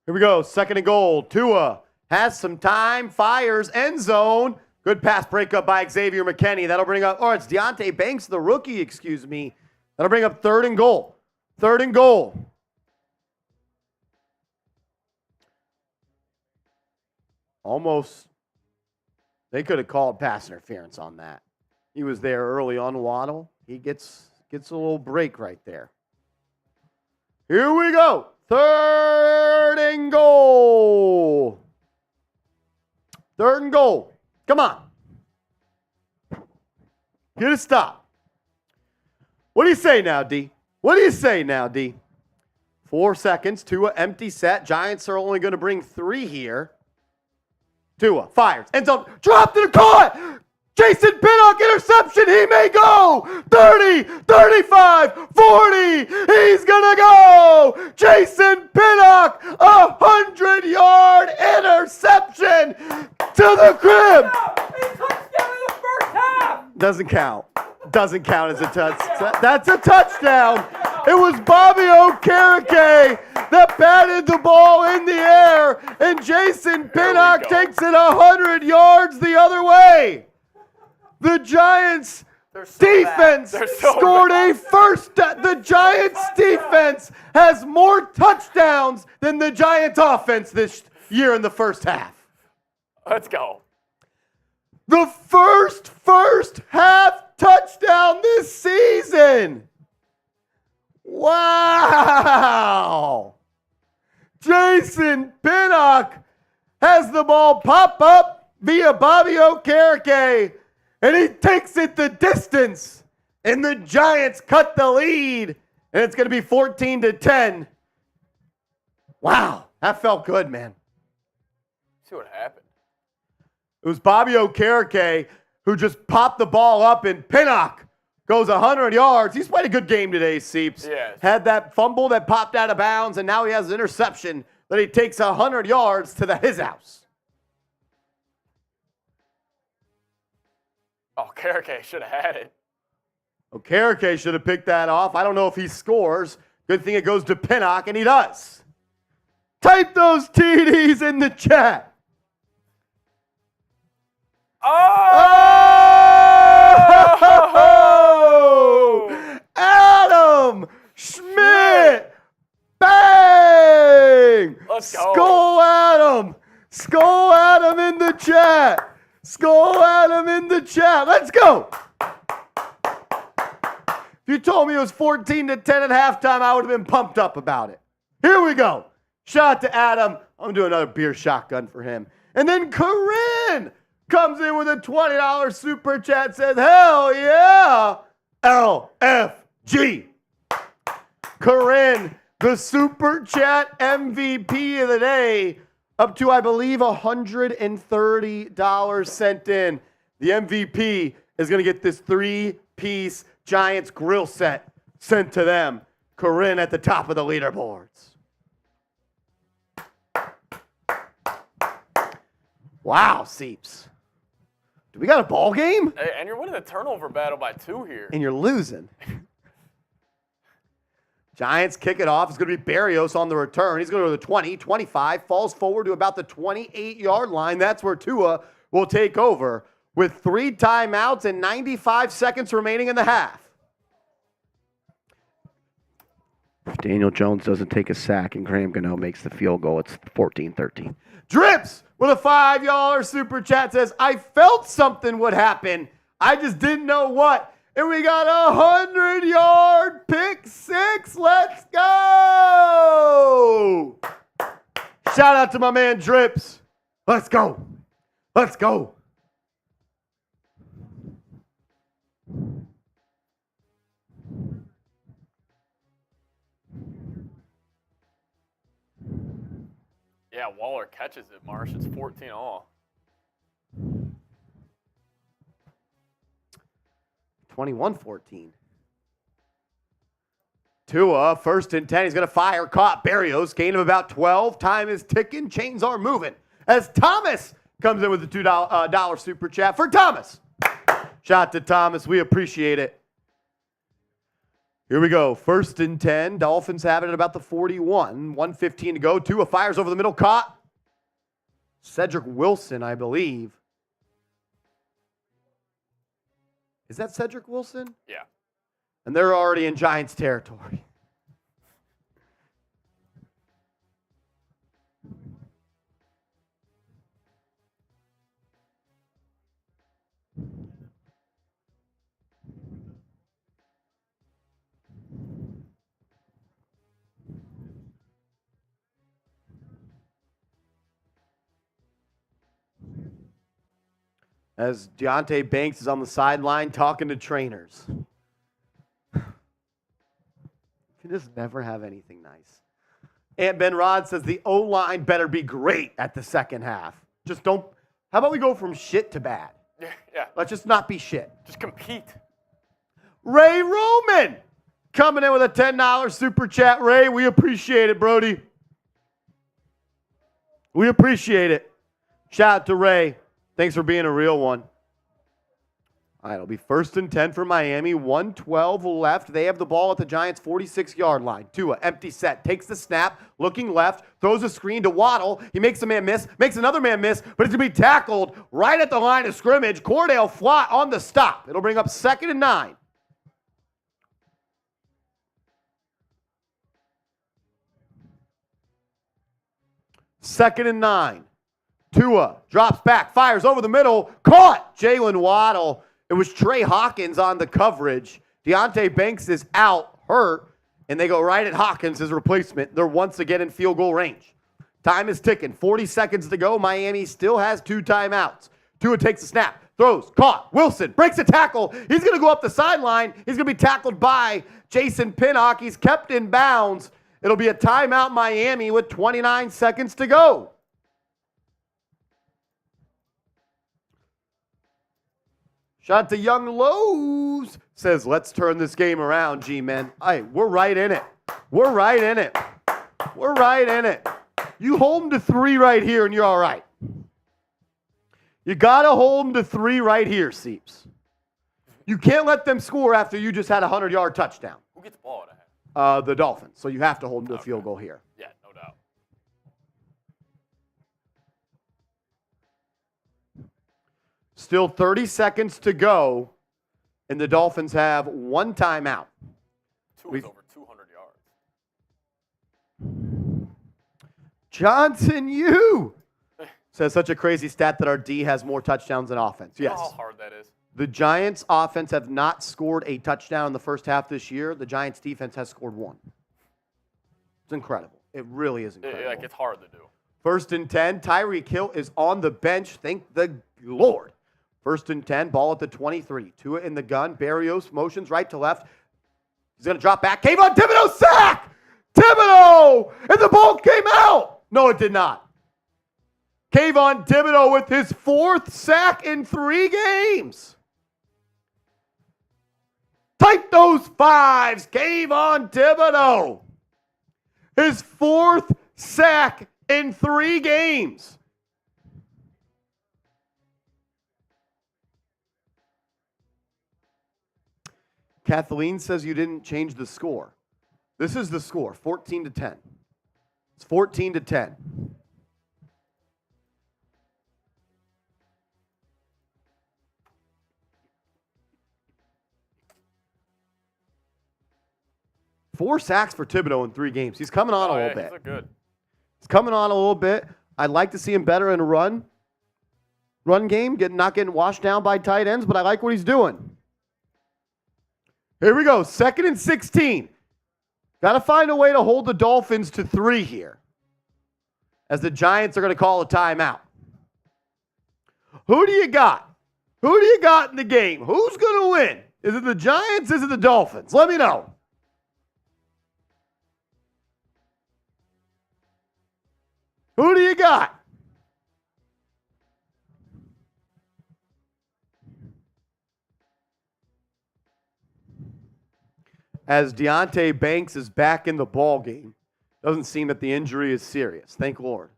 Here we go. 2nd and goal. Tua has some time, fires, end zone. Good pass breakup by Xavier McKinney. That'll bring up, it's Deontay Banks, the rookie, excuse me. That'll bring up 3rd and goal. 3rd and goal. Almost, they could have called pass interference on that. He was there early on Waddle. He gets a little break right there. Here we go. 3rd and goal. 3rd and goal. Come on. You're to stop. What do you say now, D? What do you say now, D? 4 seconds. Tua empty set. Giants are only going to bring 3 here. Tua fires. End zone. Dropped and caught. Jason Pinnock interception. He may go. 30, 35, 40. He's going to go. Jason Pinnock, 100-yard interception to the crib. He touchdown in the first half. Doesn't count. Doesn't count as a touchdown. That's a touchdown. It was Bobby Okereke that batted the ball in the air, and Jason Pinnock takes it 100 yards the other way. The Giants defense scored a first. The Giants defense has more touchdowns than the Giants offense this year in the first half. Let's go. The first half touchdown this season. Wow. Jason Pinnock has the ball pop up via Bobby Okereke, and he takes it the distance. And the Giants cut the lead, and it's going to be 14-10. Wow, that felt good, man. See what happened. It was Bobby Okereke who just popped the ball up, and Pinnock goes 100 yards. He's played a good game today, Seeps. Yes. Had that fumble that popped out of bounds, and now he has an interception that he takes 100 yards to his house. Oh, Karake should have had it. Okereke should have picked that off. I don't know if he scores. Good thing it goes to Pinnock, and he does. Type those TDs in the chat. Oh! Adam Schmidt! Bang! Let's go. Skull Adam! Skull Adam in the chat! Skull Adam in the chat! Let's go! If you told me it was 14-10 at halftime, I would have been pumped up about it. Here we go. Shout out to Adam. I'm going to do another beer shotgun for him. And then Corinne comes in with a $20 super chat, says, hell yeah, LFG. Corinne, the super chat MVP of the day, up to, I believe, $130 sent in. The MVP is going to get this 3-piece Giants grill set sent to them. Corinne at the top of the leaderboards. Wow, Seeps. Do we got a ball game? Hey, and you're winning the turnover battle by 2 here. And you're losing. Giants kick it off. It's going to be Burress on the return. He's going to go to the 20, 25, falls forward to about the 28-yard line. That's where Tua will take over with 3 timeouts and 95 seconds remaining in the half. If Daniel Jones doesn't take a sack and Graham Gano makes the field goal, it's 14-13. Drips with a $5 super chat says, I felt something would happen. I just didn't know what. And we got a 100-yard pick six. Let's go. Shout out to my man Drips. Let's go. Let's go. Yeah, Waller catches it, Marsh. It's 14-all. 21-14. Tua, 1st and 10. He's going to fire. Caught. Burress, gain of about 12. Time is ticking. Chains are moving. As Thomas comes in with the $2 super chat for Thomas. Shout out to Thomas. We appreciate it. Here we go. 1st and 10. Dolphins have it at about the 41. 1:15 to go. Tua fires over the middle. Caught. Cedric Wilson, I believe. Is that Cedric Wilson? Yeah. And they're already in Giants territory. As Deontay Banks is on the sideline talking to trainers. You just never have anything nice. And Ben Rod says the O-line better be great at the second half. Just don't. How about we go from shit to bad? Yeah. Let's just not be shit. Just compete. Ray Roman coming in with a $10 super chat. Ray, we appreciate it, Brody. We appreciate it. Shout out to Ray. Thanks for being a real one. All right, it'll be 1st and 10 for Miami. 1:12 left. They have the ball at the Giants' 46-yard line. Tua, empty set, takes the snap, looking left, throws a screen to Waddle. He makes a man miss, makes another man miss, but it's going to be tackled right at the line of scrimmage. Cordell Flott on the stop. It'll bring up 2nd and 9. Second and 9. Tua drops back, fires over the middle, caught Jalen Waddle. It was Trey Hawkins on the coverage. Deontay Banks is out, hurt, and they go right at Hawkins, his replacement. They're once again in field goal range. Time is ticking. 40 seconds to go. Miami still has 2 timeouts. Tua takes the snap, throws, caught. Wilson breaks a tackle. He's going to go up the sideline. He's going to be tackled by Jason Pinnock. He's kept in bounds. It'll be a timeout Miami with 29 seconds to go. Shout out to Young Lowe's. Says, let's turn this game around, G-Men. Hey, we're right in it. We're right in it. We're right in it. You hold them to 3 right here, and you're all right. You got to hold them to 3 right here, Seeps. You can't let them score after you just had a 100-yard touchdown. Who gets the ball at half? The Dolphins. So you have to hold them to a field goal here. Yeah, no doubt. Still 30 seconds to go, and the Dolphins have 1 timeout. Tua's over 200 yards. Johnson, you says such a crazy stat that our D has more touchdowns than offense. Yes. You know how hard that is. The Giants' offense have not scored a touchdown in the first half this year. The Giants' defense has scored 1. It's incredible. It really is incredible. It's hard to do. 1st and 10. Tyreek Hill is on the bench. Thank the Lord. 1st and 10. Ball at the 23. Tua in the gun. Barrios motions right to left. He's going to drop back. Kayvon Thibodeau sack! Thibodeau! And the ball came out! No, it did not. Kayvon Thibodeau with his 4th sack in 3 games. Type those 5s. Kayvon Thibodeau. His 4th sack in 3 games. Kathleen says you didn't change the score. This is the score, 14-10. It's 14-10. Four sacks for Thibodeau in 3 games. He's coming on a little bit. He's good. He's coming on a little bit. I'd like to see him better in a run game, not getting washed down by tight ends, but I like what he's doing. Here we go, 2nd and 16. Got to find a way to hold the Dolphins to 3 here, as the Giants are going to call a timeout. Who do you got? Who do you got in the game? Who's going to win? Is it the Giants? Is it the Dolphins? Let me know. Who do you got? As Deontay Banks is back in the ball game, doesn't seem that the injury is serious. Thank Lord.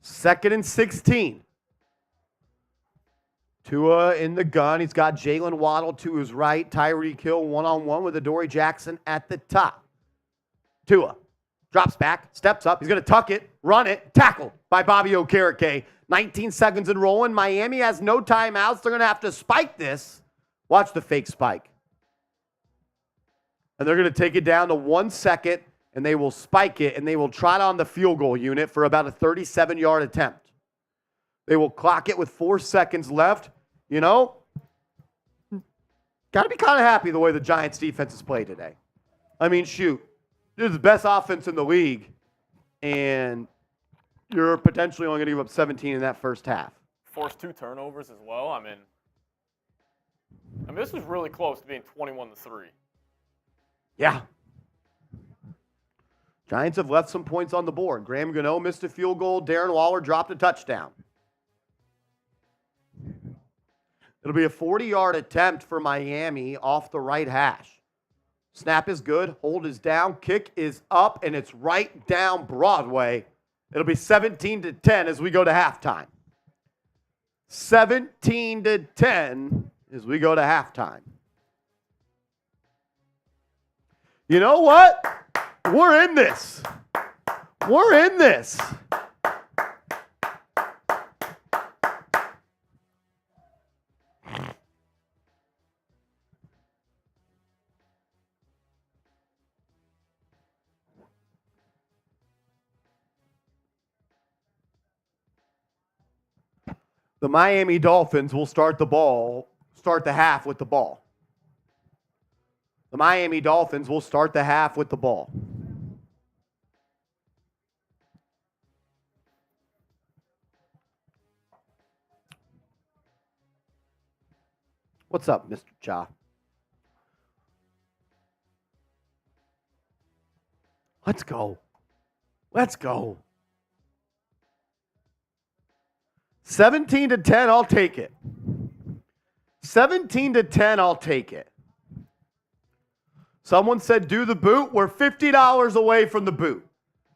Second and 16. Tua in the gun. He's got Jalen Waddle to his right. Tyreek Hill one-on-one with Adoree Jackson at the top. Tua drops back, steps up. He's going to tuck it, run it, tackled by Bobby Okereke. 19 seconds and rolling. Miami has no timeouts. They're going to have to spike this. Watch the fake spike. And they're going to take it down to 1 second and they will spike it, and they will trot on the field goal unit for about a 37-yard attempt. They will clock it with 4 seconds left. You know, got to be kind of happy the way the Giants defense has played today. I mean, shoot, this is the best offense in the league, and you're potentially only going to give up 17 in that first half. Forced 2 turnovers as well. I mean, this was really close to being 21-3. Yeah. Giants have left some points on the board. Graham Gano missed a field goal. Darren Waller dropped a touchdown. It'll be a 40-yard attempt for Miami off the right hash. Snap is good. Hold is down. Kick is up, and it's right down Broadway. It'll be 17-10 as we go to halftime. 17-10 as we go to halftime. You know what? We're in this. We're in this. The Miami Dolphins will start the half with the ball. The Miami Dolphins will start the half with the ball. What's up, Mr. Cha? Let's go. Let's go. 17-10, I'll take it. 17-10, I'll take it. Someone said do the boot. We're $50 away from the boot.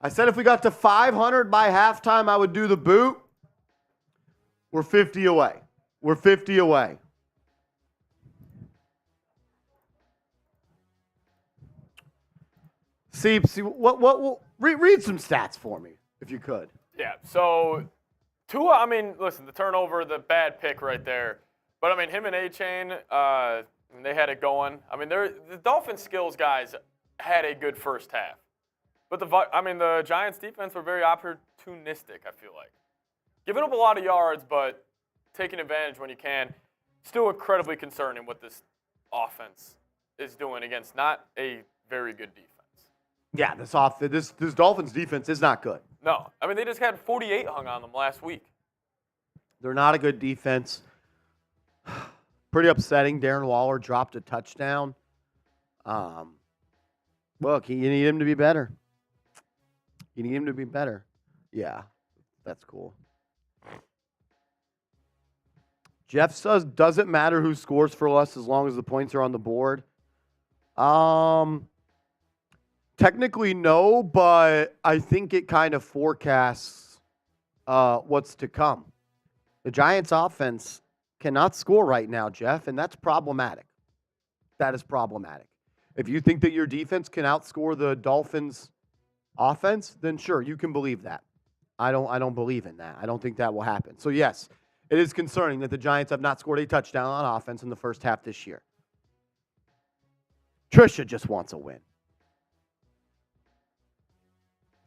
I said if we got to 500 by halftime, I would do the boot. We're 50 away. We're 50 away. See, read some stats for me, if you could. Yeah, so Tua, I mean, listen, the turnover, the bad pick right there. But, I mean, him and A-Chain, they had it going. I mean, the Dolphins skills guys had a good first half. But, the Giants defense were very opportunistic, I feel like. Giving up a lot of yards, but taking advantage when you can. Still incredibly concerning what this offense is doing against not a very good defense. Yeah, this Dolphins defense is not good. No. I mean, they just had 48 hung on them last week. They're not a good defense. Pretty upsetting. Darren Waller dropped a touchdown. Look, you need him to be better. You need him to be better. Yeah, that's cool. Jeff says, does it matter who scores for us as long as the points are on the board? Technically, no, but I think it kind of forecasts what's to come. The Giants' offense cannot score right now, Jeff, and that's problematic. That is problematic. If you think that your defense can outscore the Dolphins' offense, then sure, you can believe that. I don't believe in that. I don't think that will happen. So, yes, it is concerning that the Giants have not scored a touchdown on offense in the first half this year. Trisha just wants a win.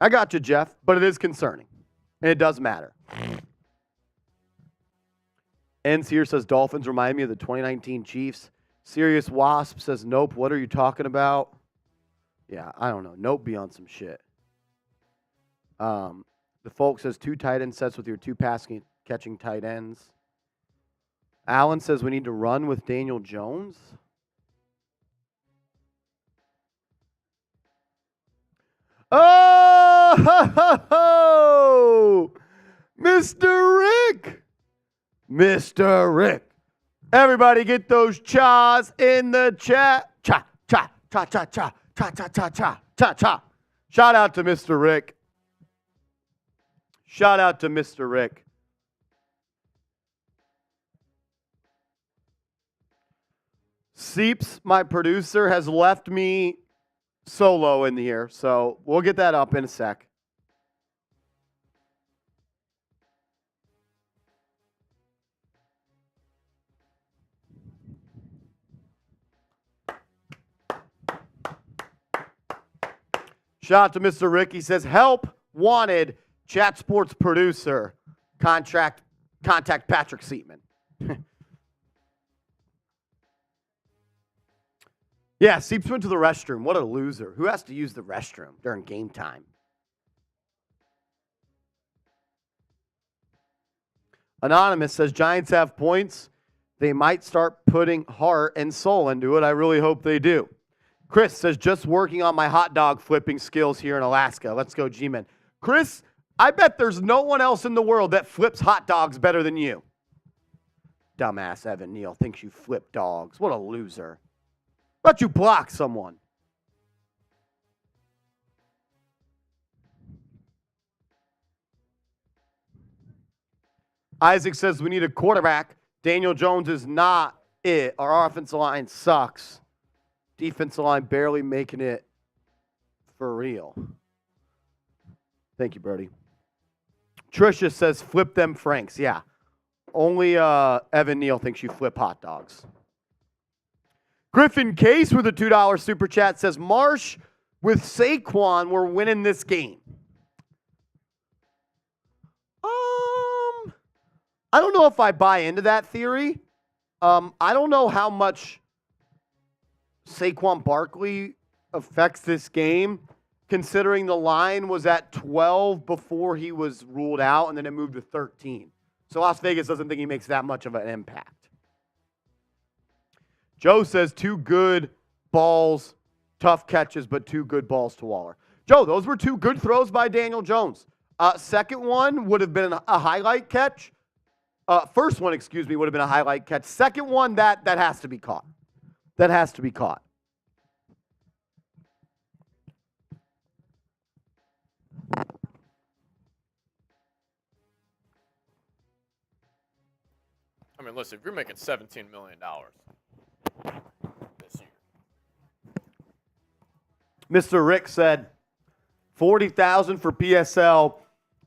I got you, Jeff, but it is concerning. And it does matter. Ends here says Dolphins remind me of the 2019 Chiefs. Serious Wasp says nope. What are you talking about? Yeah, I don't know. Nope, be on some shit. The Folk says 2 tight end sets with your 2 catching tight ends. Allen says we need to run with Daniel Jones. Oh, Mr. Rick. Mr. Rick. Everybody get those chas in the chat. Cha, cha, cha, cha, cha, cha, cha, cha, cha, cha, cha. Shout out to Mr. Rick. Shout out to Mr. Rick. Seeps, my producer, has left me solo in here, so we'll get that up in a sec. Shout out to Mr. Rick. He says, help wanted chat sports producer. Contact Patrick Seatman. Yeah, Seeps went to the restroom. What a loser. Who has to use the restroom during game time? Anonymous says, Giants have points. They might start putting heart and soul into it. I really hope they do. Chris says, just working on my hot dog flipping skills here in Alaska. Let's go, G-Men. Chris, I bet there's no one else in the world that flips hot dogs better than you. Dumbass Evan Neal thinks you flip dogs. What a loser. How about you block someone? Isaac says we need a quarterback. Daniel Jones is not it. Our offensive line sucks. Defensive line barely making it for real. Thank you, Brody. Tricia says flip them Franks. Yeah. Only Evan Neal thinks you flip hot dogs. Griffin Case with a $2 super chat says Marsh with Saquon, we're winning this game. I don't know if I buy into that theory. I don't know how much Saquon Barkley affects this game, considering the line was at 12 before he was ruled out, and then it moved to 13. So Las Vegas doesn't think he makes that much of an impact. Joe says 2 good balls, tough catches, but 2 good balls to Waller. Joe, those were 2 good throws by Daniel Jones. Second one would have been a highlight catch. First one, would have been a highlight catch. Second one, that has to be caught. That has to be caught. I mean, listen, if you're making $17 million this year. Mr. Rick said $40,000 for PSL,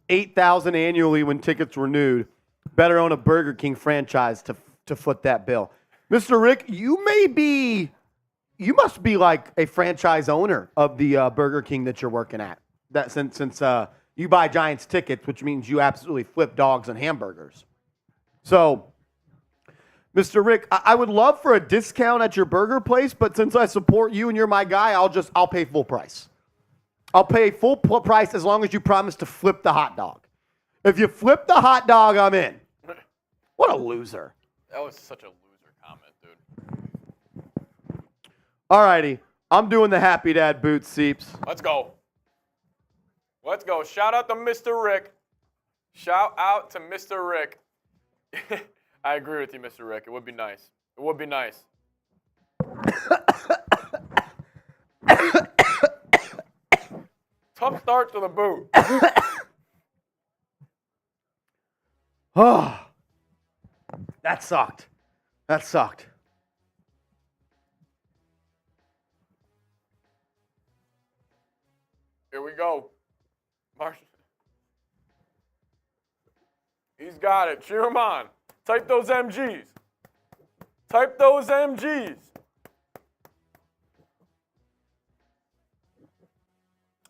$8,000 annually when tickets renewed. Better own a Burger King franchise to foot that bill. Mr. Rick, you must be like a franchise owner of the Burger King that you're working at. That since you buy Giants tickets, which means you absolutely flip dogs and hamburgers. So, Mr. Rick, I would love for a discount at your burger place, but since I support you and you're my guy, I'll pay full price. I'll pay full price as long as you promise to flip the hot dog. If you flip the hot dog, I'm in. What a loser. That was such a loser comment, dude. All righty. I'm doing the Happy Dad boots, Seeps. Let's go. Let's go. Shout out to Mr. Rick. Shout out to Mr. Rick. I agree with you, Mr. Rick. It would be nice. It would be nice. Tough start to the boot. Oh, that sucked. That sucked. Here we go. Marshall. He's got it. Cheer him on. Type those MGs. Type those MGs.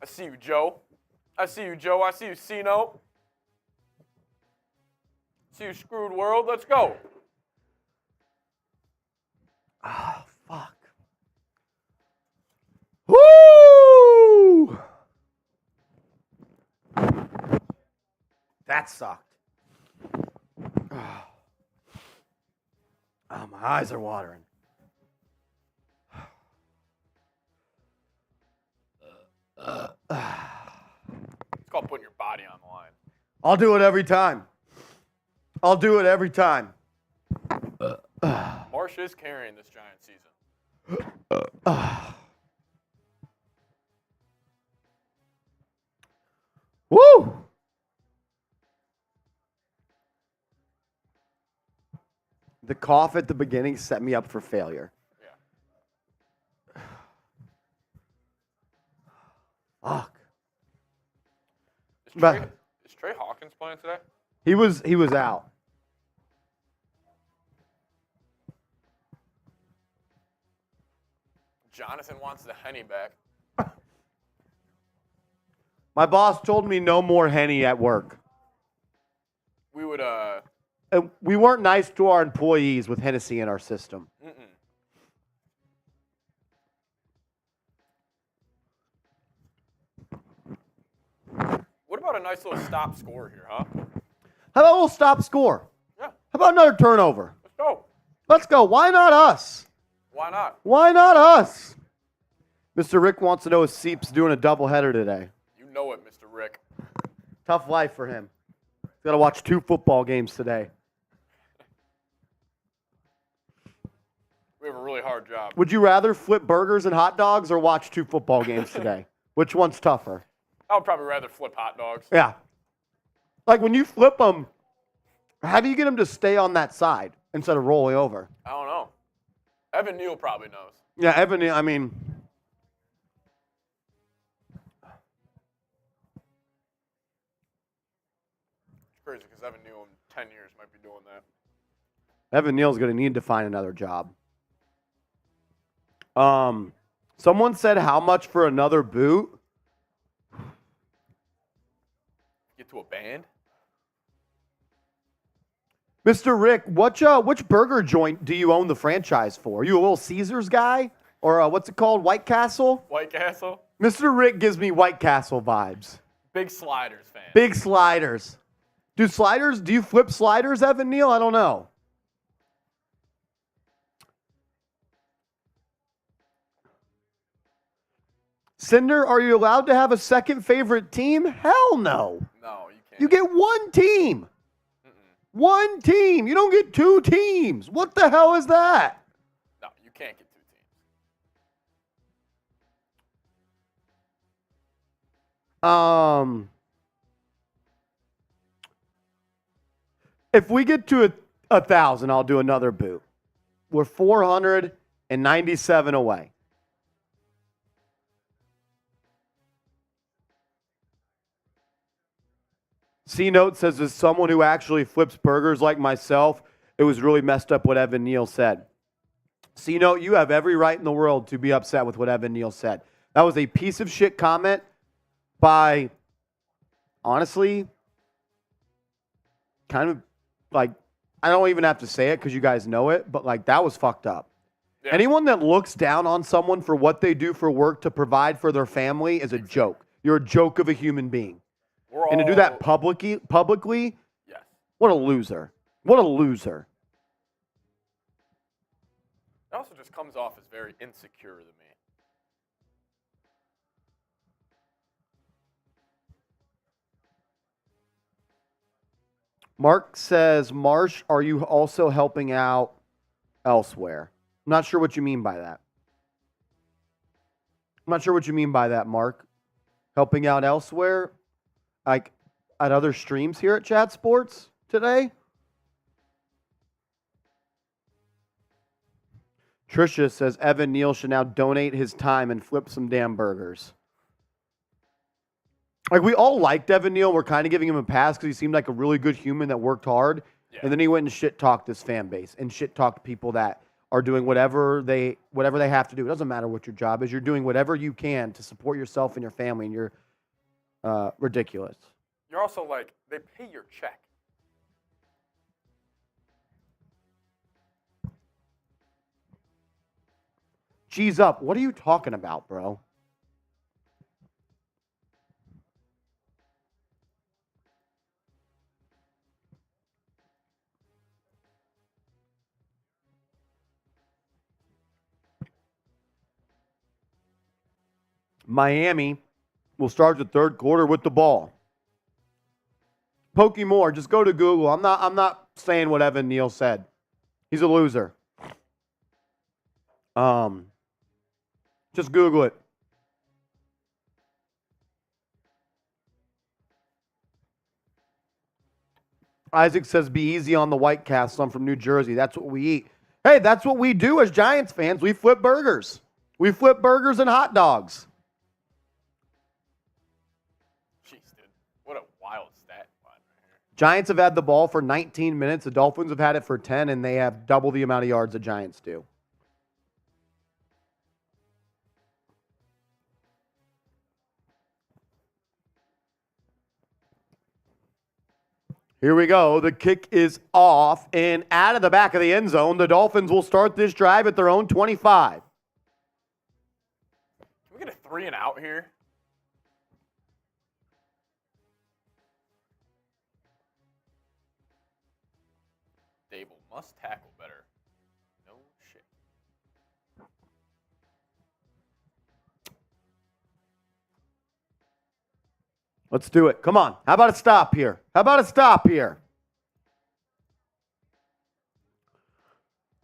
I see you, Joe. I see you, Joe. I see you, Cino. See you, Screwed World. Let's go. Oh, fuck. Woo! That sucked. Oh, my eyes are watering. It's called putting your body on the line. I'll do it every time. I'll do it every time. Marsh is carrying this Giant season. Woo! The cough at the beginning set me up for failure. Yeah. Fuck. Is Trey Hawkins playing today? He was out. Jonathan wants the Henny back. My boss told me no more Henny at work. We would, And we weren't nice to our employees with Hennessy in our system. What about a nice little stop score here, huh? How about a little stop score? Yeah. How about another turnover? Let's go. Let's go. Why not us? Why not? Why not us? Mr. Rick wants to know if Seep's doing a doubleheader today. You know it, Mr. Rick. Tough life for him. He's got to watch 2 football games today. We have a really hard job. Would you rather flip burgers and hot dogs or watch 2 football games today? Which one's tougher? I would probably rather flip hot dogs. Yeah. Like when you flip them, how do you get them to stay on that side instead of rolling over? I don't know. Evan Neal probably knows. Yeah, Evan, I mean, It's crazy because Evan Neal in 10 years might be doing that. Evan Neal's going to need to find another job. Someone said how much for another boot? Get to a band? Mr. Rick, which burger joint do you own the franchise for? Are you a Little Caesars guy? Or what's it called, White Castle? White Castle? Mr. Rick gives me White Castle vibes. Big Sliders fan. Big sliders. Do you flip sliders, Evan Neal? I don't know. Cinder, are you allowed to have a second favorite team? Hell no. No, you can't. You get one team. One team. You don't get 2 teams. What the hell is that? No, you can't get 2 teams. If we get to 1,000, I'll do another boot. We're 497 away. C-Note says, as someone who actually flips burgers like myself, it was really messed up what Evan Neal said. C-Note, you have every right in the world to be upset with what Evan Neal said. That was a piece of shit comment by, honestly, kind of like, I don't even have to say it because you guys know it, but like that was fucked up. Yeah. Anyone that looks down on someone for what they do for work to provide for their family is a joke. You're a joke of a human being. And to do that publicly, yes. What a loser. What a loser. It also just comes off as very insecure to me. Mark says, Marsh, are you also helping out elsewhere? I'm not sure what you mean by that. I'm not sure what you mean by that, Mark. Helping out elsewhere? Like at other streams here at Chat Sports today? Trisha says Evan Neal should now donate his time and flip some damn burgers. Like we all liked Evan Neal. We're kind of giving him a pass because he seemed like a really good human that worked hard. Yeah. And then he went and shit-talked his fan base and shit-talked people that are doing whatever they have to do. It doesn't matter what your job is. You're doing whatever you can to support yourself and your family, and you're ridiculous. You're also like, they pay your check. G's up. What are you talking about, bro? Miami will start the third quarter with the ball. Pokey Moore, just go to Google. I'm not saying what Evan Neal said. He's a loser. Just Google it. Isaac says, be easy on the White Castle. I'm from New Jersey. That's what we eat. Hey, that's what we do as Giants fans. We flip burgers. We flip burgers and hot dogs. What a wild stat line right here. Giants have had the ball for 19 minutes. The Dolphins have had it for 10, and they have double the amount of yards the Giants do. Here we go. The kick is off and out of the back of the end zone. The Dolphins will start this drive at their own 25. Can we get a 3 and out here? Daboll must tackle better. No shit. Let's do it. Come on. How about a stop here? How about a stop here?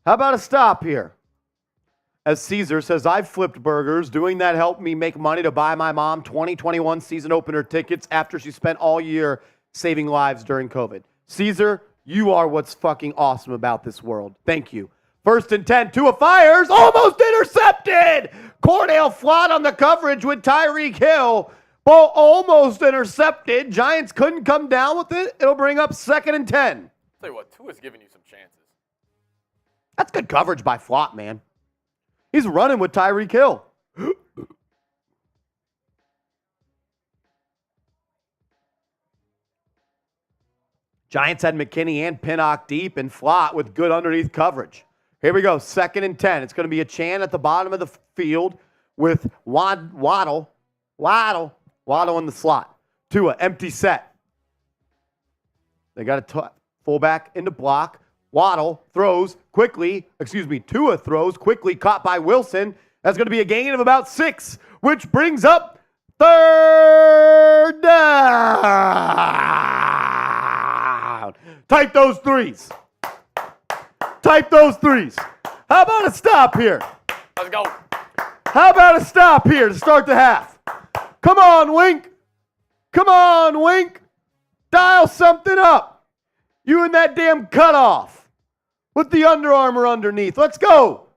How about a stop here? As Caesar says, I've flipped burgers. Doing that helped me make money to buy my mom 2021 season opener tickets after she spent all year saving lives during COVID. Caesar, you are what's fucking awesome about this world. Thank you. 1st and 10. Tua fires. Almost intercepted. Cordell Flott on the coverage with Tyreek Hill. Ball almost intercepted. Giants couldn't come down with it. It'll bring up 2nd and 10. Tell you what, Tua's giving you some chances. That's good coverage by Flott, man. He's running with Tyreek Hill. Giants had McKinney and Pinnock deep and Flott with good underneath coverage. Here we go, 2nd and 10. It's going to be a Chan at the bottom of the field with Waddle in the slot. Tua, empty set. They got a fullback into block. Tua throws quickly, caught by Wilson. That's going to be a gain of about 6, which brings up 3rd down. Type those threes. Type those threes. How about a stop here? Let's go. How about a stop here to start the half? Come on, Wink. Come on, Wink. Dial something up. You and that damn cutoff with the Under Armour underneath. Let's go.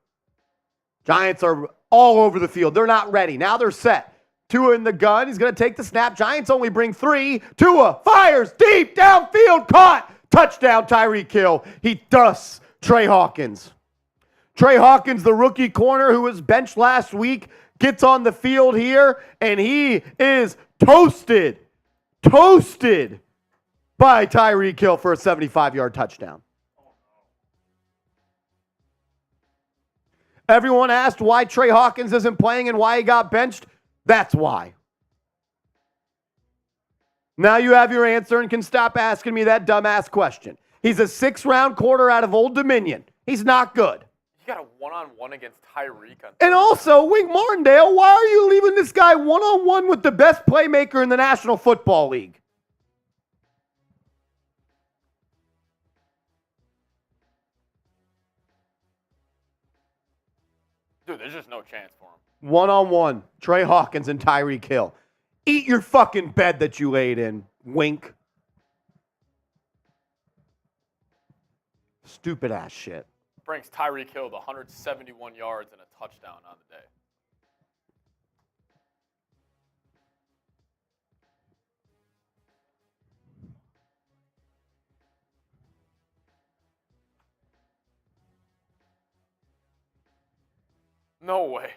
Giants are all over the field. They're not ready. Now they're set. Tua in the gun. He's going to take the snap. Giants only bring 3. Tua fires deep downfield. Caught. Touchdown, Tyreek Hill. He dusts Trey Hawkins. Trey Hawkins, the rookie corner who was benched last week, gets on the field here, and he is toasted by Tyreek Hill for a 75-yard touchdown. Everyone asked why Trey Hawkins isn't playing and why he got benched. That's why. Now you have your answer and can stop asking me that dumbass question. He's a 6th-round quarter out of Old Dominion. He's not good. You got a one-on-one against Tyreek. And also, Wink Martindale, why are you leaving this guy one-on-one with the best playmaker in the National Football League? Dude, there's just no chance for him. One-on-one, Trey Hawkins and Tyreek Hill. Eat your fucking bed that you laid in, Wink. Stupid ass shit. Brings Tyreek Hill to 171 yards and a touchdown on the day. No way.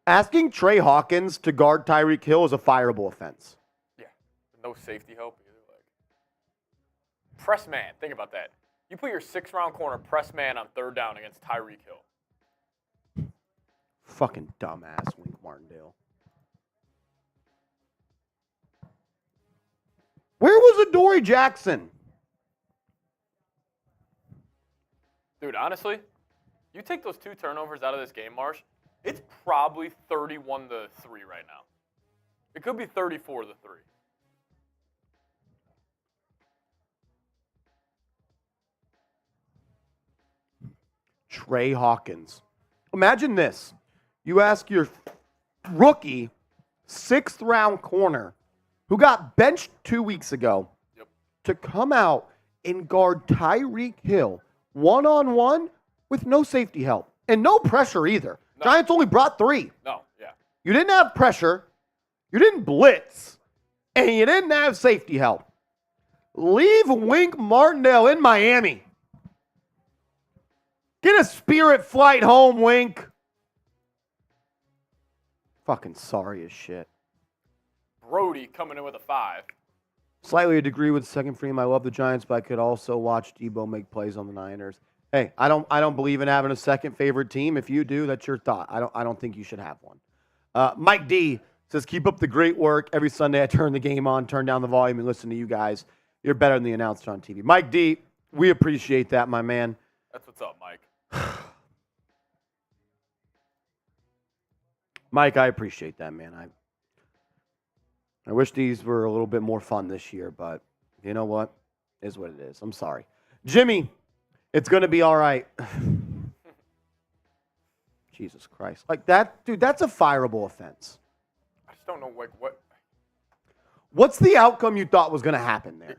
Asking Trey Hawkins to guard Tyreek Hill is a fireable offense. Yeah. No safety help either. Press man. Think about that. You put your 6th-round corner press man on 3rd down against Tyreek Hill. Fucking dumbass, Wink Martindale. Where was Adoree Jackson? Dude, honestly, you take those 2 turnovers out of this game, Marsh, it's probably 31-3 right now. It could be 34-3. Trey Hawkins. Imagine this. You ask your rookie 6th-round corner who got benched 2 weeks ago to come out and guard Tyreek Hill one-on-one with no safety help and no pressure either. No. Giants only brought 3. No, yeah. You didn't have pressure. You didn't blitz. And you didn't have safety help. Leave Wink Martindale in Miami. Get a Spirit flight home, Wink. Fucking sorry as shit. Brody coming in with a 5. Slightly a degree with second frame. I love the Giants, but I could also watch Debo make plays on the Niners. Hey, I don't believe in having a second favorite team. If you do, that's your thought. I don't think you should have one. Mike D says, keep up the great work. Every Sunday I turn the game on, turn down the volume, and listen to you guys. You're better than the announcer on TV. Mike D, we appreciate that, my man. That's what's up, Mike. Mike, I appreciate that, man. I wish these were a little bit more fun this year, but you know what? It is what it is. I'm sorry. Jimmy, it's going to be all right. Jesus Christ. Like that, dude, that's a fireable offense. I just don't know what. What's the outcome you thought was going to happen there?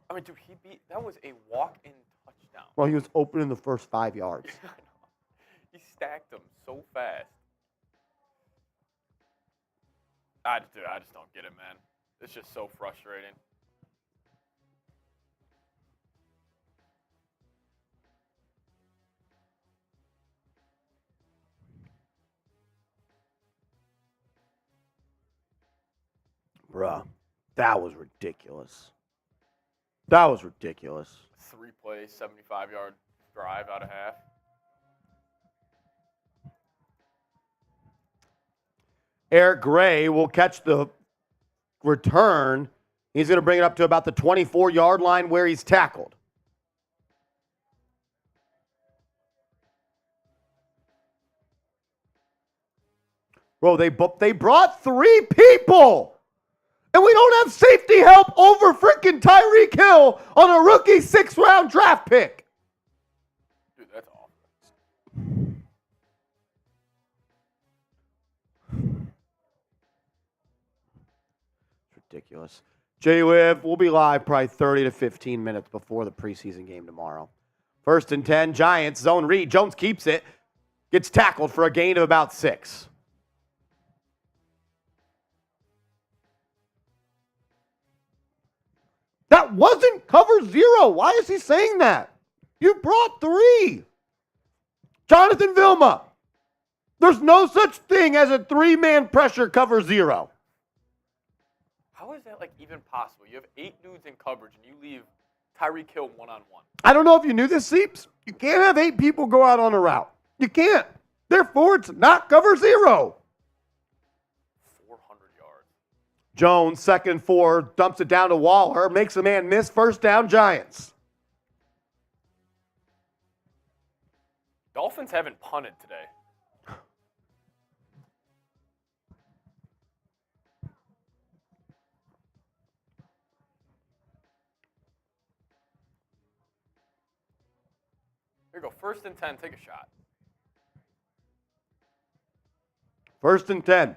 I mean, dude, that was a walk-in touchdown. Well, he was open in the first 5 yards. He stacked them so fast. I just don't get it, man. It's just so frustrating. Bruh, that was ridiculous. That was ridiculous. 3-play, 75-yard drive out of half. Eric Gray will catch the return. He's going to bring it up to about the 24-yard line where he's tackled. Bro, they brought 3 people. And we don't have safety help over freaking Tyreek Hill on a rookie 6th-round draft pick. Dude, that's awful. Ridiculous. J-Liv, we'll be live probably 30 to 15 minutes before the preseason game tomorrow. 1st and 10, Giants, zone read. Jones keeps it. Gets tackled for a gain of about 6. That wasn't cover 0. Why is he saying that? You brought 3. Jonathan Vilma. There's no such thing as a 3-man pressure cover 0. How is that even possible? You have 8 dudes in coverage and you leave Tyreek Hill one-on-one. I don't know if you knew this, Seeps. You can't have 8 people go out on a route. You can't. Therefore, it's not cover 0. 400 yards. Jones, 2nd and 4, dumps it down to Waller, makes a man miss. 1st down, Giants. Dolphins haven't punted today. Here we go. 1st and 10. Take a shot. 1st and 10.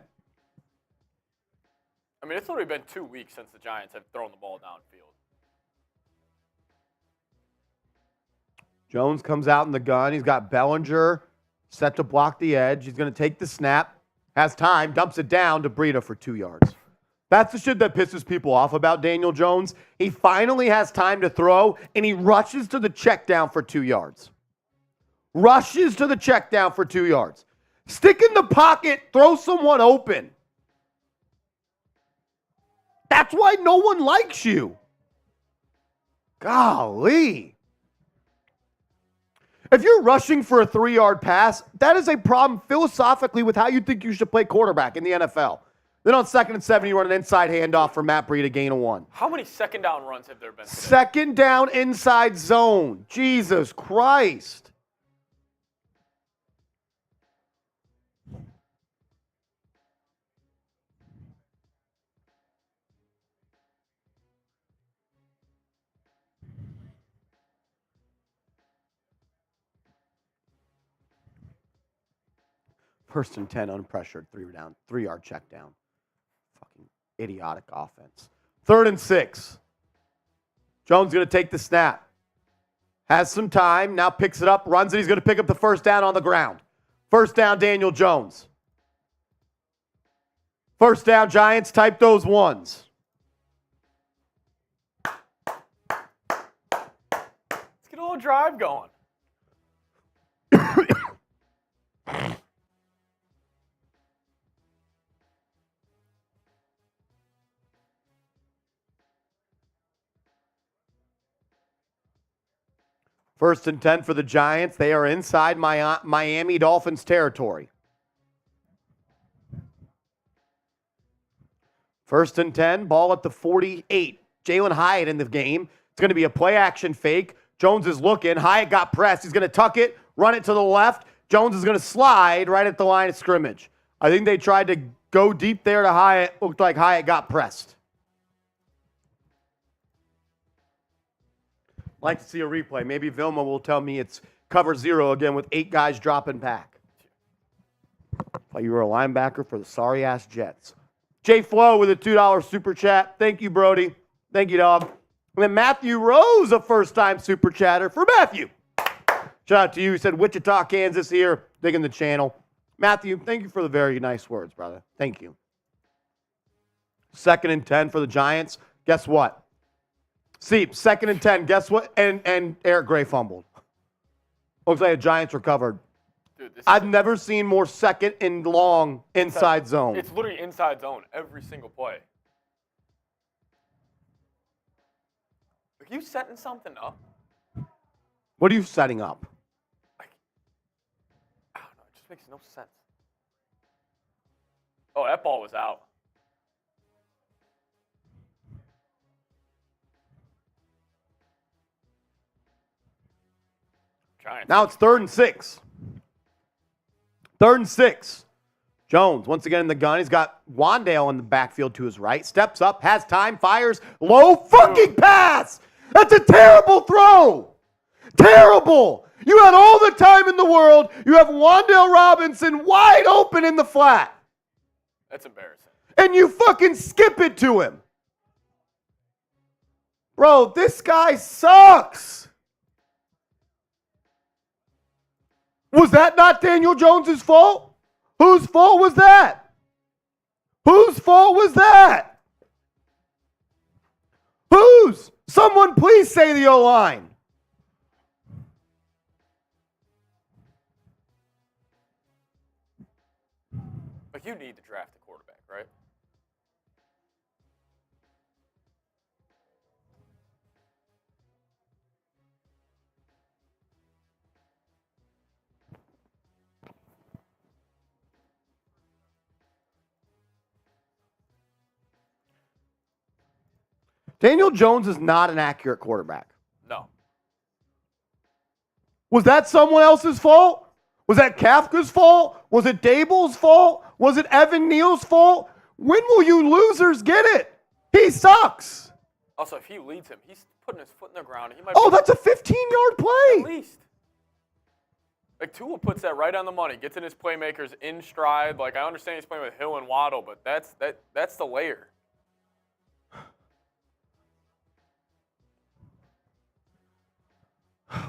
I mean, it's already been 2 weeks since the Giants have thrown the ball downfield. Jones comes out in the gun. He's got Bellinger set to block the edge. He's going to take the snap. Has time. Dumps it down to Breida for 2 yards. That's the shit that pisses people off about Daniel Jones. He finally has time to throw, and he rushes to the check down for 2 yards. Rushes to the check down for 2 yards. Stick in the pocket. Throw someone open. That's why no one likes you. Golly. If you're rushing for a 3-yard pass, that is a problem philosophically with how you think you should play quarterback in the NFL. Then on 2nd and 7, you run an inside handoff for Matt Breida, gain of 1. How many 2nd down runs have there been today? 2nd down inside zone. Jesus Christ. First and 10, unpressured, 3-yard check down. Fucking idiotic offense. 3rd and 6. Jones going to take the snap. Has some time, now picks it up, runs it. He's going to pick up the 1st down on the ground. 1st down, Daniel Jones. 1st down, Giants, type those ones. a little drive going. First and 10 for the Giants. They are inside Miami Dolphins territory. First and 10, ball at the 48. Jalen Hyatt in the game. It's going to be a play action fake. Jones is looking. Hyatt got pressed. He's going to tuck it, run it to the left. Jones is going to slide right at the line of scrimmage. I think they tried to go deep there to Hyatt. Looked like Hyatt got pressed. Like to see a replay. Maybe Vilma will tell me it's cover 0 again with 8 guys dropping back. Thought you were a linebacker for the sorry-ass Jets. Jay Flo with a $2 super chat. Thank you, Brody. Thank you, dog. And then Matthew Rose, a first-time super chatter for Matthew. Shout out to you. He said, Wichita, Kansas here, digging the channel. Matthew, thank you for the very nice words, brother. Thank you. Second and 10 for the Giants. Guess what? See, second and 10. Guess what? And Eric Gray fumbled. Looks like the Giants recovered. Dude, I've never seen more second and long inside zone. It's literally inside zone every single play. Are you setting something up? What are you setting up? I don't know. It just makes no sense. Oh, that ball was out. Giants. Now it's 3rd and 6. 3rd and 6. Jones, once again in the gun. He's got Wandale in the backfield to his right. Steps up, has time, fires. Low fucking pass! That's a terrible throw! Terrible! You had all the time in the world. You have Wandale Robinson wide open in the flat. That's embarrassing. And you fucking skip it to him. Bro, this guy sucks. Was that not Daniel Jones's fault? Whose fault was that? Whose fault was that? Whose? Someone please say the O-line. Like, you need to draft a quarterback, right? Daniel Jones is not an accurate quarterback. No. Was that someone else's fault? Was that Kafka's fault? Was it Daboll's fault? Was it Evan Neal's fault? When will you losers get it? He sucks. Also, if he leads him, he's putting his foot in the ground. He might. Oh, that's a 15-yard play. At least. Like, Tua puts that right on the money. Gets in his playmakers in stride. Like, I understand he's playing with Hill and Waddle, but that's the layer.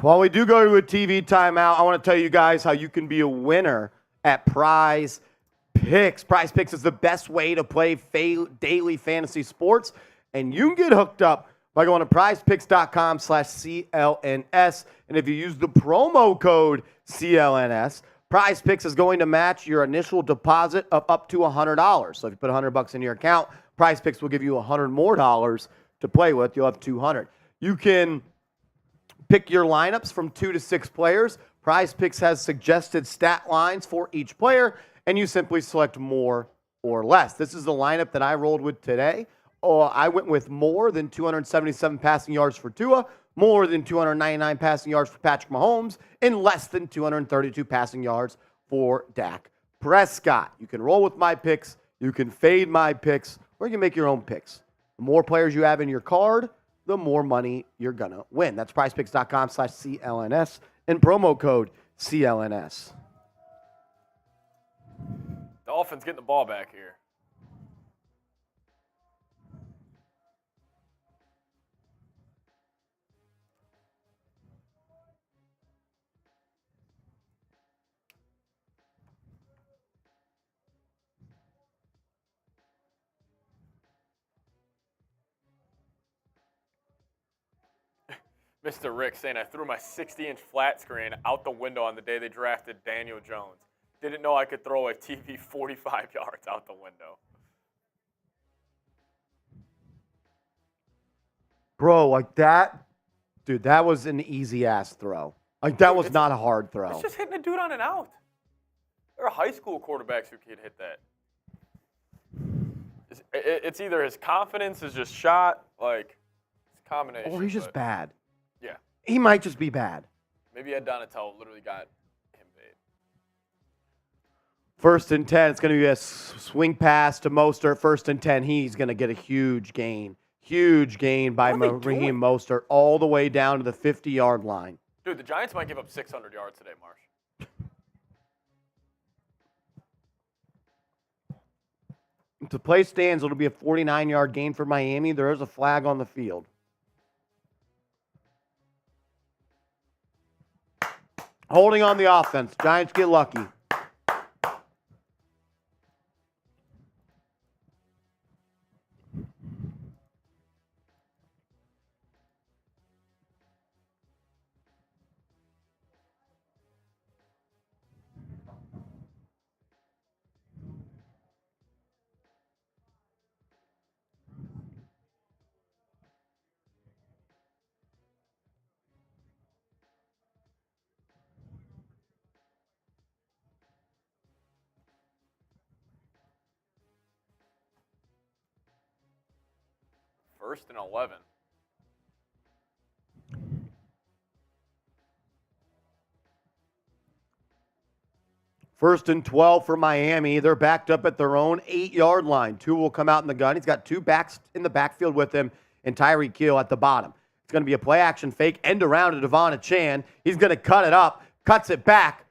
While we do go to a TV timeout, I want to tell you guys how you can be a winner at PrizePicks. PrizePicks is the best way to play daily fantasy sports, and you can get hooked up by going to prizepicks.com/CLNS. And if you use the promo code CLNS, PrizePicks is going to match your initial deposit of up to $100. So if you put $100 in your account, PrizePicks will give you $100 more to play with. You'll have $200. You can pick your lineups from 2 to 6 players. PrizePicks has suggested stat lines for each player, and you simply select more or less. This is the lineup that I rolled with today. I went with more than 277 passing yards for Tua, more than 299 passing yards for Patrick Mahomes, and less than 232 passing yards for Dak Prescott. You can roll with my picks, you can fade my picks, or you can make your own picks. The more players you have in your card, the more money you're going to win. That's prizepicks.com/CLNS and promo code CLNS. Dolphins getting the ball back here. Mr. Rick saying I threw my 60-inch flat screen out the window on the day they drafted Daniel Jones. Didn't know I could throw a TV 45 yards out the window. Bro, like that, dude, that was an easy-ass throw. Like, that was not a hard throw. It's just hitting a dude on an out. There are high school quarterbacks who can hit that. It's either his confidence is just shot, like, it's a combination. Or he's just bad. Yeah. He might just be bad. Maybe Ed Donatello literally got him paid. 1st and 10, it's going to be a swing pass to Mostert. 1st and 10, he's going to get a huge gain. Huge gain by Raheem Mostert all the way down to the 50-yard line. Dude, the Giants might give up 600 yards today, Marsh. If the play stands, it'll be a 49-yard gain for Miami. There is a flag on the field. Holding on the offense. Giants get lucky. First and 11. First and 12 for Miami. They're backed up at their own 8-yard line. Two will come out in the gun. He's got two backs in the backfield with him and Tyreek Hill at the bottom. It's going to be a play-action fake, end around to Devon Achane. He's going to cut it up, cuts it back.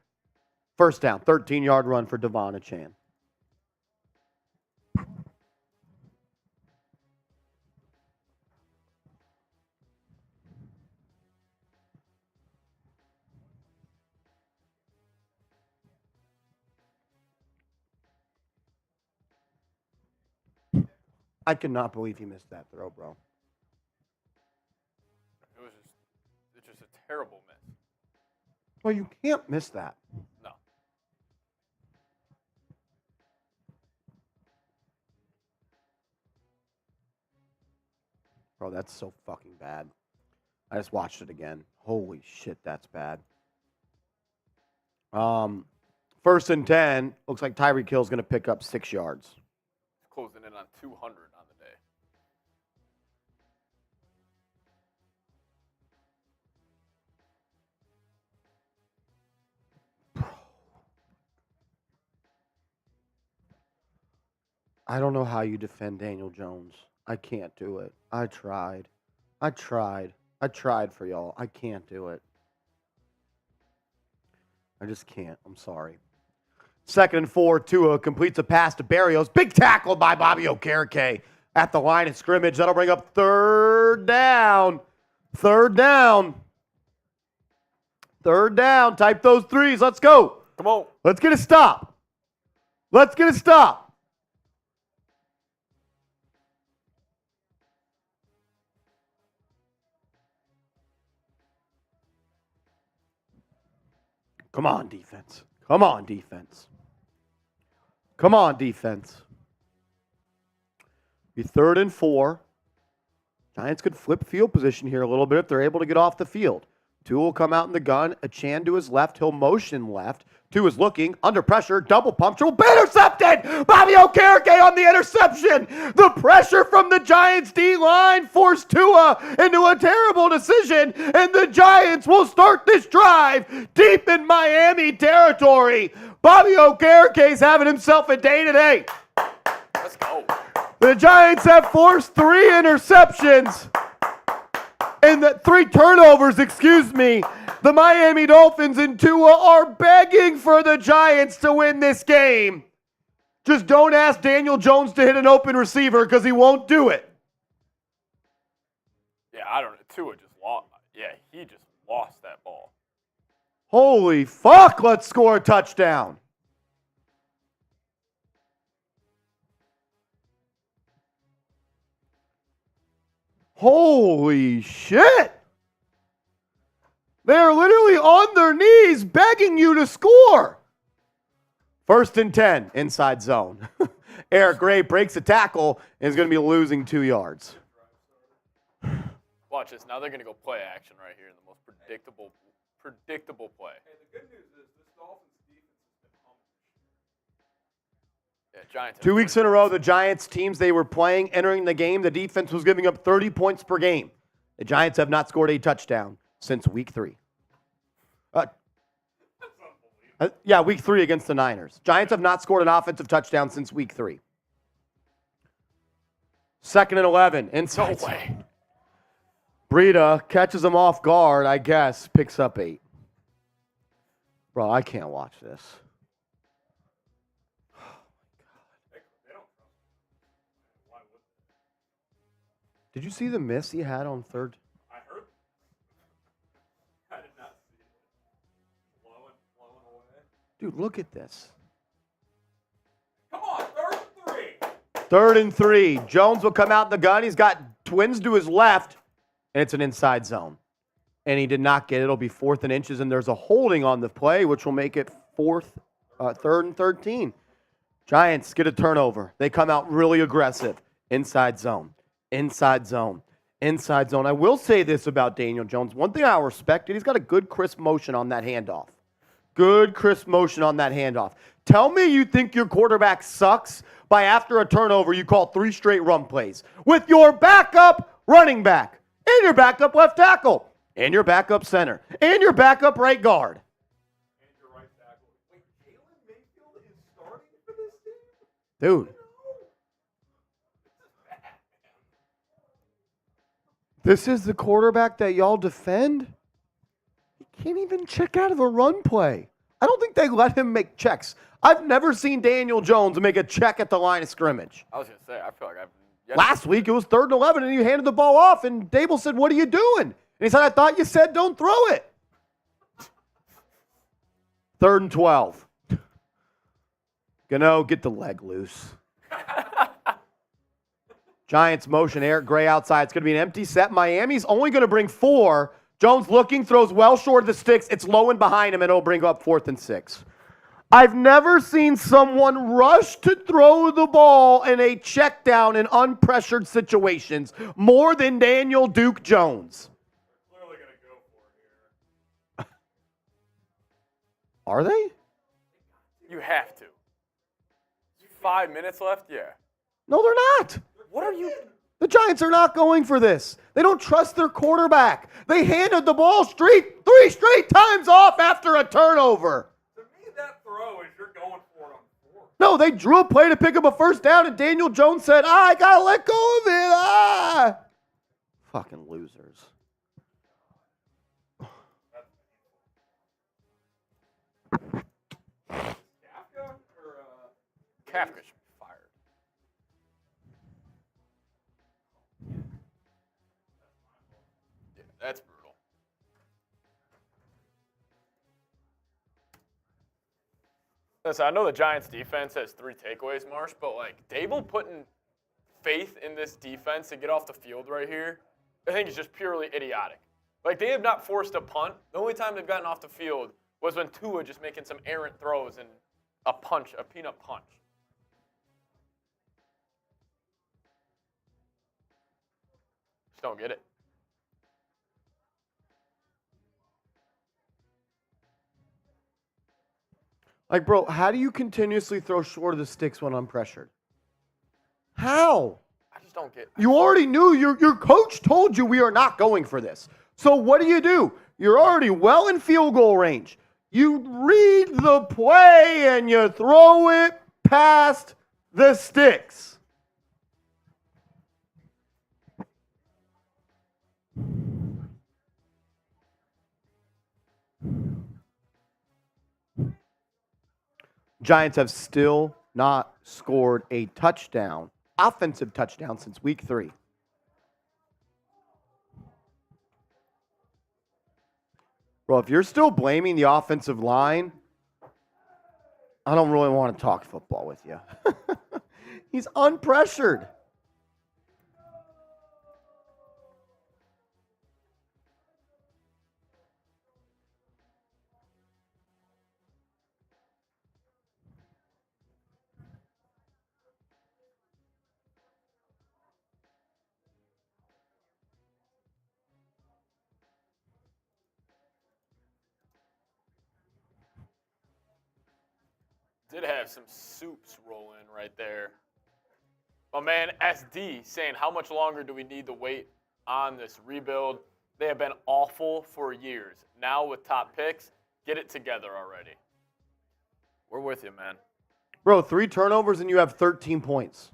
First down, 13-yard run for Devon Achane. I cannot believe he missed that throw, bro. It's just a terrible miss. Well, you can't miss that. No. Bro, that's so fucking bad. I just watched it again. Holy shit, that's bad. 1st and 10. Looks like Tyreek Hill's going to pick up 6 yards. Closing in on 200 on the day. I don't know how you defend Daniel Jones. I can't do it. I tried for y'all. I can't do it. I just can't. I'm sorry. 2nd and 4, Tua completes a pass to Barrios. Big tackle by Bobby Okereke at the line of scrimmage. That'll bring up 3rd down. 3rd down. 3rd down. Type those threes. Let's go. Come on. Let's get a stop. Let's get a stop. Come on, defense. Come on, defense. Come on, defense. Be 3rd and 4. Giants could flip field position here a little bit if they're able to get off the field. Tua will come out in the gun. Achane to his left. He'll motion left. Tua is looking. Under pressure. Double pump. Will be intercepted. Bobby Okereke on the interception. The pressure from the Giants D-line forced Tua into a terrible decision. And the Giants will start this drive deep in Miami territory. Bobby Okereke's having himself a day today. Let's go. The Giants have forced 3 interceptions. And 3 turnovers, excuse me. The Miami Dolphins and Tua are begging for the Giants to win this game. Just don't ask Daniel Jones to hit an open receiver because he won't do it. Yeah, I don't know. Tua just lost. Yeah, he just lost that ball. Holy fuck, let's score a touchdown. Holy shit. They are literally on their knees begging you to score. 1st and 10, inside zone. Eric Gray breaks a tackle and is going to be losing 2 yards. Watch this. Now they're going to go play action right here in the most predictable play. Hey, the good news is this Dolphins defense has been humming. Yeah, Giants. 2 weeks in a row, the Giants teams they were playing, entering the game, the defense was giving up 30 points per game. The Giants have not scored a touchdown since week 3. Week 3 against the Niners. Giants have not scored an offensive touchdown since week 3. 2nd and 11. Inside. No way. Breida catches him off guard, I guess, picks up 8. Bro, I can't watch this. Did you see the miss he had on 3rd? I heard. I did not see it. Blowing away. Dude, look at this. Come on, 3rd and 3. 3rd and 3. Jones will come out in the gun. He's got twins to his left, and it's an inside zone. And he did not get it. It'll be 4th and inches, and there's a holding on the play, which will make it 3rd and 13. Giants get a turnover. They come out really aggressive. Inside zone. Inside zone. Inside zone. I will say this about Daniel Jones. One thing I respect, he's got a good, crisp motion on that handoff. Good, crisp motion on that handoff. Tell me you think your quarterback sucks by after a turnover you call 3 straight run plays with your backup running back and your backup left tackle and your backup center and your backup right guard. And your right tackle. Wait, Jalen Mayfield is starting for this team? Dude. This is the quarterback that y'all defend? He can't even check out of a run play. I don't think they let him make checks. I've never seen Daniel Jones make a check at the line of scrimmage. I was going to say, I feel like Last week, it was 3rd and 11, and you handed the ball off, and Daboll said, "What are you doing?" And he said, "I thought you said don't throw it." 3rd and 12. Gano, get the leg loose. Giants motion, Eric Gray outside. It's going to be an empty set. Miami's only going to bring 4. Jones looking, throws well short of the sticks. It's low and behind him, and it'll bring up 4th and 6. I've never seen someone rush to throw the ball in a check down in unpressured situations more than Daniel Duke Jones. They're clearly going to go for it here. Are they? You have to. 5 minutes left? Yeah. No, they're not. What are you? The Giants are not going for this. They don't trust their quarterback. They handed the ball 3 straight times off after a turnover. To me, that throw is you're going for it on 4th. No, they drew a play to pick up a 1st down, and Daniel Jones said, I got to let go of it. Fucking losers. Kafka should be fired. Yeah, that's brutal. Listen, I know the Giants' defense has 3 takeaways, Marsh, but like Daboll putting faith in this defense to get off the field right here, I think is just purely idiotic. Like they have not forced a punt. The only time they've gotten off the field was when Tua just making some errant throws and a peanut punch. Just don't get it. Like, bro, how do you continuously throw short of the sticks when unpressured? How? I just don't get it. You already knew. Your coach told you we are not going for this. So what do? You're already well in field goal range. You read the play and you throw it past the sticks. Giants have still not scored a touchdown, offensive touchdown, since week 3. Bro, if you're still blaming the offensive line, I don't really want to talk football with you. He's unpressured. Did have some soups rolling right there. My man SD saying, how much longer do we need to wait on this rebuild? They have been awful for years. Now with top picks, get it together already. We're with you, man. Bro, 3 turnovers and you have 13 points.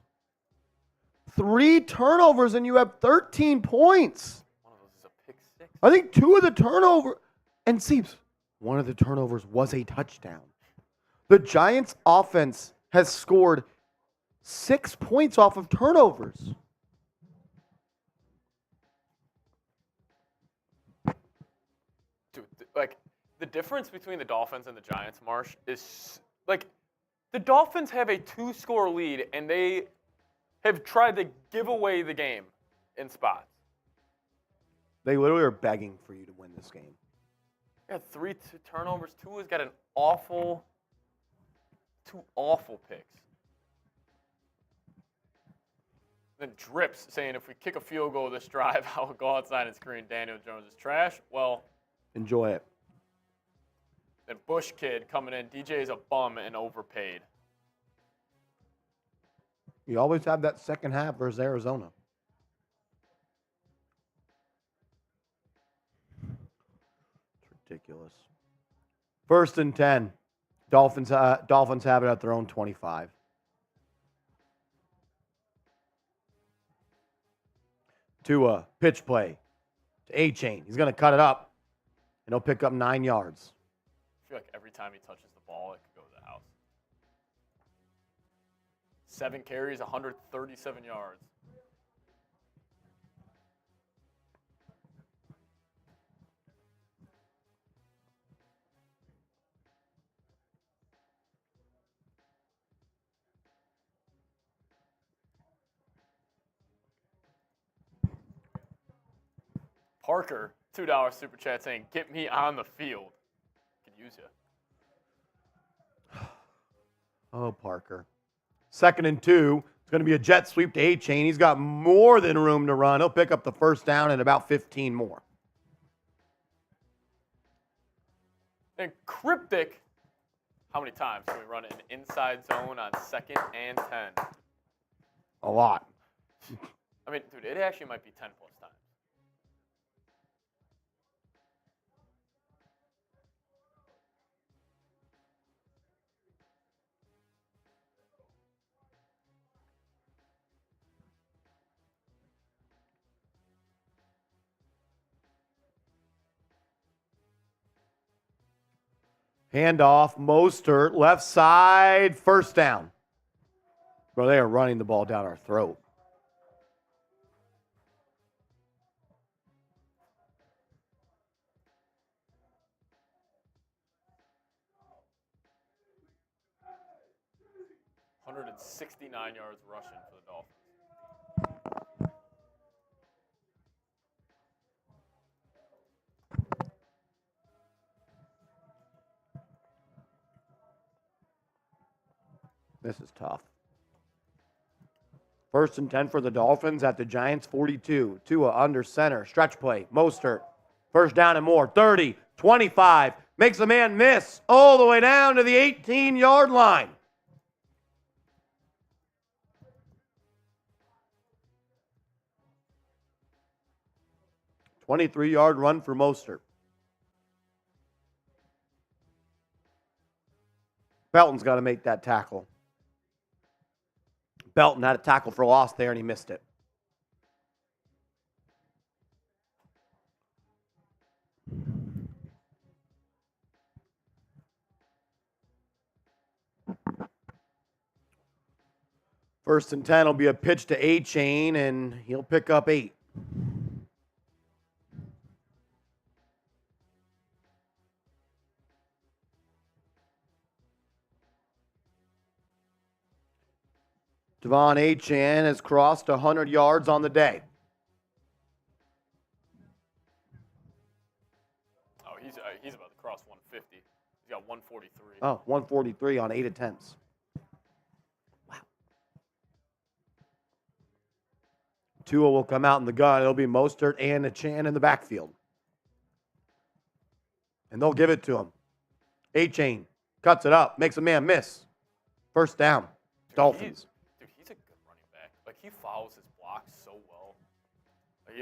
3 turnovers and you have 13 points. One of those is a pick six. I think 2 of the turnovers, and Seeps, one of the turnovers was a touchdown. The Giants' offense has scored 6 points off of turnovers. Dude, like, the difference between the Dolphins and the Giants, Marsh, is, like, the Dolphins have a 2-score lead, and they have tried to give away the game in spots. They literally are begging for you to win this game. Yeah, 3 turnovers. Tua's got two awful picks. Then Drips saying, if we kick a field goal this drive, I will go outside and scream Daniel Jones is trash. Well, enjoy it. Then Bush Kid coming in. DJ is a bum and overpaid. You always have that second half versus Arizona. It's ridiculous. 1st and 10. Dolphins have it at their own 25. Tua, pitch play to A-Chain. He's going to cut it up, and he'll pick up 9 yards. I feel like every time he touches the ball, it could go to the house. 7 carries, 137 yards. Parker, $2 super chat saying, get me on the field. Could use you. Oh, Parker. 2nd and 2. It's going to be a jet sweep to A-Chain. He's got more than room to run. He'll pick up the 1st down and about 15 more. And Cryptic, how many times can we run an inside zone on 2nd and 10? A lot. I mean, dude, it actually might be 10 plus times. Handoff, Mostert, left side, 1st down. Bro, they are running the ball down our throat. $169 yards rushing for the Dolphins. This is tough. 1st and 10 for the Dolphins at the Giants 42. Tua under center. Stretch play. Mostert. 1st down and more. 30, 25. Makes a man miss all the way down to the 18-yard line. 23-yard run for Mostert. Belton's got to make that tackle. Belton had a tackle for loss there, and he missed it. First and 10 will be a pitch to A-Chain, and he'll pick up 8. Devon A-Chan has crossed 100 yards on the day. Oh, he's about to cross 150. He's got 143. Oh, 143 on 8 attempts. Wow. Tua will come out in the gun. It'll be Mostert and A-Chan in the backfield. And they'll give it to him. A-Chain cuts it up, makes a man miss. First down. Dolphins. He's a good running back. Like, he follows his blocks so well.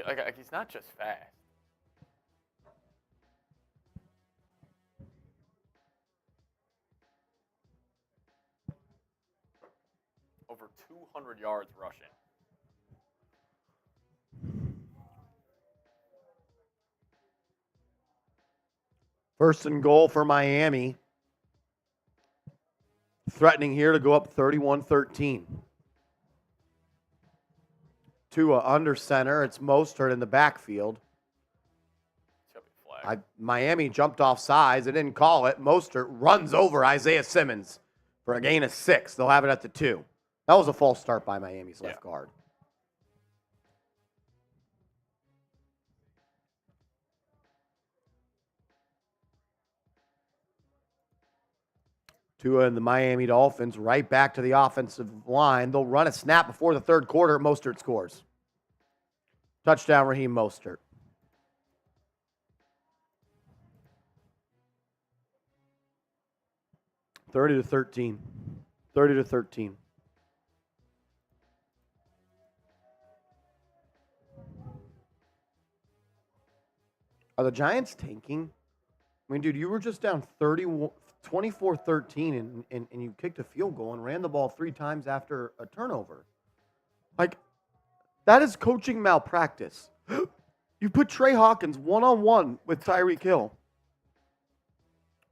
Like he's not just fast. Over 200 yards rushing. First and goal for Miami. Threatening here to go up 31-13. Tua under center. It's Mostert in the backfield. Miami jumped off sides. They didn't call it. Mostert runs over Isaiah Simmons for a gain of 6. They'll have it at the 2. That was a false start by Miami's left guard. Tua and the Miami Dolphins right back to the offensive line. They'll run a snap before the third quarter. Mostert scores. Touchdown, Raheem Mostert. Thirty to 13. Are the Giants tanking? I mean, dude, you were just down 24-13 and you kicked a field goal and ran the ball 3 times after a turnover. Like, that is coaching malpractice. You put Trey Hawkins one-on-one with Tyreek Hill.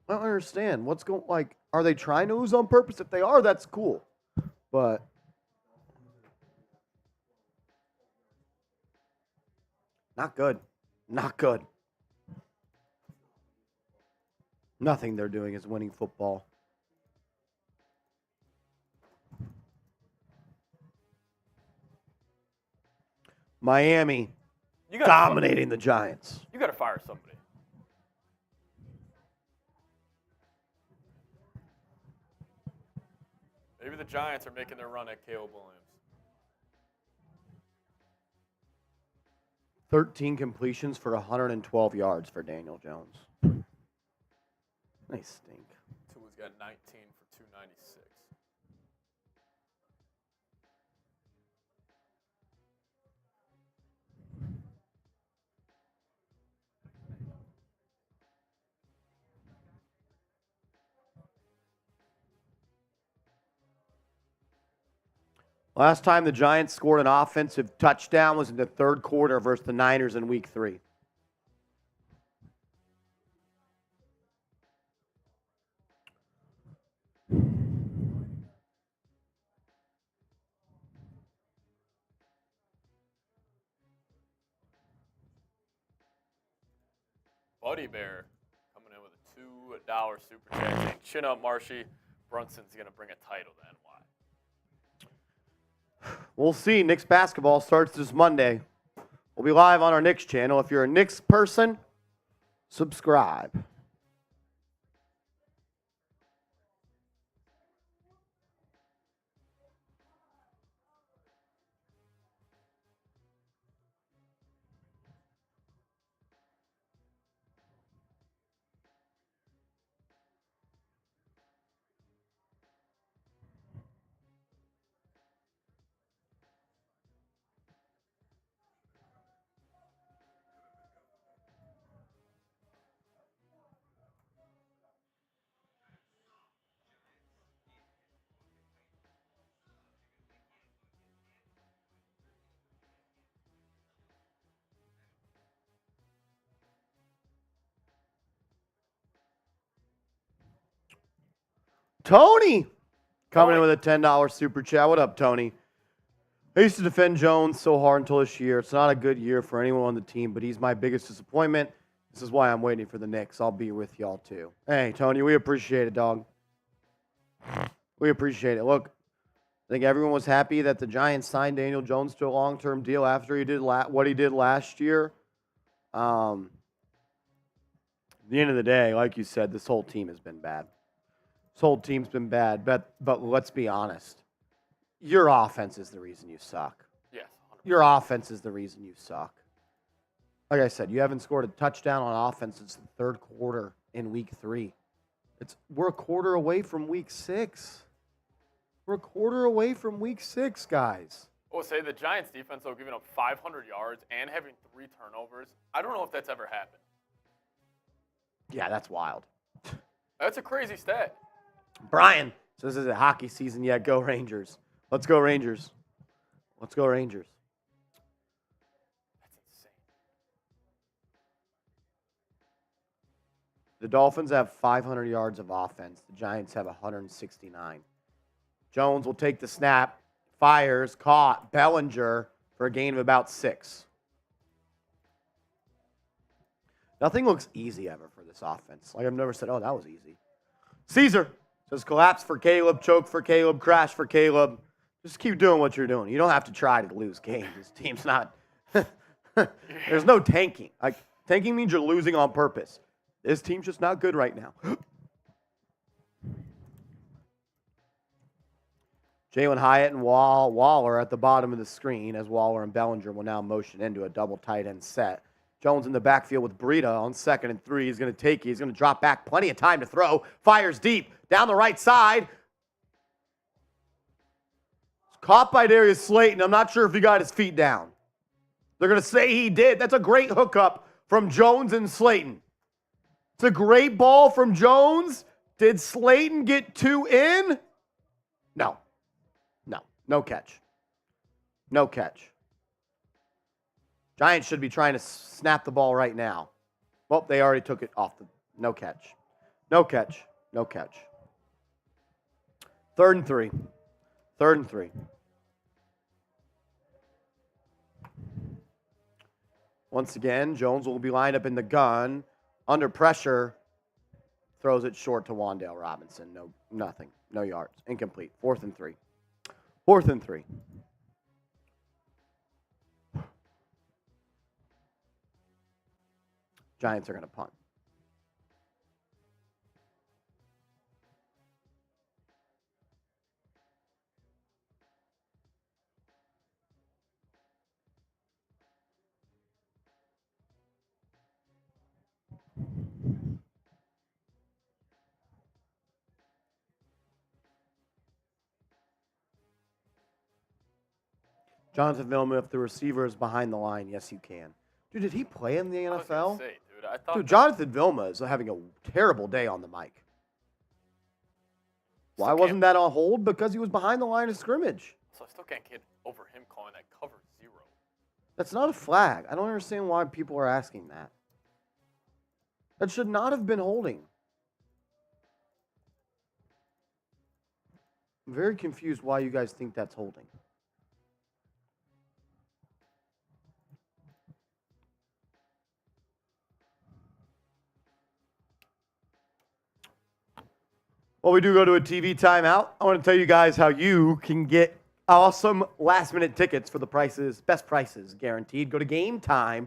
I don't understand. What's going, like, are they trying to lose on purpose? If they are, that's cool. But not good. Not good. Nothing they're doing is winning football. Miami dominating the Giants. You got to fire somebody. Maybe the Giants are making their run at Caleb Williams. 13 completions for 112 yards for Daniel Jones. They stink. Tua's got 19 for 296. Last time the Giants scored an offensive touchdown was in the third quarter versus the Niners in Week 3. Buddy Bear coming in with a $2 super chat saying, chin up, Marshy. Brunson's going to bring a title to NY. We'll see. Knicks basketball starts this Monday. We'll be live on our Knicks channel. If you're a Knicks person, subscribe. Tony coming in with a $10 super chat. What up, Tony? I used to defend Jones so hard until this year. It's not a good year for anyone on the team, but he's my biggest disappointment. This is why I'm waiting for the Knicks. I'll be with y'all too. Hey, Tony, we appreciate it, dog. We appreciate it. Look, I think everyone was happy that the Giants signed Daniel Jones to a long-term deal after he did what he did last year. At the end of the day, like you said, this whole team has been bad. This whole team's been bad, but let's be honest. Your offense is the reason you suck. Yes. 100%. Your offense is the reason you suck. Like I said, you haven't scored a touchdown on offense since the third quarter in Week 3. We're a quarter away from Week 6. We're a quarter away from week 6, guys. We'll say the Giants defense, though, giving up 500 yards and having 3 turnovers. I don't know if that's ever happened. Yeah, that's wild. That's a crazy stat. Bryan says, is it hockey season yet? Go Rangers. Let's go Rangers. Let's go Rangers. That's insane. The Dolphins have 500 yards of offense. The Giants have 169. Jones will take the snap, fires, caught, Bellinger for a gain of about 6. Nothing looks easy ever for this offense. Like I've never said, oh, that was easy. Caesar says collapse for Caleb, choke for Caleb, crash for Caleb. Just keep doing what you're doing. You don't have to try to lose games. This team's not – there's no tanking. Like tanking means you're losing on purpose. This team's just not good right now. Jalen Hyatt and Waller at the bottom of the screen as Waller and Bellinger will now motion into a double tight end set. Jones in the backfield with Breida on 2nd and 3. He's going to take it. He's going to drop back. Plenty of time to throw. Fires deep down the right side. It's caught by Darius Slayton. I'm not sure if he got his feet down. They're going to say he did. That's a great hookup from Jones and Slayton. It's a great ball from Jones. Did Slayton get 2 in? No. No catch. No catch. Giants should be trying to snap the ball right now. Well, they already took it off. No catch. No catch. No catch. 3rd and 3. 3rd and 3. Once again, Jones will be lined up in the gun. Under pressure. Throws it short to Wan'Dale Robinson. Nothing. No yards. Incomplete. 4th and 3. 4th and 3. Giants are going to punt. Jonathan Vilma, if the receiver is behind the line, yes, you can. Dude, did he play in the NFL? I was gonna say, dude, Dude, Jonathan Vilma is having a terrible day on the mic. Why wasn't that on hold? Because he was behind the line of scrimmage. So I still can't get over him calling that cover 0. That's not a flag. I don't understand why people are asking that. That should not have been holding. I'm very confused why you guys think that's holding. Well, we do go to a TV timeout. I want to tell you guys how you can get awesome last-minute tickets for the prices, best prices guaranteed. Go to Game Time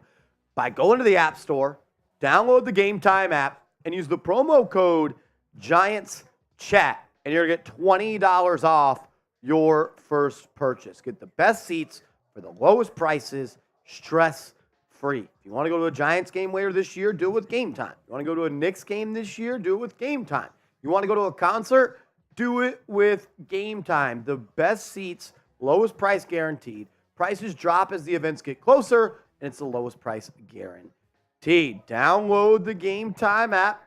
by going to the App Store, download the Game Time app, and use the promo code GIANTSCHAT, and you're going to get $20 off your first purchase. Get the best seats for the lowest prices, stress-free. If you want to go to a Giants game later this year, do it with Game Time. You want to go to a Knicks game this year, do it with Game Time. You want to go to a concert? Do it with Game Time. The best seats, lowest price guaranteed. Prices drop as the events get closer, and it's the lowest price guaranteed. Download the Game Time app.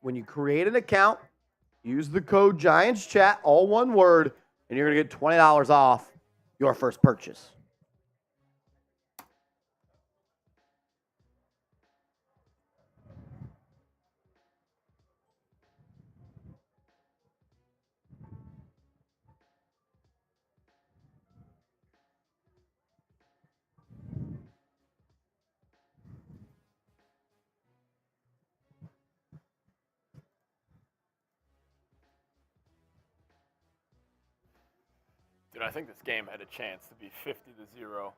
When you create an account, use the code GIANTSCHAT, all one word, and you're going to get $20 off your first purchase. Dude, I think this game had a chance to be 50-0.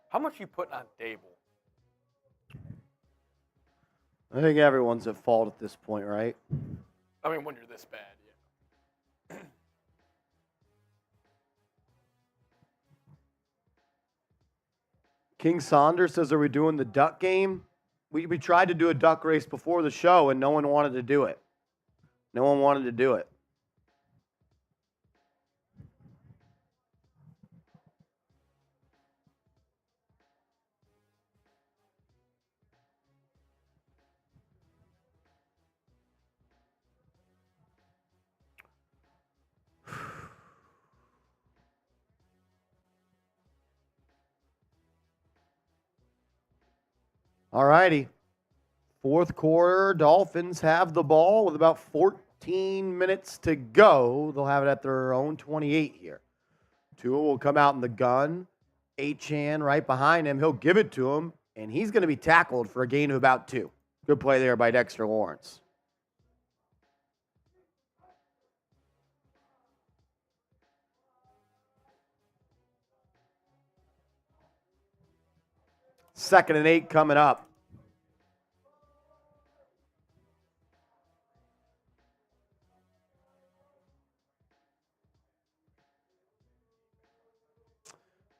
How much you putting on Daboll? I think everyone's at fault at this point, right? I mean, when you're this bad, yeah. King Saunders says, are we doing the duck game? We tried to do a duck race before the show, and no one wanted to do it. No one wanted to do it. All righty. Fourth quarter, Dolphins have the ball with about 14 minutes to go. They'll have it at their own 28 here. Tua will come out in the gun. Achane right behind him. He'll give it to him, and he's going to be tackled for a gain of about 2. Good play there by Dexter Lawrence. Second and 8 coming up.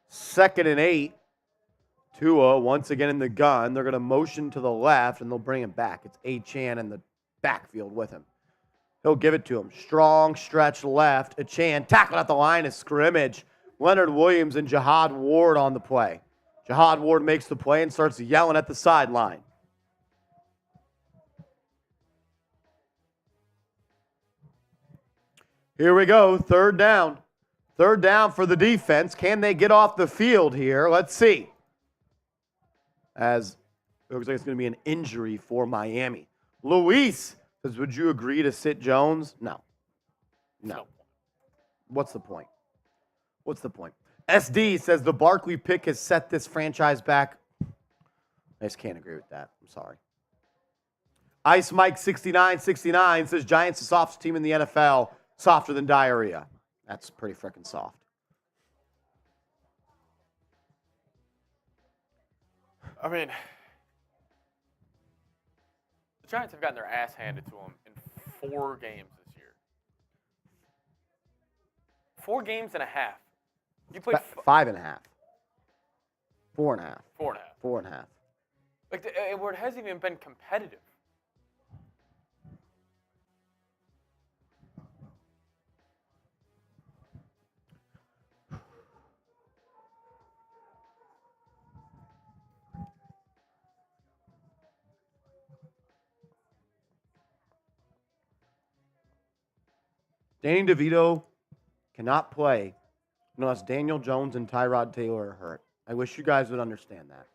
Second and 8. Tua once again in the gun. They're going to motion to the left, and they'll bring him back. It's Achane in the backfield with him. He'll give it to him. Strong stretch left. Achane tackled at the line of scrimmage. Leonard Williams and Jihad Ward on the play. Jihad Ward makes the play and starts yelling at the sideline. Here we go. Third down. Third down for the defense. Can they get off the field here? Let's see. As it looks like it's going to be an injury for Miami. Luis says, would you agree to sit Jones? No. No. What's the point? What's the point? SD says the Barkley pick has set this franchise back. I just can't agree with that. I'm sorry. Ice Mike 6969 says Giants the softest team in the NFL, softer than diarrhea. That's pretty freaking soft. I mean, the Giants have gotten their ass handed to them in 4 games this year. 4 games and a half. You played 5.5. 4.5. 4.5. 4.5. Like, where it hasn't even been competitive. Danny DeVito cannot play unless Daniel Jones and Tyrod Taylor are hurt. I wish you guys would understand that.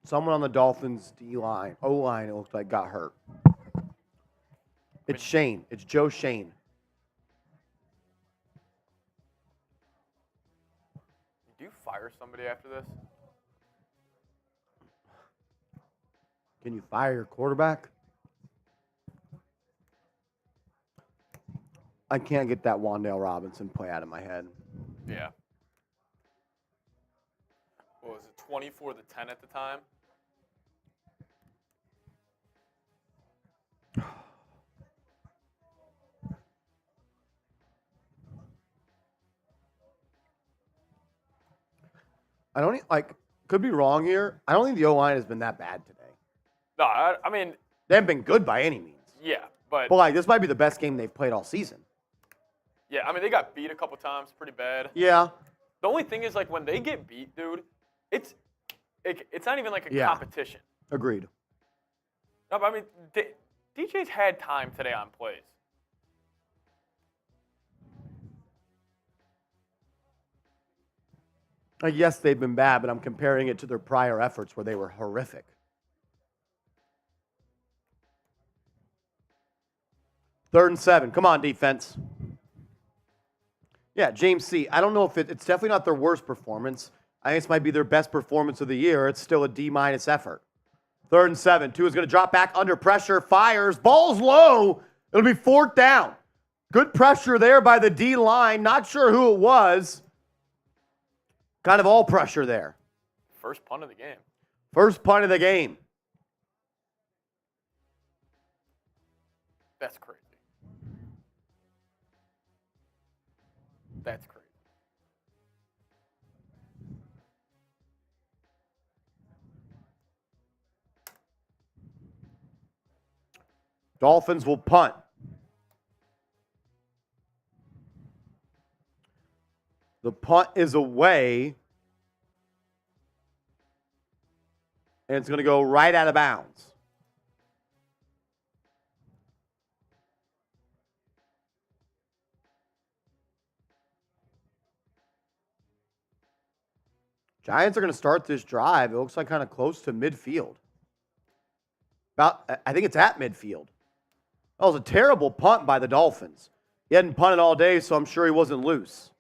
Someone on the Dolphins D-line, O-line, it looks like got hurt. It's Shane. It's Joe Shane. Do you fire somebody after this? Can you fire your quarterback? I can't get that Wan'Dale Robinson play out of my head. Yeah. What was it, 24-10 at the time? I don't could be wrong here. I don't think the O-line has been that bad today. No, I mean, They haven't been good by any means. yeah, but This might be the best game they've played all season. yeah, I mean, they got beat a couple times, pretty bad. Yeah. The only thing is, like, when they get beat, dude, it's not even like a Yeah. competition. Agreed. No, but I mean, DJ's had time today on plays. Yes, they've been bad, but I'm comparing it to their prior efforts where they were horrific. Third and 7. Come on, defense. Yeah, James C. I don't know if it's definitely not their worst performance. I think this might be their best performance of the year. It's still a D-minus effort. Third and 7. Tua's going to drop back under pressure, fires, ball's low. It'll be 4th down. Good pressure there by the D-line. Not sure who it was. Kind of all pressure there. First punt of the game. First punt of the game. That's crazy. That's crazy. Dolphins will punt. The punt is away. And it's going to go right out of bounds. Giants are going to start this drive. It looks like kind of close to midfield. I think it's at midfield. That was a terrible punt by the Dolphins. He hadn't punted all day, so I'm sure he wasn't loose.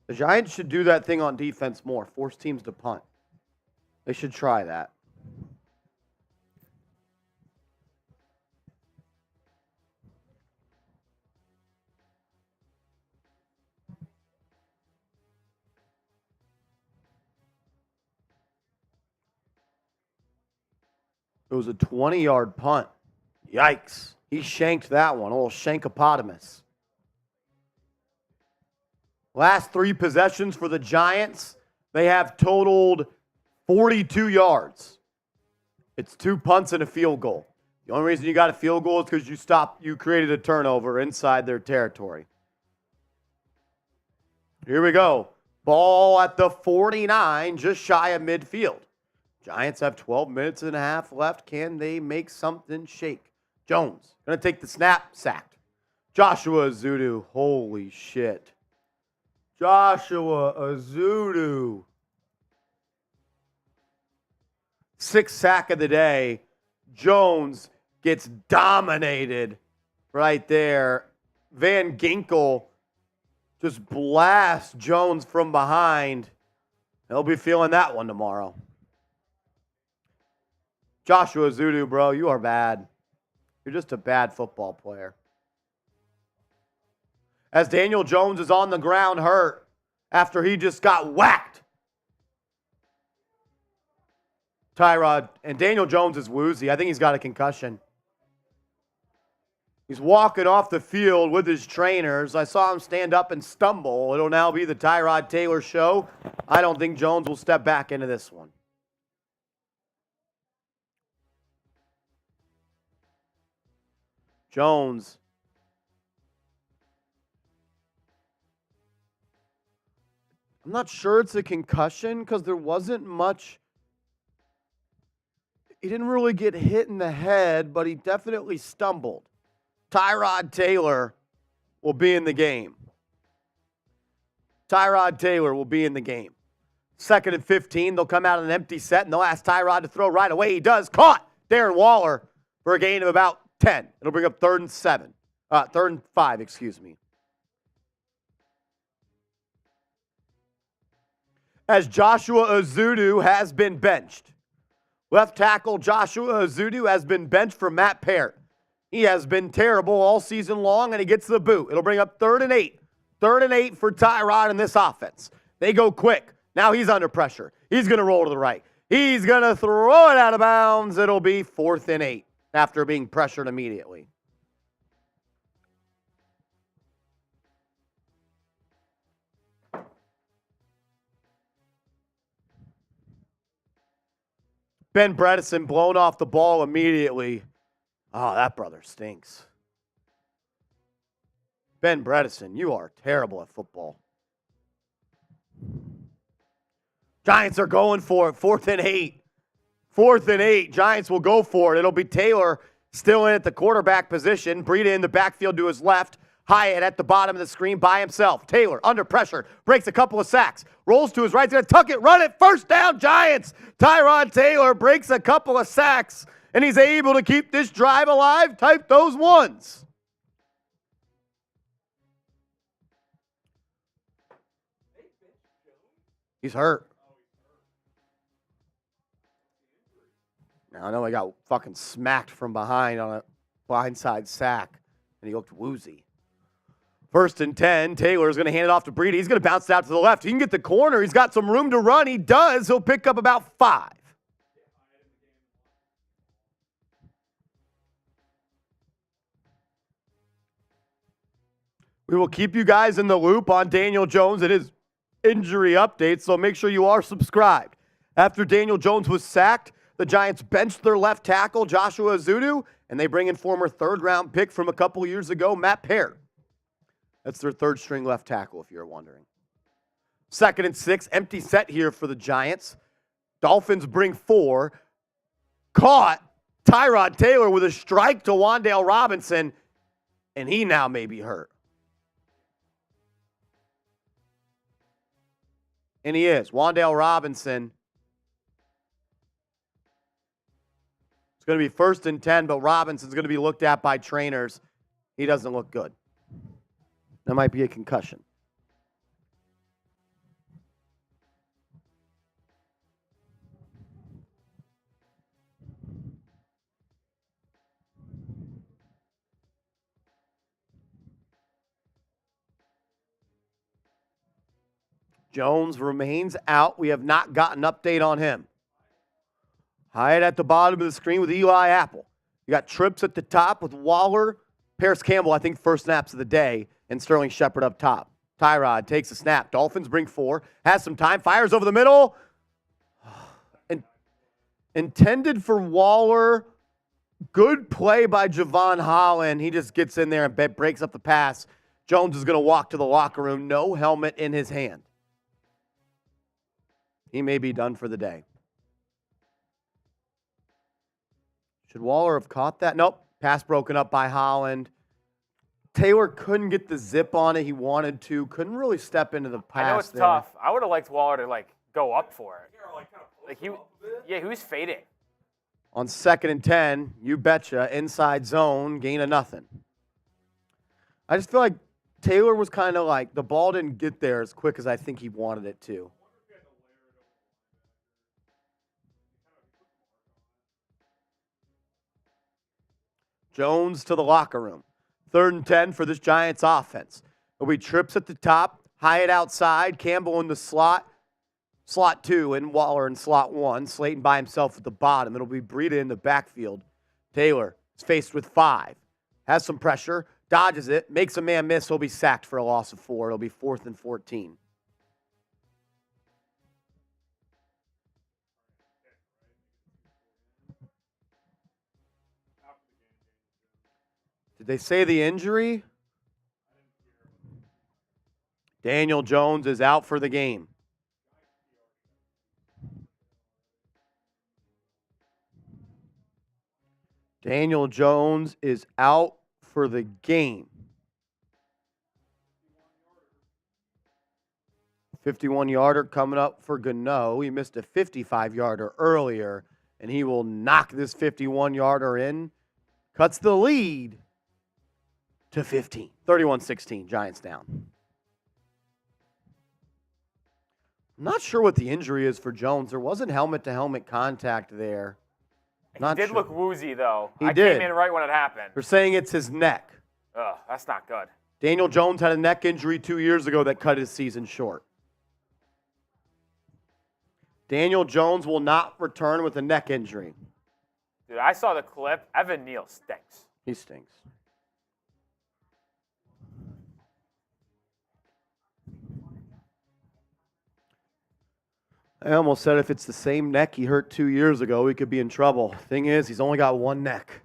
The Giants should do that thing on defense more. Force teams to punt. They should try that. It was a 20-yard punt. Yikes. He shanked that one. A little shankopotamus. Last 3 possessions for the Giants, they have totaled 42 yards. It's 2 punts and a field goal. The only reason you got a field goal is because you created a turnover inside their territory. Here we go. Ball at the 49, just shy of midfield. Giants have 12 minutes and a half left. Can they make something shake? Jones, going to take the snap, sacked. Joshua Ezeudu, holy shit. Joshua Ezeudu. 6th sack of the day. Jones gets dominated right there. Van Ginkel just blasts Jones from behind. He'll be feeling that one tomorrow. Joshua Ezeudu, bro, you are bad. You're just a bad football player. As Daniel Jones is on the ground hurt after he just got whacked. Tyrod, and Daniel Jones is woozy. I think he's got a concussion. He's walking off the field with his trainers. I saw him stand up and stumble. It'll now be the Tyrod Taylor show. I don't think Jones will step back into this one. Jones. I'm not sure it's a concussion because there wasn't much. He didn't really get hit in the head, but he definitely stumbled. Tyrod Taylor will be in the game. Tyrod Taylor will be in the game. 2nd and 15. They'll come out in an empty set, and they'll ask Tyrod to throw right away. He does. Caught. Darren Waller for a gain of about 10. It'll bring up 3rd and 7. 3rd and 5, excuse me. As Joshua Ezeudu has been benched. Left tackle Joshua Ezeudu has been benched for Matt Peart. He has been terrible all season long, and he gets the boot. It'll bring up 3rd and 8. 3rd and 8 for Tyrod in this offense. They go quick. Now he's under pressure. He's going to roll to the right. He's going to throw it out of bounds. It'll be 4th and 8 after being pressured immediately. Ben Bredesen blown off the ball immediately. Oh, that brother stinks. Ben Bredesen, you are terrible at football. Giants are going for it. 4th and 8. 4th and 8. Giants will go for it. It'll be Taylor still in at the quarterback position. Breida in the backfield to his left. Hyatt at the bottom of the screen by himself. Taylor under pressure. Breaks a couple of sacks. Rolls to his right. He's going to tuck it. Run it. 1st down, Giants. Tyrod Taylor breaks a couple of sacks. And he's able to keep this drive alive. Type those ones. He's hurt. Now, I know he got fucking smacked from behind on a blindside sack, and he looked woozy. 1st and 10. Taylor's going to hand it off to Breida. He's going to bounce it out to the left. He can get the corner. He's got some room to run. He does. He'll pick up about 5. We will keep you guys in the loop on Daniel Jones and his injury updates, so make sure you are subscribed. After Daniel Jones was sacked, the Giants benched their left tackle, Joshua Ezeudu, and they bring in former third-round pick from a couple years ago, Matt Peart. That's their third-string left tackle, if you're wondering. 2nd and 6, empty set here for the Giants. Dolphins bring 4. Caught Tyrod Taylor with a strike to Wan'Dale Robinson, and he now may be hurt. And he is. Wan'Dale Robinson. It's going to be 1st and 10, but Robinson's going to be looked at by trainers. He doesn't look good. That might be a concussion. Jones remains out. We have not gotten an update on him. Hide at the bottom of the screen with Eli Apple. You got trips at the top with Waller, Paris Campbell, I think first snaps of the day, and Sterling Shepard up top. Tyrod takes a snap. Dolphins bring 4. Has some time. Fires over the middle. Intended for Waller. Good play by Javon Holland. He just gets in there and breaks up the pass. Jones is going to walk to the locker room. No helmet in his hand. He may be done for the day. Should Waller have caught that? Nope. Pass broken up by Holland. Taylor couldn't get the zip on it. He wanted to. Couldn't really step into the pass. I know it's there. tough. I would have liked Waller to go up for it. He was fading. On 2nd and 10, you betcha, inside zone, gain of nothing. I just feel like Taylor was kind of like the ball didn't get there as quick as I think he wanted it to. Jones to the locker room. 3rd and 10 for this Giants offense. There'll be trips at the top, Hyatt outside, Campbell in the slot 2, and Waller in slot 1. Slayton by himself at the bottom. It'll be Breida in the backfield. Taylor is faced with 5. Has some pressure, dodges it, makes a man miss. He'll be sacked for a loss of 4. It'll be 4th and 14. Did they say the injury? Daniel Jones is out for the game. Daniel Jones is out for the game. 51-yarder coming up for Gano. He missed a 55-yarder earlier, and he will knock this 51-yarder in. Cuts the lead to 15. 31-16, Giants down. I'm not sure what the injury is for Jones. There wasn't helmet-to-helmet contact there. He did look woozy, though. He I did. came in right when it happened. They're saying it's his neck. Ugh, that's not good. Daniel Jones had a neck injury 2 years ago that cut his season short. Daniel Jones will not return with a neck injury. Dude, I saw the clip. Evan Neal stinks. He stinks. I almost said if it's the same neck he hurt 2 years ago, he could be in trouble. Thing is, he's only got one neck.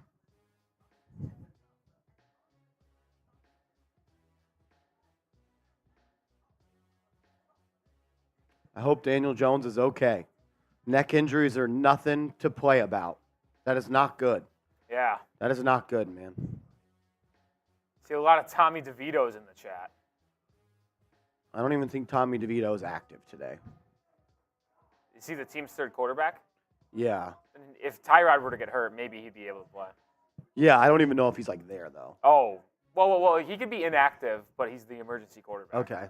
I hope Daniel Jones is okay. Neck injuries are nothing to play about. That is not good. Yeah. That is not good, man. See a lot of Tommy DeVito's in the chat. I don't even think Tommy DeVito is active today. Is he the team's third quarterback? Yeah. If Tyrod were to get hurt, maybe he'd be able to play. Yeah, I don't even know if he's like there, though. Oh. Well, he could be inactive, but he's the emergency quarterback. Okay.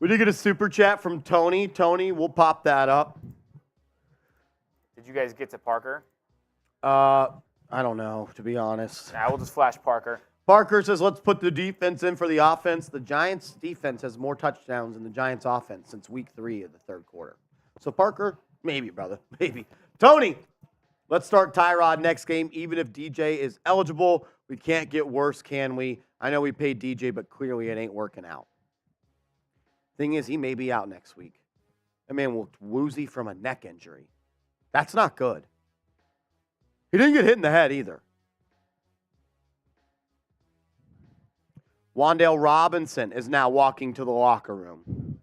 We did get a super chat from Tony. Tony, we'll pop that up. Did you guys get to Parker? I don't know, to be honest. Nah, we'll just flash Parker. Parker says, let's put the defense in for the offense. The Giants' defense has more touchdowns than the Giants' offense since week 3 of the third quarter. So, Parker, maybe, brother. Maybe. Tony, Let's start Tyrod next game, even if DJ is eligible. We can't get worse, can we? I know we paid DJ, but clearly it ain't working out. Thing is, he may be out next week. That man looked woozy from a neck injury. That's not good. He didn't get hit in the head either. Wan'Dale Robinson is now walking to the locker room.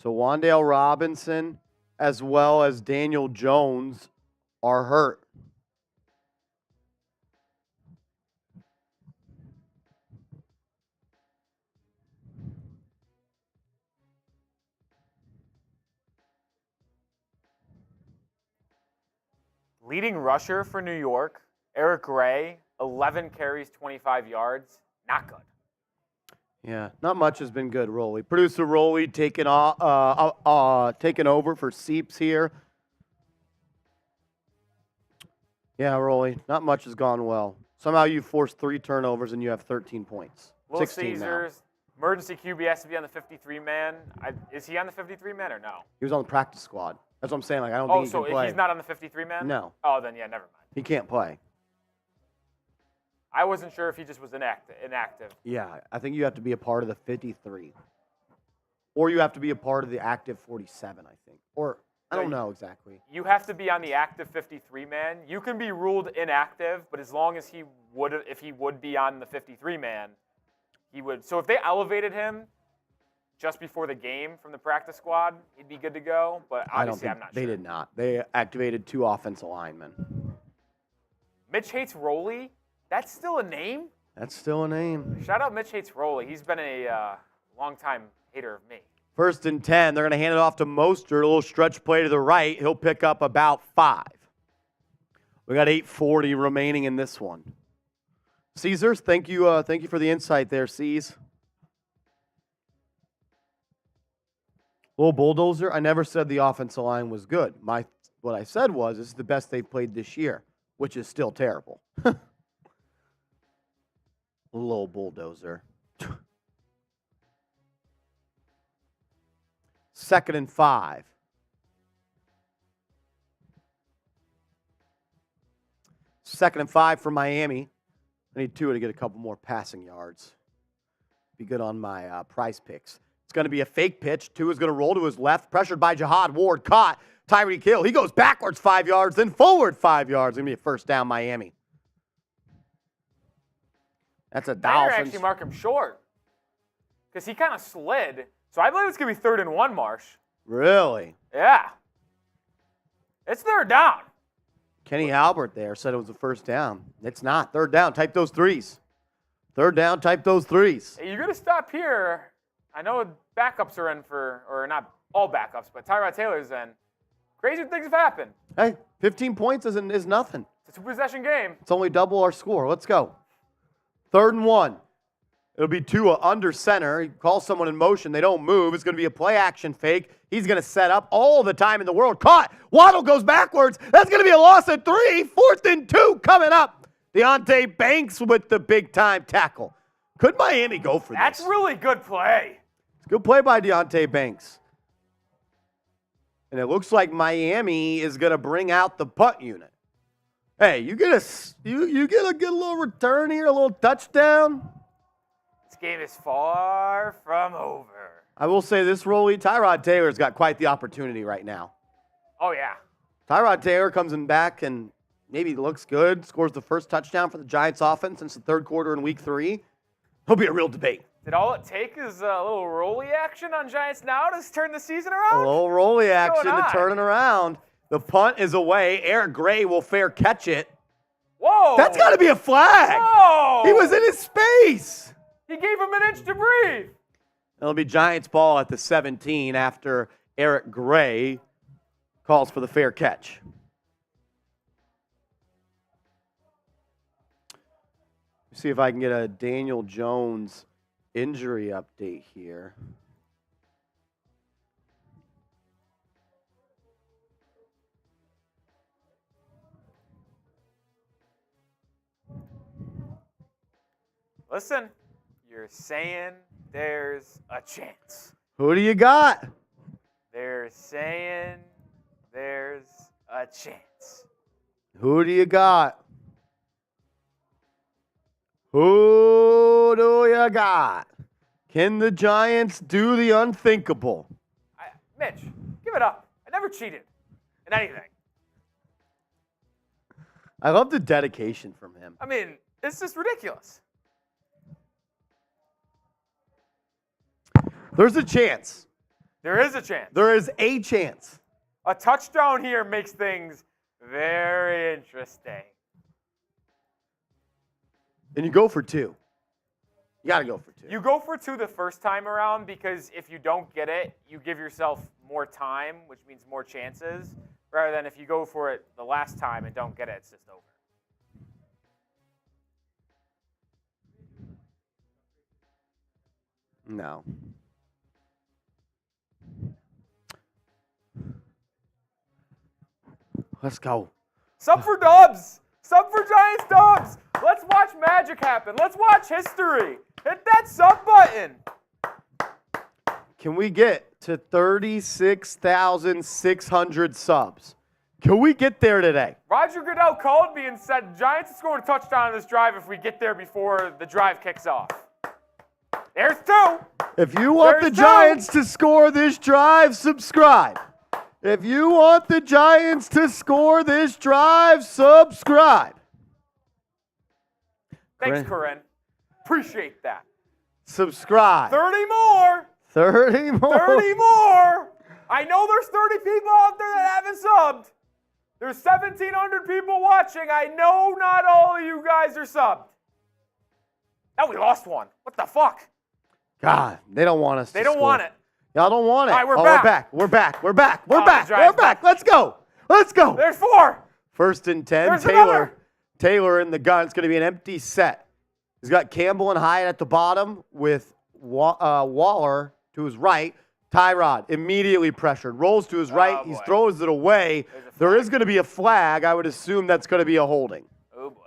So Wan'Dale Robinson as well as Daniel Jones are hurt. Leading rusher for New York, Eric Gray, 11 carries, 25 yards. Not good. Yeah, not much has been good, Rolly. Producer Rolly taking over for Seeps here. Yeah, Rolly, not much has gone well. Somehow you forced 3 turnovers and you have 13 points. Little 16 Caesars, emergency QB has to be on the 53-man. Is he on the 53-man or no? He was on the practice squad. That's what I'm saying. Like, I don't Oh, think he so can play. if he's not on the 53-man? No. Oh, then yeah, never mind. He can't play. I wasn't sure if he just was inactive. Yeah, I think you have to be a part of the 53. Or you have to be a part of the active 47, I think. Or, I don't know exactly. You have to be on the active 53-man. You can be ruled inactive, but as long as if he would be on the 53-man, he would. So if they elevated him just before the game from the practice squad, he'd be good to go. But obviously, I'm not sure. They did not. They activated 2 offensive linemen. Mitch Hates Roley. That's still a name? That's still a name. Shout out Mitch Hates Roley. He's been a long-time hater of me. 1st and 10. They're going to hand it off to Mostert. A little stretch play to the right. He'll pick up about 5. We got 8:40 remaining in this one. Caesars, thank you for the insight there, C's. Little bulldozer. I never said the offensive line was good. What I said was this is the best they've played this year, which is still terrible. Little bulldozer. 2nd and 5. Second and 5 for Miami. I need Tua to get a couple more passing yards. Be good on my PrizePicks. It's going to be a fake pitch. Tua's going to roll to his left. Pressured by Jihad Ward. Caught. Tyreek Hill. He goes backwards 5 yards, then forward 5 yards. Going to be a first down, Miami. That's a Dolphins. Actually mark him short because he kind of slid. So I believe it's going to be 3rd and 1, Marsh. Really? Yeah. It's 3rd down. Kenny Albert there said it was a first down. It's not. 3rd down. Type those 3s. 3rd down. Type those 3s. Hey, you're going to stop here. I know backups are in or not all backups, but Tyrod Taylor's in. Crazy things have happened. Hey, 15 points is nothing. It's a 2-possession game. It's only double our score. Let's go. 3rd and 1. It'll be Tua under center. He calls someone in motion. They don't move. It's going to be a play-action fake. He's going to set up all the time in the world. Caught. Waddle goes backwards. That's going to be a loss of 3. 4th and 2 coming up. Deontay Banks with the big-time tackle. Could Miami go for this? That's really good play. It's a good play by Deontay Banks. And it looks like Miami is going to bring out the punt unit. Hey, you get a good little return here, a little touchdown. This game is far from over. I will say this, Rolly, Tyrod Taylor's got quite the opportunity right now. Oh, yeah. Tyrod Taylor comes in back and maybe looks good, scores the first touchdown for the Giants offense since the 3rd quarter in week 3. He'll be a real debate. Did all it take is a little rolly action on Giants now to turn the season around? A little rolly action to turn it around. The punt is away. Eric Gray will fair catch it. Whoa! That's got to be a flag. Whoa! He was in his space. He gave him an inch to breathe. It'll be Giants ball at the 17 after Eric Gray calls for the fair catch. See if I can get a Daniel Jones injury update here. Listen, you're saying there's a chance. Who do you got? There's saying there's a chance. Who do you got? Who do you got? Can the Giants do the unthinkable? Mitch, give it up. I never cheated in anything. I love the dedication from him. I mean, it's just ridiculous. There's a chance. There is a chance. There is a chance. A touchdown here makes things very interesting. And you go for 2. You got to go for 2. You go for 2 the first time around because if you don't get it, you give yourself more time, which means more chances, rather than if you go for it the last time and don't get it, it's just over. No. Let's go. Sub for Dubs! Sub for Giants Dubs! Let's watch magic happen. Let's watch history. Hit that sub button. Can we get to 36,600 subs? Can we get there today? Roger Goodell called me and said, Giants are scoring a touchdown on this drive if we get there before the drive kicks off. There's 2. If you want the Giants to score this drive, subscribe. If you want the Giants to score this drive, subscribe. Thanks, Corinne. Appreciate that. Subscribe. 30 more. 30 more. 30 more. I know there's 30 people out there that haven't subbed. There's 1,700 people watching. I know not all of you guys are subbed. Now we lost one. What the fuck? God, they don't want us to They don't score. want it. Y'all don't want it. All right, we're We're back. back. We're back. We're back. We're Oh, back. the Giants We're back. Let's go. Let's go. There's 4. First and 10. There's another. Taylor in the gun. It's going to be an empty set. He's got Campbell and Hyatt at the bottom with Waller to his right. Tyrod immediately pressured. Rolls to his right. He boy. throws it away. There is going to be a flag. I would assume that's going to be a holding. Oh, boy.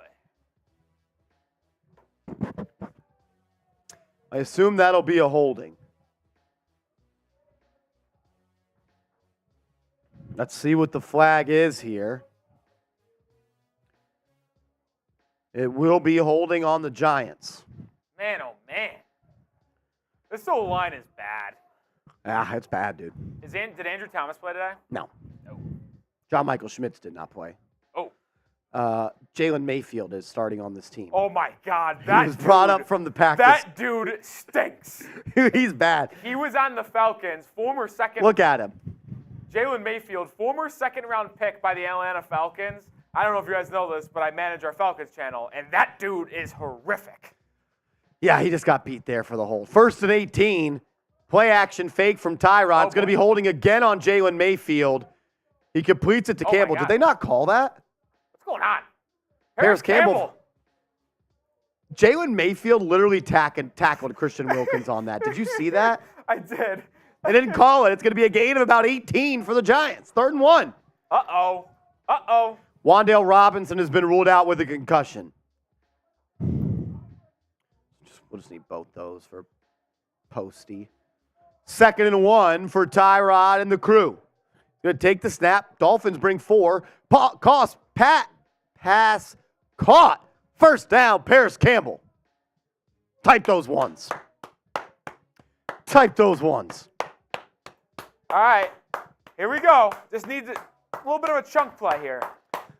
I assume that'll be a holding. Let's see what the flag is here. It will be holding on the Giants. Man, oh, man. This whole line is bad. Ah, it's bad, dude. Did Andrew Thomas play today? No. No. John Michael Schmitz did not play. Oh. Jalen Mayfield is starting on this team. Oh, my God. He was brought up from the Packers. That dude stinks. He's bad. He was on the Falcons, former second. Look at him. Jalen Mayfield, former second-round pick by the Atlanta Falcons. I don't know if you guys know this, but I manage our Falcons channel, and that dude is horrific. Yeah, he just got beat there for the hold. First and 18. Play action fake from Tyrod. It's going to be holding again on Jalen Mayfield. He completes it to Campbell. Did they not call that? What's going on? Harris Campbell. Jalen Mayfield literally tackled Christian Wilkins on that. Did you see that? I did. They didn't call it. It's going to be a gain of about 18 for the Giants. 3rd and 1. Uh-oh. Uh-oh. Wan'Dale Robinson has been ruled out with a concussion. We'll just need both those for Posty. 2nd and 1 for Tyrod and the crew. Going to take the snap. Dolphins bring 4. Pass caught. First down, Paris Campbell. Type those ones. Type those ones. All right. Here we go. Just needs a little bit of a chunk play here.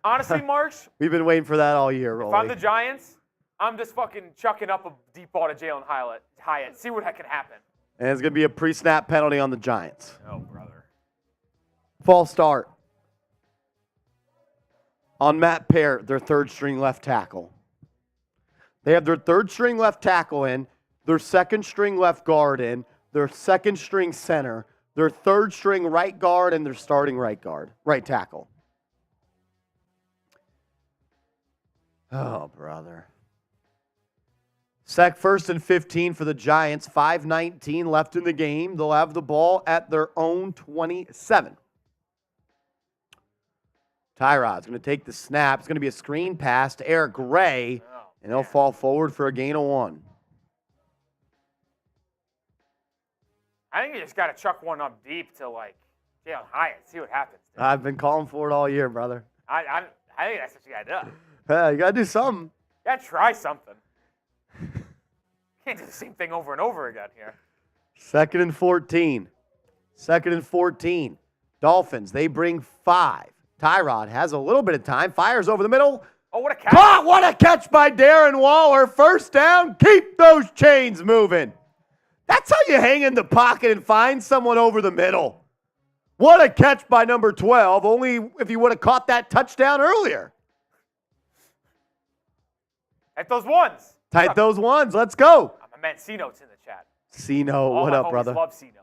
Honestly, Marsh, We've been waiting for that all year, Rolly. if I'm the Giants, I'm just fucking chucking up a deep ball to Jalen Hyatt. See what can happen. And it's going to be a pre-snap penalty on the Giants. Oh, brother. False start on Matt Parrott, their 3rd-string left tackle. They have their 3rd-string left tackle in, their 2nd-string left guard in, their 2nd-string center, their 3rd-string right guard, and their starting right tackle. Oh, brother. 1st and 15 for the Giants. 5:19 left in the game. They'll have the ball at their own 27. Tyrod's going to take the snap. It's going to be a screen pass to Eric Gray, and he'll fall forward for a gain of 1. I think you just got to chuck one up deep to, Jalen Hyatt. See what happens. Dude. I've been calling for it all year, brother. I think that's what you got to do. Hey, you got to do something. You got to try something. Can't do the same thing over and over again here. 2nd and 14. 2nd and 14. Dolphins, they bring 5. Tyrod has a little bit of time. Fires over the middle. Oh, what a catch. Caught! What a catch by Darren Waller. First down. Keep those chains moving. That's how you hang in the pocket and find someone over the middle. What a catch by number 12. Only if you would have caught that touchdown earlier. At those ones. Tight those ones. Let's go. My man C-Note's in the chat. C-Note, All what my up, homies brother? love C-Note.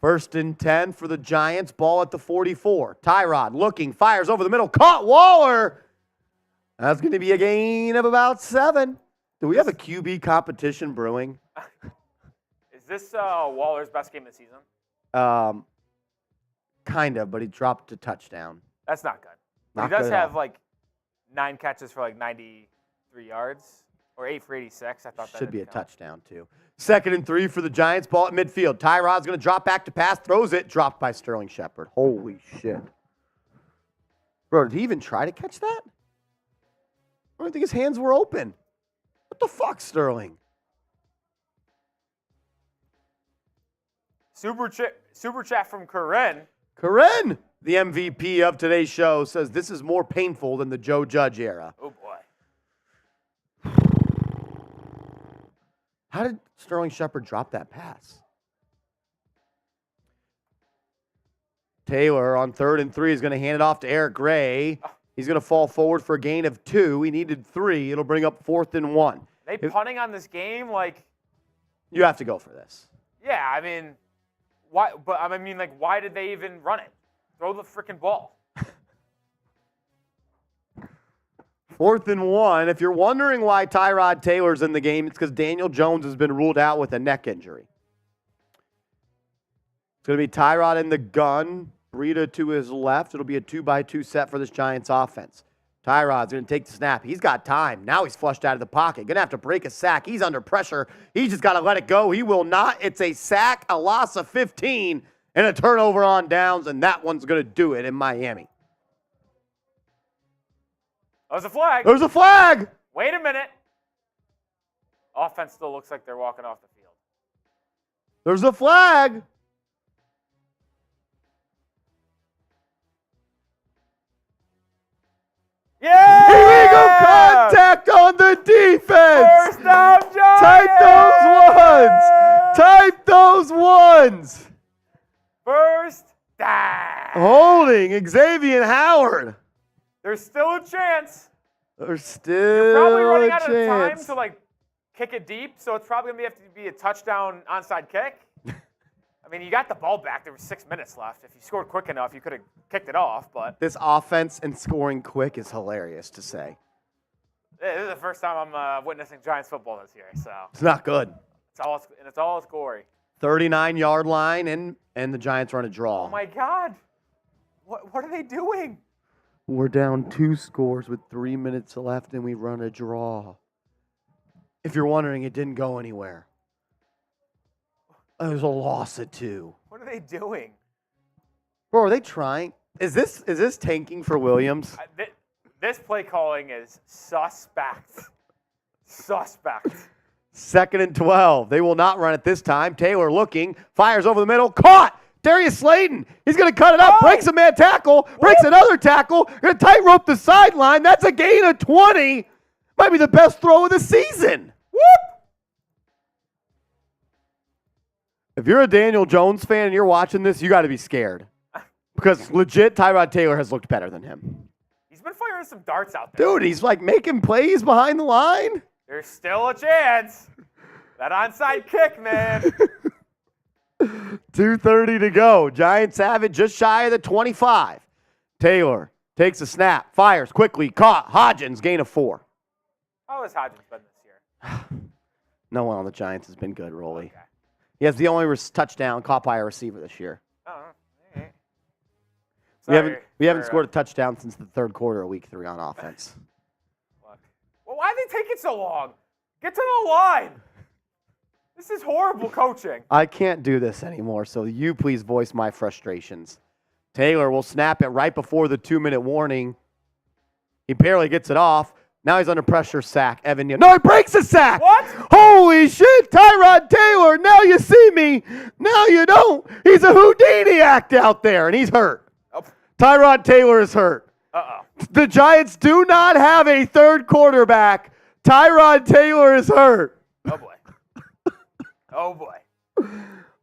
1st and 10 for the Giants. Ball at the 44. Tyrod looking, fires over the middle. Caught Waller. That's going to be a gain of about 7. Do we have a QB competition brewing? Is this Waller's best game of the season? Kind of, but he dropped a touchdown. That's not good. Not He does good at have all. like 9 catches for like 93 yards or 8 for 86. I thought that Should be a didn't count. touchdown, too. 2nd and 3 for the Giants. Ball at midfield. Tyrod's going to drop back to pass. Throws it. Dropped by Sterling Shepard. Holy shit. Bro, did he even try to catch that? I don't think his hands were open. What the fuck, Sterling? Super chat from Corinne. Corinne, the MVP of today's show, says this is more painful than the Joe Judge era. Oh, boy. How did Sterling Shepard drop that pass? Taylor on 3rd and 3 is going to hand it off to Eric Gray. He's going to fall forward for a gain of 2. He needed 3. It'll bring up 4th and 1. They punting on this game like, You have to go for this. yeah, I mean, why? But I mean, like, why did they even run it? Throw the freaking ball. 4th and 1. If you're wondering why Tyrod Taylor's in the game, it's because Daniel Jones has been ruled out with a neck injury. It's going to be Tyrod in the gun, Breida to his left. It'll be a 2-by-2 set for this Giants offense. Tyrod's going to take the snap. He's got time. Now he's flushed out of the pocket. Going to have to break a sack. He's under pressure. He's just got to let it go. He will not. It's a sack, a loss of 15, and a turnover on downs, and that one's going to do it in Miami. There's a flag. There's a flag. Wait a minute. Offense still looks like they're walking off the field. There's a flag. Yeah! Illegal contact on the defense. First down, Giants! Type those ones. First down. Holding Xavier Howard. There's still a chance. There's still Probably running a out of time chance. to like kick it deep, so it's probably gonna have to be a touchdown onside kick. I mean, you got the ball back. There was 6 minutes left. If you scored quick enough, you could have kicked it off. But This offense and scoring quick is hilarious to say. this is the first time I'm witnessing Giants football this year, so It's not good. it's all its glory. 39-yard line, and the Giants run a draw. Oh my God! What are they doing? We're down 2 scores with 3 minutes left, and we run a draw. If you're wondering, it didn't go anywhere. It was a loss of 2. What are they doing? Bro, are they trying? Is this tanking for Williams? This play calling is suspect. Suspect. 2nd and 12. They will not run it this time. Taylor looking, fires over the middle, caught. Darius Slayton. He's going to cut it up, breaks a man tackle, breaks another tackle, going to tightrope the sideline. That's a gain of 20. Might be the best throw of the season. Whoop! If you're a Daniel Jones fan and you're watching this, you got to be scared. Because legit, Tyrod Taylor has looked better than him. He's been firing some darts out there. Dude, he's like making plays behind the line. There's still a chance. That onside kick, man. 2:30 to go. Giants have it just shy of the 25. Taylor takes a snap, fires quickly, caught. Hodgins, gain of 4. How has Hodgins been this year? No one on the Giants has been good, Rolly. Okay. He has the only touchdown caught by a receiver this year. Oh, all right. We haven't scored a touchdown since the 3rd quarter of week 3 on offense. Look. Well, why did they take it so long? Get to the line. This is horrible coaching. I can't do this anymore, so you please voice my frustrations. Taylor will snap it right before the 2-minute warning. He barely gets it off. Now he's under pressure. Sack. Evan Neal. No, he breaks the sack. What? Holy shit. Tyrod Taylor. Now you see me. Now you don't. He's a Houdini act out there, and he's hurt. Oh. Tyrod Taylor is hurt. Uh-oh. The Giants do not have a third quarterback. Tyrod Taylor is hurt. Oh, boy. Oh, boy.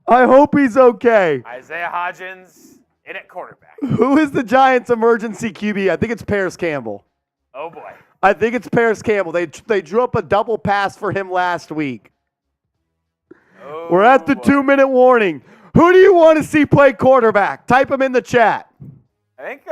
I hope he's okay. Isaiah Hodgins in at quarterback. Who is the Giants' emergency QB? I think it's Paris Campbell. Oh, boy. I think it's Paris Campbell. They drew up a double pass for him last week. Oh, We're at the boy. 2-minute warning. Who do you want to see play quarterback? Type him in the chat. I think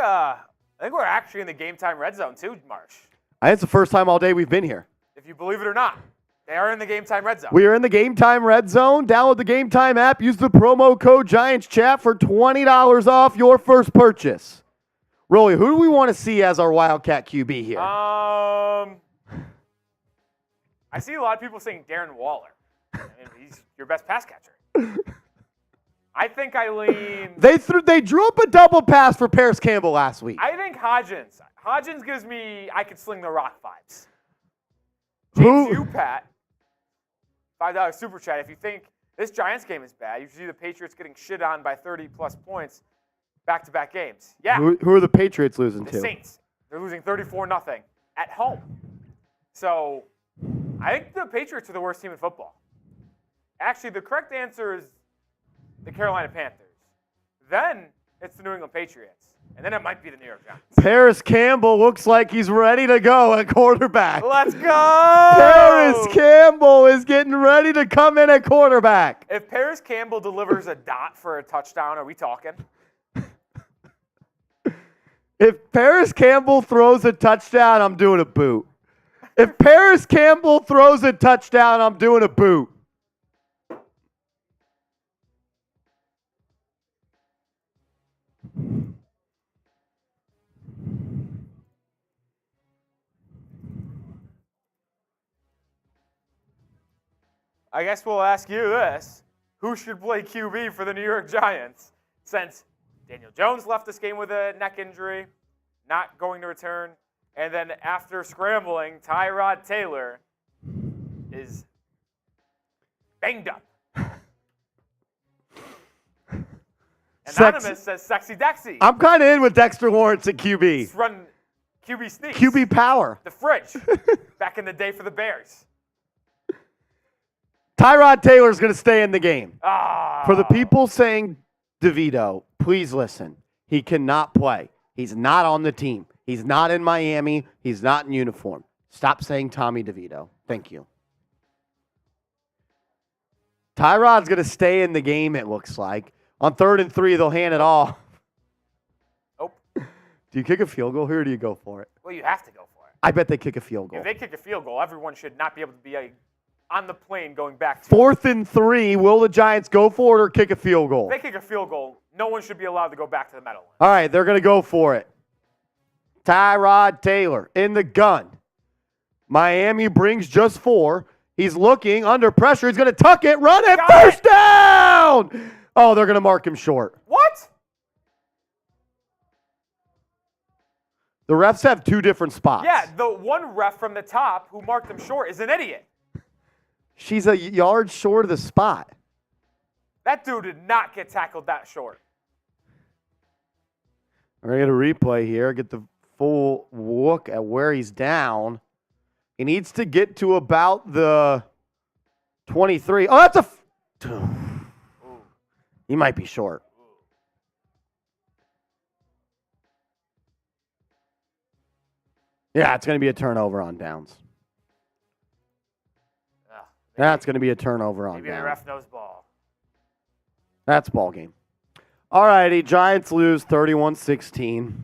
we're actually in the game time red zone too, Marsh. I think it's the first time all day we've been here. If you believe it or not, they are in the game time red zone. We are in the Game Time Red Zone. Download the Game Time app. Use the promo code Giants Chat for $20 off your first purchase. Rolly, who do we want to see as our Wildcat QB here? I see a lot of people saying Darren Waller. I mean, he's your best pass catcher. I think I lean. They drew up a double pass for Paris Campbell last week. I think Hodgins. Hodgins gives me I could sling the rock vibes. Who- James Pat, $5 super chat. If you think this Giants game is bad, you should see the Patriots getting shit on by 30-plus points back-to-back games. Yeah, Who are the Patriots losing the to? Saints. They're losing 34-0 at home. So I think the Patriots are the worst team in football. Actually, the correct answer is the Carolina Panthers. Then it's the New England Patriots. And then it might be the New York Giants. Paris Campbell looks like he's ready to go at quarterback. Let's go! Paris Campbell is getting ready to come in at quarterback. If Paris Campbell delivers a dot for a touchdown, are we talking? If Paris Campbell throws a touchdown, I'm doing a boot. If Paris Campbell throws a touchdown, I'm doing a boot. I guess we'll ask you this. Who should play QB for the New York Giants? Since Daniel Jones left this game with a neck injury, not going to return, and then after scrambling, Tyrod Taylor is banged up. Anonymous says Sexy Dexy. I'm kind of in with Dexter Lawrence at QB. He's run QB sneaks. QB power. The fridge. Back in the day for the Bears. Tyrod Taylor's going to stay in the game. Ah. For the people saying DeVito, please listen. He cannot play. He's not on the team. He's not in Miami. He's not in uniform. Stop saying Tommy DeVito. Thank you. Tyrod's going to stay in the game, it looks like. On 3rd and 3, they'll hand it off. Oh. Do you kick a field goal here or do you go for it? Well, you have to go for it. I bet they kick a field goal. If they kick a field goal, everyone should not be able to be on the plane going back to 4th and 3, will the Giants go for it or kick a field goal? If they kick a field goal, no one should be allowed to go back to the Meadowlands. All right, they're going to go for it. Tyrod Taylor in the gun. Miami brings just 4. He's looking under pressure. He's going to tuck it, run it, first down! Oh, they're going to mark him short. What? The refs have 2 different spots. Yeah, the one ref from the top who marked him short is an idiot. She's a yard short of the spot. That dude did not get tackled that short. We're going to get a replay here, get the full look at where he's down. He needs to get to about the 23. Oh, that's a... He might be short. Yeah, it's going to be a turnover on downs. That's going to be a turnover on Maybe the downs. ref knows ball. That's ball game. All righty, Giants lose 31-16.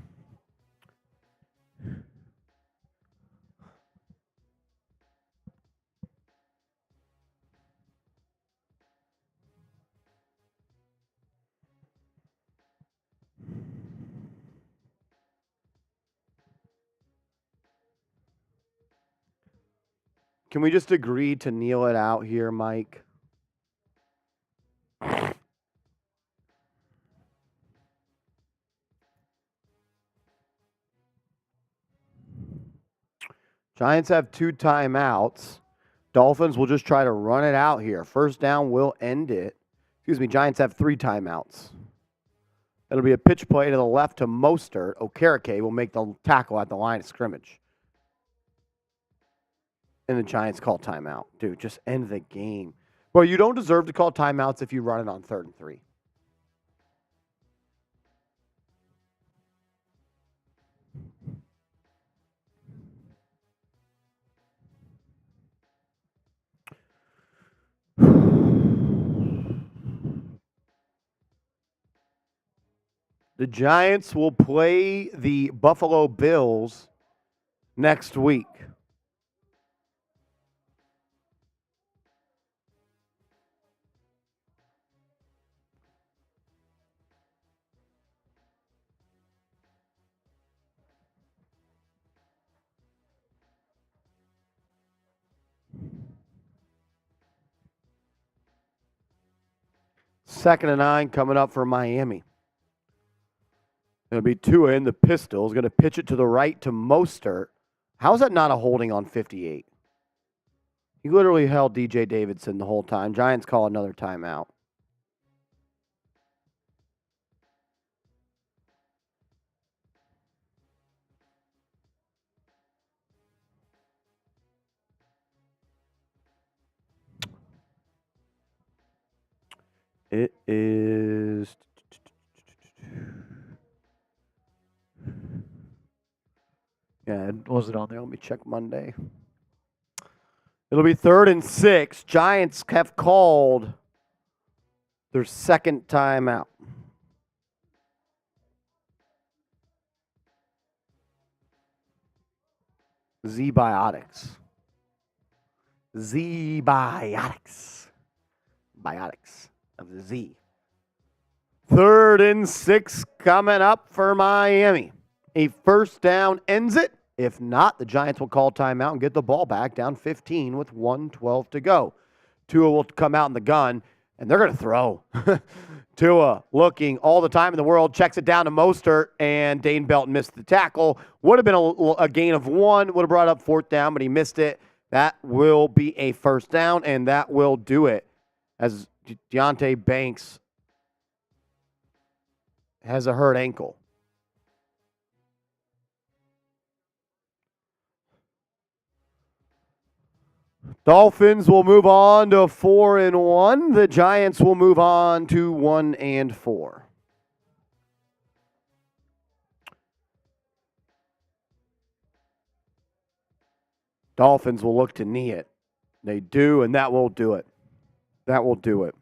Can we just agree to kneel it out here, Mike? Giants have 2 timeouts. Dolphins will just try to run it out here. First down will end it. Excuse me, Giants have 3 timeouts. It'll be a pitch play to the left to Mostert. Okereke will make the tackle at the line of scrimmage. And the Giants call timeout. Dude, just end the game. Well, you don't deserve to call timeouts if you run it on 3rd and 3. The Giants will play the Buffalo Bills next week. Second and 9 coming up for Miami. It'll be Tua in the pistol. He's going to pitch it to the right to Mostert. How is that not a holding on 58? He literally held DJ Davidson the whole time. Giants call another timeout. It is... Yeah, was it on there? Let me check Monday. It'll be 3rd and 6. Giants have called their second timeout. Z-Biotics. Z-Biotics. Biotics of the Z. 3rd and 6 coming up for Miami. A first down ends it. If not, the Giants will call timeout and get the ball back down 15 with 1:12 to go. Tua will come out in the gun, and they're going to throw. Tua looking all the time in the world, checks it down to Mostert, and Dane Belton missed the tackle. Would have been a gain of 1, would have brought up 4th down, but he missed it. That will be a first down, and that will do it. As Deonte Banks has a hurt ankle. Dolphins will move on to 4-1. The Giants will move on to 1-4. Dolphins will look to knee it. They do, and that will do it. That will do it.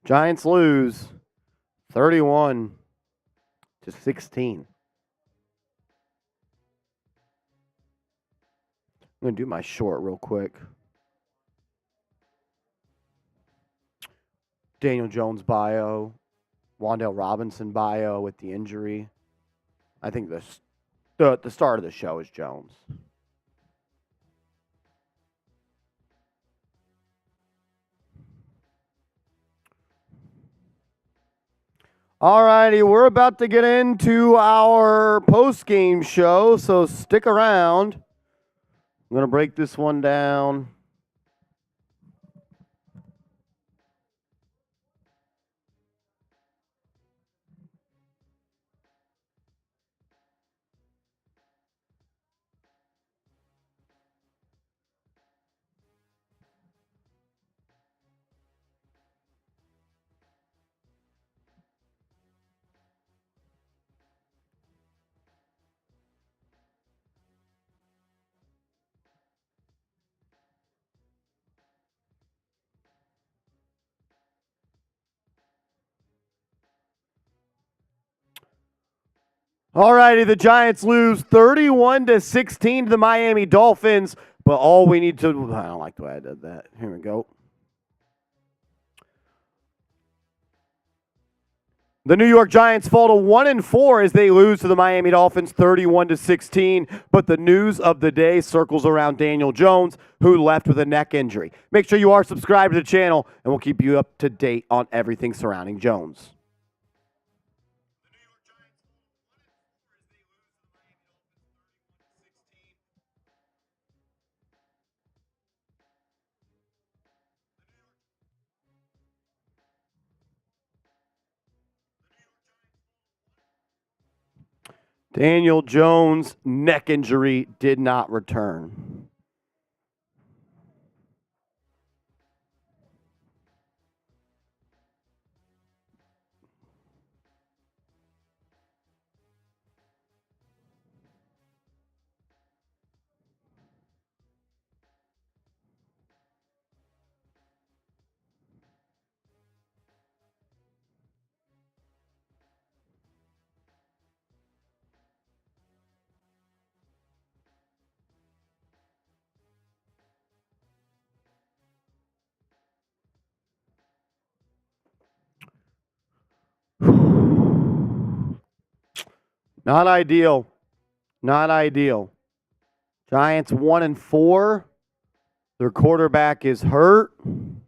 Giants lose 31-16. I'm going to do my short real quick. Daniel Jones bio, Wan'Dale Robinson bio with the injury. I think the start of the show is Jones. All righty, we're about to get into our post-game show, so stick around. I'm going to break this one down. All righty, the Giants lose 31-16 to the Miami Dolphins, but all we need to, I don't like the way I did that. Here we go. The New York Giants fall to 1-4 as they lose to the Miami Dolphins 31-16. But the news of the day circles around Daniel Jones, who left with a neck injury. Make sure you are subscribed to the channel, and we'll keep you up to date on everything surrounding Jones. Daniel Jones' neck injury did not return. Not ideal. Not ideal. Giants 1-4. Their quarterback is hurt. And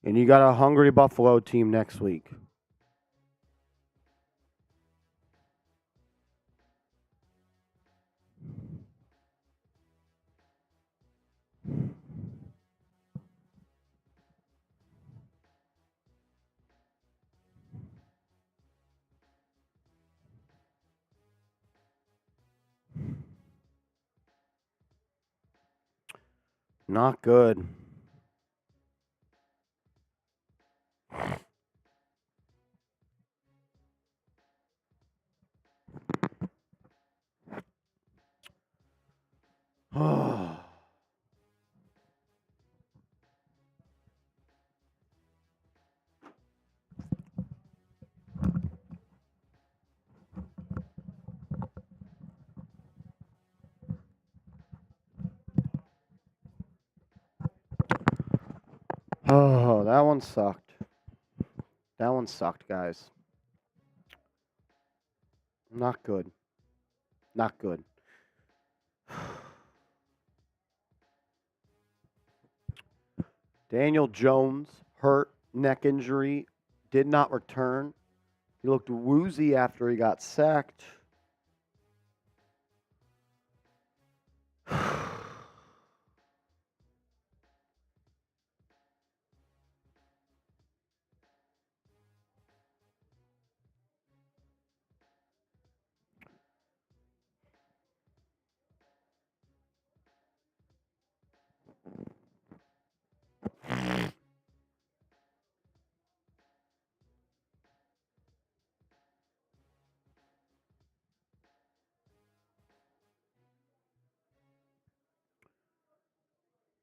you got a hungry Buffalo team next week. Not good. Oh, that one sucked. That one sucked, guys. Not good. Not good. Daniel Jones, hurt, neck injury, did not return. He looked woozy after he got sacked.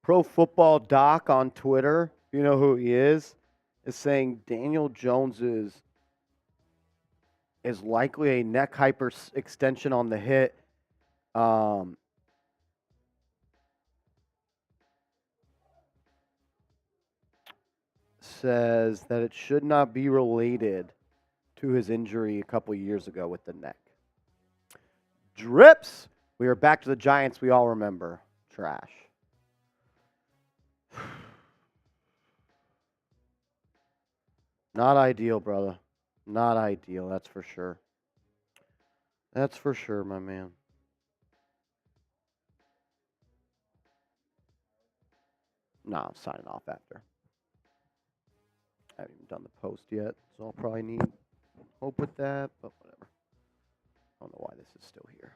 Pro Football Doc on Twitter, you know who he is saying Daniel Jones is likely a neck hyperextension on the hit. Says that it should not be related to his injury a couple years ago with the neck. Drips. We are back to the Giants we all remember. Trash. Not ideal, brother. Not ideal, that's for sure. That's for sure, my man. No, I'm signing off after. I haven't even done the post yet, so I'll probably need hope with that, but whatever. I don't know why this is still here.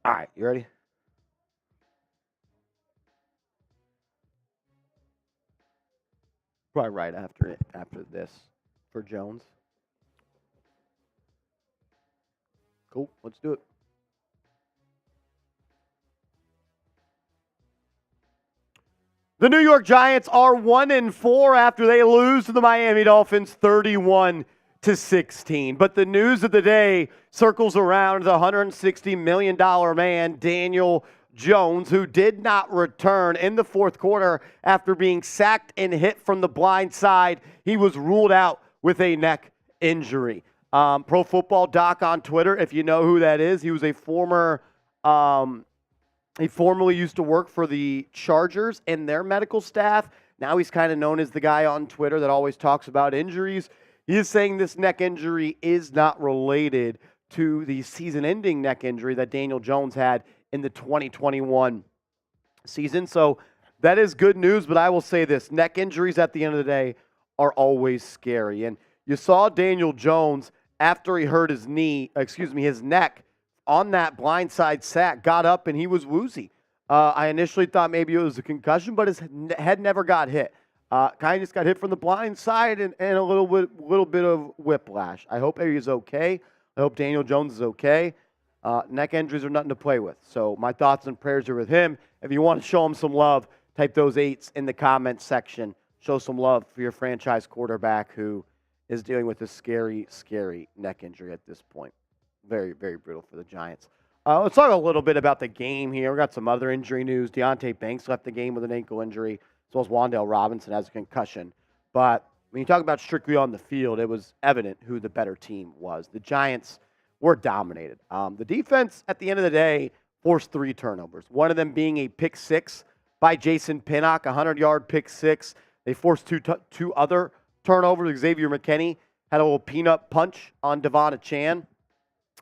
All right, you ready? Probably right after this for Jones. Cool, let's do it. The New York Giants are 1-4 after they lose to the Miami Dolphins 31-16. But the news of the day circles around the $160 million man, Daniel Jones, who did not return in the fourth quarter after being sacked and hit from the blind side. He was ruled out with a neck injury. Pro Football Doc on Twitter, if you know who that is, he was a he formerly used to work for the Chargers and their medical staff. Now he's kind of known as the guy on Twitter that always talks about injuries. He is saying this neck injury is not related to the season-ending neck injury that Daniel Jones had in the 2021 season. So that is good news, but I will say this. Neck injuries at the end of the day are always scary. And you saw Daniel Jones after he hurt his neck on that blindside sack, got up and he was woozy. I initially thought maybe it was a concussion, but his head never got hit. Kind of just got hit from the blind side and a little bit of whiplash. I hope he's okay. I hope Daniel Jones is okay. Neck injuries are nothing to play with. So my thoughts and prayers are with him. If you want to show him some love, type those 8s in the comments section. Show some love for your franchise quarterback who is dealing with a scary, scary neck injury at this point. Very, very brutal for the Giants. Let's talk a little bit about the game here. We got some other injury news. Deonte Banks left the game with an ankle injury, as well as Wan'Dale Robinson has a concussion. But when you talk about strictly on the field, it was evident who the better team was. The Giants were dominated. The defense, at the end of the day, forced 3 turnovers, one of them being a pick 6 by Jason Pinnock, a 100-yard pick 6. They forced two other turnovers. Xavier McKinney had a little peanut punch on Devon Achane.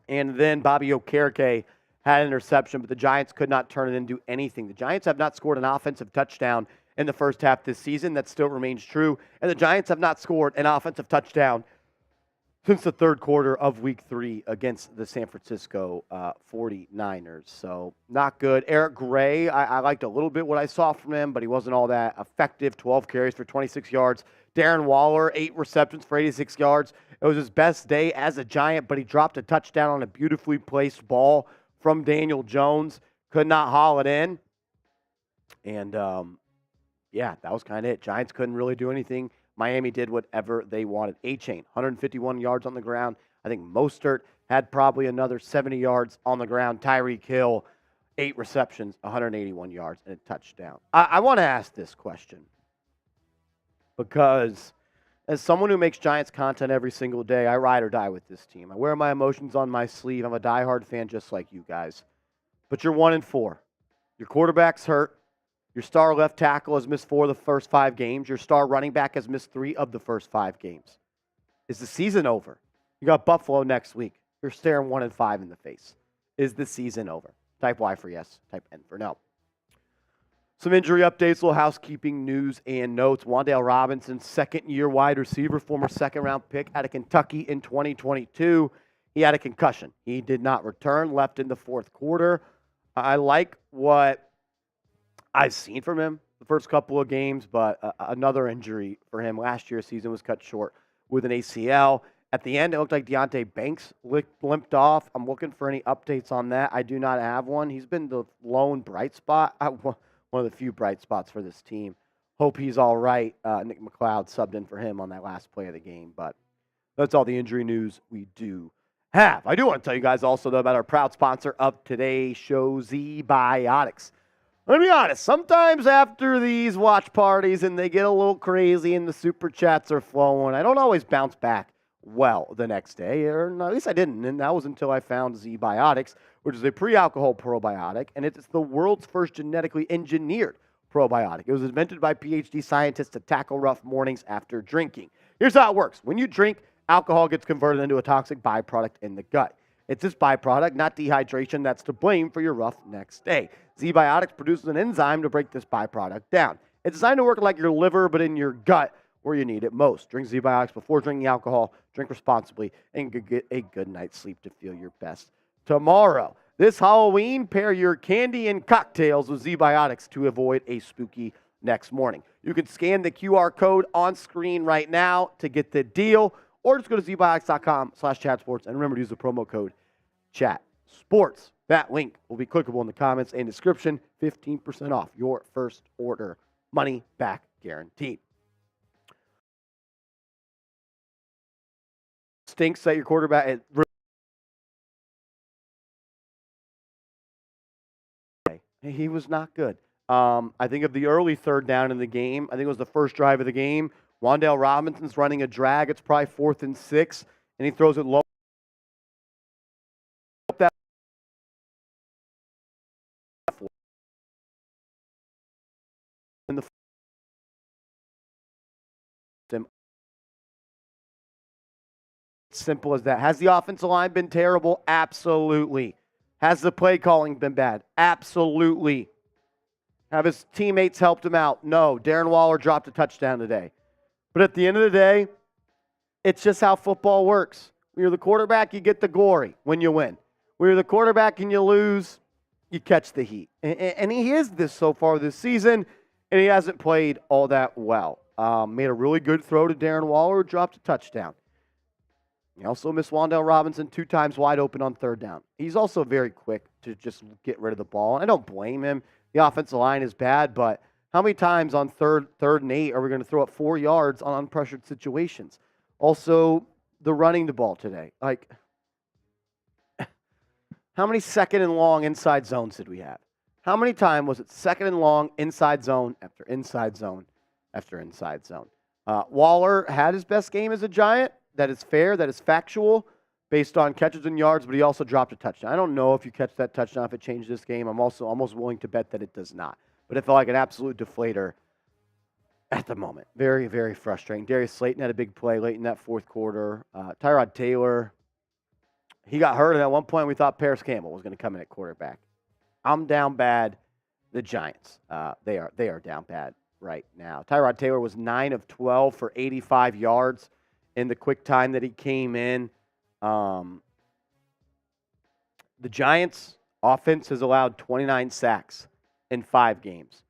And then Bobby Okereke had an interception, but the Giants could not turn it into anything. The Giants have not scored an offensive touchdown in the first half this season. That still remains true. And the Giants have not scored an offensive touchdown since the third quarter of Week 3 against the San Francisco 49ers. So not good. Eric Gray, I liked a little bit what I saw from him, but he wasn't all that effective. 12 carries for 26 yards. Darren Waller, 8 receptions for 86 yards. It was his best day as a Giant, but he dropped a touchdown on a beautifully placed ball from Daniel Jones. Could not haul it in. And, that was kind of it. Giants couldn't really do anything. Miami did whatever they wanted. Achane, 151 yards on the ground. I think Mostert had probably another 70 yards on the ground. Tyreek Hill, 8 receptions, 181 yards, and a touchdown. I want to ask this question because as someone who makes Giants content every single day, I ride or die with this team. I wear my emotions on my sleeve. I'm a diehard fan just like you guys. But you're 1-4. Your quarterback's hurt. Your star left tackle has missed 4 of the first 5 games. Your star running back has missed 3 of the first 5 games. Is the season over? You got Buffalo next week. You're staring 1-5 in the face. Is the season over? Type Y for yes. Type N for no. Some injury updates, little housekeeping news and notes. Wan'Dale Robinson, second-year wide receiver, former second-round pick out of Kentucky in 2022. He had a concussion. He did not return, left in the fourth quarter. I like what I've seen from him the first couple of games, but another injury for him. Last year's season was cut short with an ACL. At the end, it looked like Deonte Banks limped off. I'm looking for any updates on that. I do not have one. He's been the lone bright spot. One of the few bright spots for this team. Hope he's all right. Nick McLeod subbed in for him on that last play of the game, but that's all the injury news we do have. I do want to tell you guys also, though, about our proud sponsor of today's show, Z-Biotics. Let me be honest, sometimes after these watch parties and they get a little crazy and the super chats are flowing, I don't always bounce back well the next day, or at least I didn't, and that was until I found Z-Biotics, which is a pre-alcohol probiotic, and it's the world's first genetically engineered probiotic. It was invented by PhD scientists to tackle rough mornings after drinking. Here's how it works. When you drink, alcohol gets converted into a toxic byproduct in the gut. It's this byproduct, not dehydration, that's to blame for your rough next day. Z-Biotics produces an enzyme to break this byproduct down. It's designed to work like your liver, but in your gut, where you need it most. Drink Z-Biotics before drinking alcohol, drink responsibly, and get a good night's sleep to feel your best tomorrow. This Halloween, pair your candy and cocktails with Z-Biotics to avoid a spooky next morning. You can scan the QR code on screen right now to get the deal, or just go to zbiotics.com/chatsports and remember to use the promo code CHATSPORTS. That link will be clickable in the comments and description. 15% off your first order Money back guaranteed. Stinks that your quarterback. He was not good. I think of the early third down in the game. I think it was the first drive of the game. Wan'Dale Robinson's running a drag. It's probably 4th and 6, and he throws it low. In the simple as that. Has the offensive line been terrible? Absolutely. Has the play calling been bad? Absolutely. Have his teammates helped him out? No. Darren Waller dropped a touchdown today. But at the end of the day, it's just how football works. When you're the quarterback, you get the glory when you win. When you're the quarterback and you lose, you catch the heat. And he is this so far this season, and he hasn't played all that well. Made a really good throw to Darren Waller, dropped a touchdown. He also missed Wan'Dale Robinson 2 times wide open on third down. He's also very quick to just get rid of the ball. I don't blame him. The offensive line is bad, but how many times on third and 8 are we going to throw up 4 yards on unpressured situations? Also, the running the ball today. Like, how many second and long inside zones did we have? How many times was it second and long inside zone after inside zone after inside zone? Waller had his best game as a Giant. That is fair. That is factual based on catches and yards, but he also dropped a touchdown. I don't know if you catch that touchdown, if it changed this game. I'm also almost willing to bet that it does not. But it felt like an absolute deflator at the moment. Very, very frustrating. Darius Slayton had a big play late in that fourth quarter. Tyrod Taylor, he got hurt, and at one point we thought Paris Campbell was going to come in at quarterback. I'm down bad. The Giants, they are down bad right now. Tyrod Taylor was 9 of 12 for 85 yards in the quick time that he came in. The Giants' offense has allowed 29 sacks in 5 games,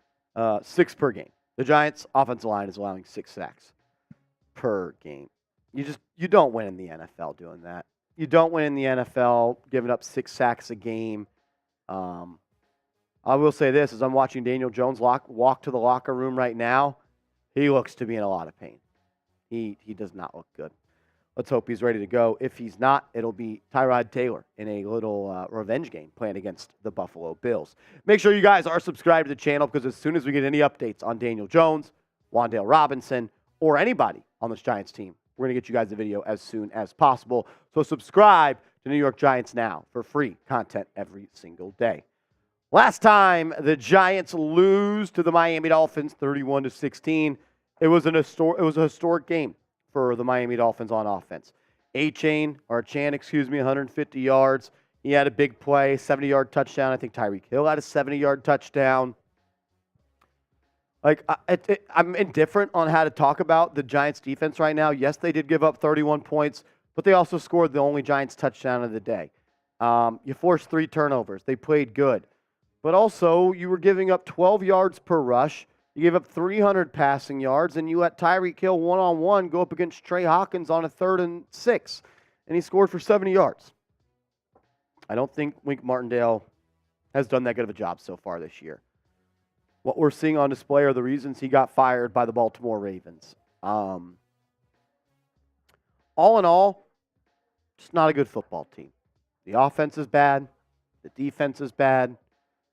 6 per game. The Giants' offensive line is allowing 6 sacks per game. You don't win in the NFL doing that. You don't win in the NFL giving up 6 sacks a game. I will say this, as I'm watching Daniel Jones walk to the locker room right now, he looks to be in a lot of pain. He does not look good. Let's hope he's ready to go. If he's not, it'll be Tyrod Taylor in a little revenge game playing against the Buffalo Bills. Make sure you guys are subscribed to the channel, because as soon as we get any updates on Daniel Jones, Wan'Dale Robinson, or anybody on this Giants team, we're going to get you guys a video as soon as possible. So subscribe to New York Giants Now for free content every single day. Last time the Giants lose to the Miami Dolphins 31-16, it was a historic game for the Miami Dolphins on offense. Chan, 150 yards. He had a big play, 70-yard touchdown. I think Tyreek Hill had a 70-yard touchdown. I'm indifferent on how to talk about the Giants defense right now. Yes, they did give up 31 points, but they also scored the only Giants touchdown of the day. You forced 3 turnovers. They played good. But also, you were giving up 12 yards per rush. You gave up 300 passing yards, and you let Tyreek Hill one-on-one go up against Trey Hawkins on a 3rd and 6, and he scored for 70 yards. I don't think Wink Martindale has done that good of a job so far this year. What we're seeing on display are the reasons he got fired by the Baltimore Ravens. All in all, just not a good football team. The offense is bad. The defense is bad.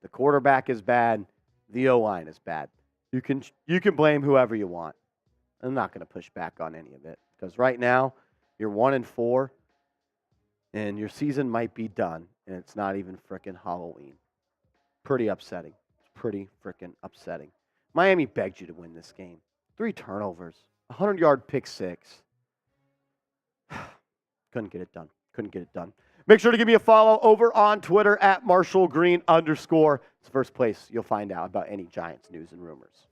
The quarterback is bad. The O-line is bad. You can blame whoever you want. I'm not going to push back on any of it, because right now you're 1-4, and your season might be done, and it's not even frickin' Halloween. Pretty upsetting. Pretty frickin' upsetting. Miami begged you to win this game. 3 turnovers, 100-yard pick 6. Couldn't get it done. Make sure to give me a follow over on Twitter at @MarshallGreen_. It's the first place you'll find out about any Giants news and rumors.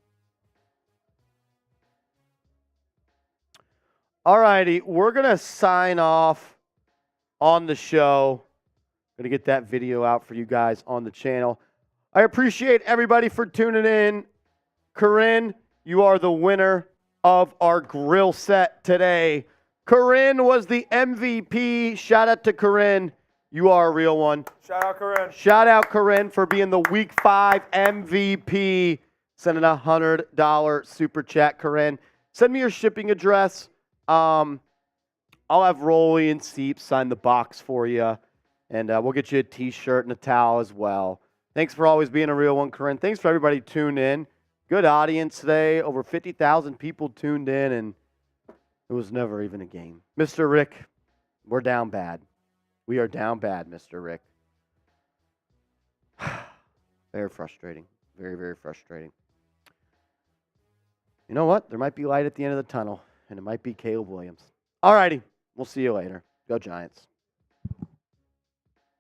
All righty, we're going to sign off on the show. Going to get that video out for you guys on the channel. I appreciate everybody for tuning in. Corinne, you are the winner of our grill set today. Corinne was the MVP. Shout out to Corinne. You are a real one. Shout out, Corinne. Shout out, Corinne, for being the Week 5 MVP. sending a $100 super chat. Corinne, send me your shipping address. I'll have Rolly and Seep sign the box for you, and we'll get you a T-shirt and a towel as well. Thanks for always being a real one, Corinne. Thanks for everybody tuned in. Good audience today. Over 50,000 people tuned in, and it was never even a game. Mr. Rick, we're down bad. We are down bad, Mr. Rick. Very frustrating. Very, very frustrating. You know what? There might be light at the end of the tunnel, and it might be Caleb Williams. All righty. We'll see you later. Go Giants.